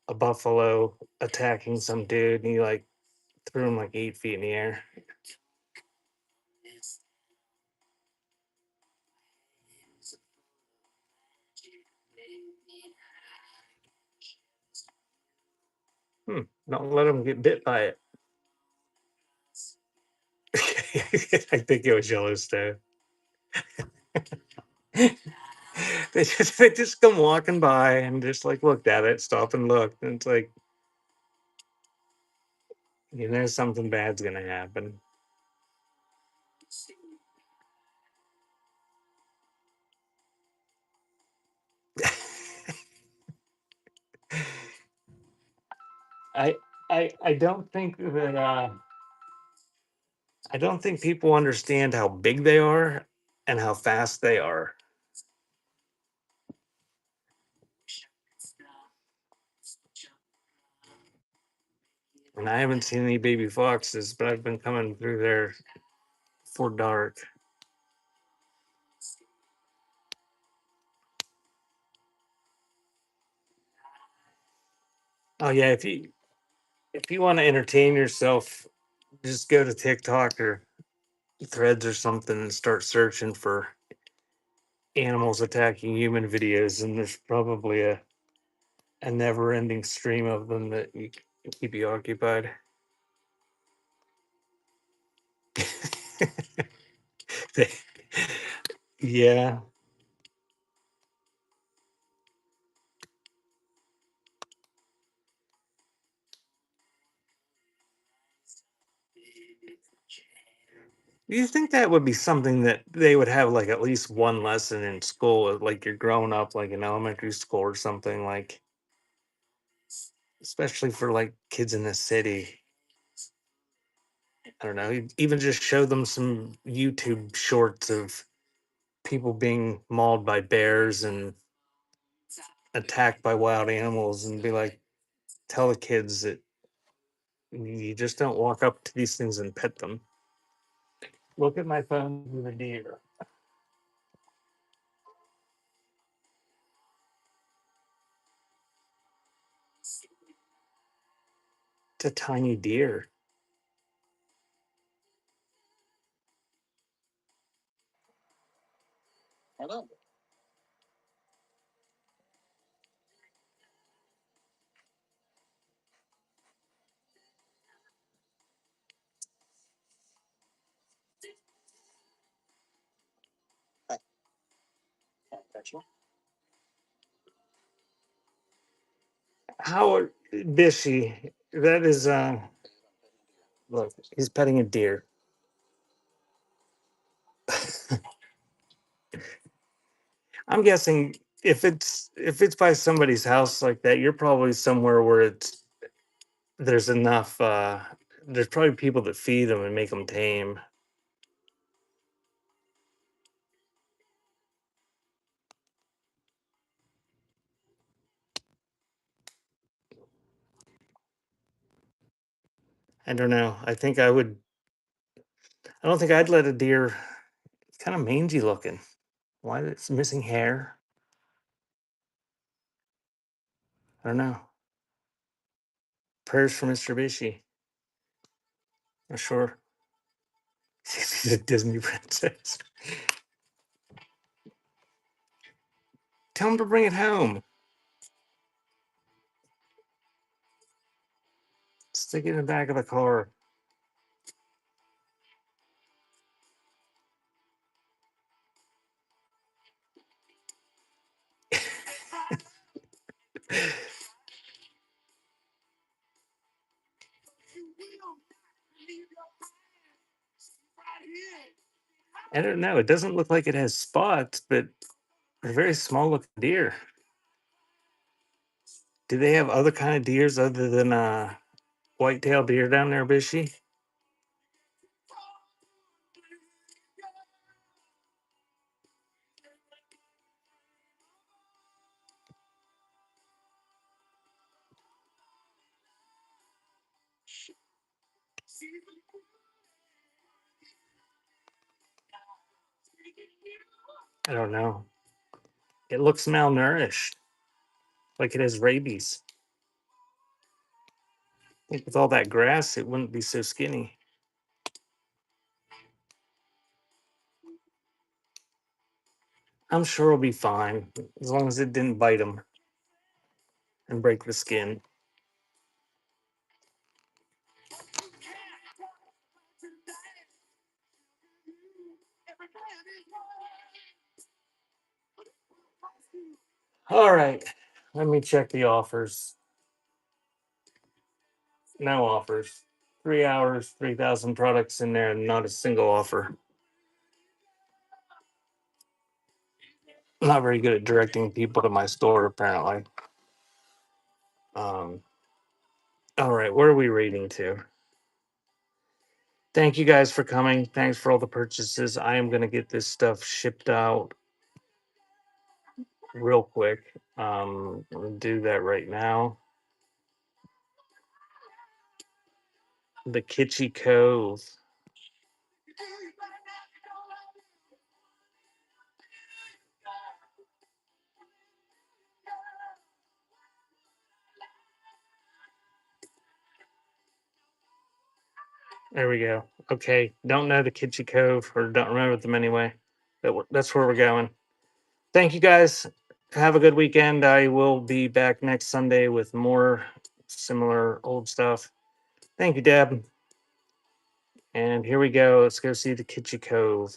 a buffalo attacking some dude, and he like threw him like 8 feet in the air. Don't let him get bit by it. I think it was Yellowstone. They just come walking by and just like looked at it, stop and look, and it's like, you know, something bad's gonna happen. I I don't think that I don't think people understand how big they are and how fast they are. And I haven't seen any baby foxes, but I've been coming through there before dark. Oh yeah, if you want to entertain yourself, just go to TikTok or Threads or something and start searching for animals attacking human videos, and there's probably a never-ending stream of them that you keep you occupied. Yeah. Do you think that would be something that they would have like at least one lesson in school, like you're growing up, like in elementary school or something, like especially for like kids in the city? I don't know, even just show them some YouTube shorts of people being mauled by bears and attacked by wild animals and be like, tell the kids that you just don't walk up to these things and pet them. Look at my phone with a deer. It's a tiny deer. How Bishy? That is look, he's petting a deer. I'm guessing if it's by somebody's house like that, you're probably somewhere where there's enough there's probably people that feed them and make them tame. I don't know. I don't think I'd let a deer. It's kind of mangy looking. Why it's missing hair? I don't know. Prayers for Mr. Bishy. I'm sure. She's a Disney princess. Tell him to bring it home. Stick it in the back of the car. I don't know. It doesn't look like it has spots, but they're very small looking deer. Do they have other kind of deers other than white-tailed deer down there, Bishy? I don't know. It looks malnourished, like it has rabies. I think with all that grass, it wouldn't be so skinny. I'm sure it'll be fine as long as it didn't bite him and break the skin. All right, let me check the offers. No offers. 3 hours, 3,000 products in there, and not a single offer. I'm not very good at directing people to my store, apparently. All right, where are we reading to? Thank you guys for coming. Thanks for all the purchases. I am going to get this stuff shipped out real quick. I'll do that right now. The Kitschy Cove. There we go. Okay, don't know the Kitschy Cove or don't remember them anyway. That's where we're going. Thank you guys. Have a good weekend. I will be back next Sunday with more similar old stuff. Thank you, Deb. And here we go. Let's go see the Kitschy Cove.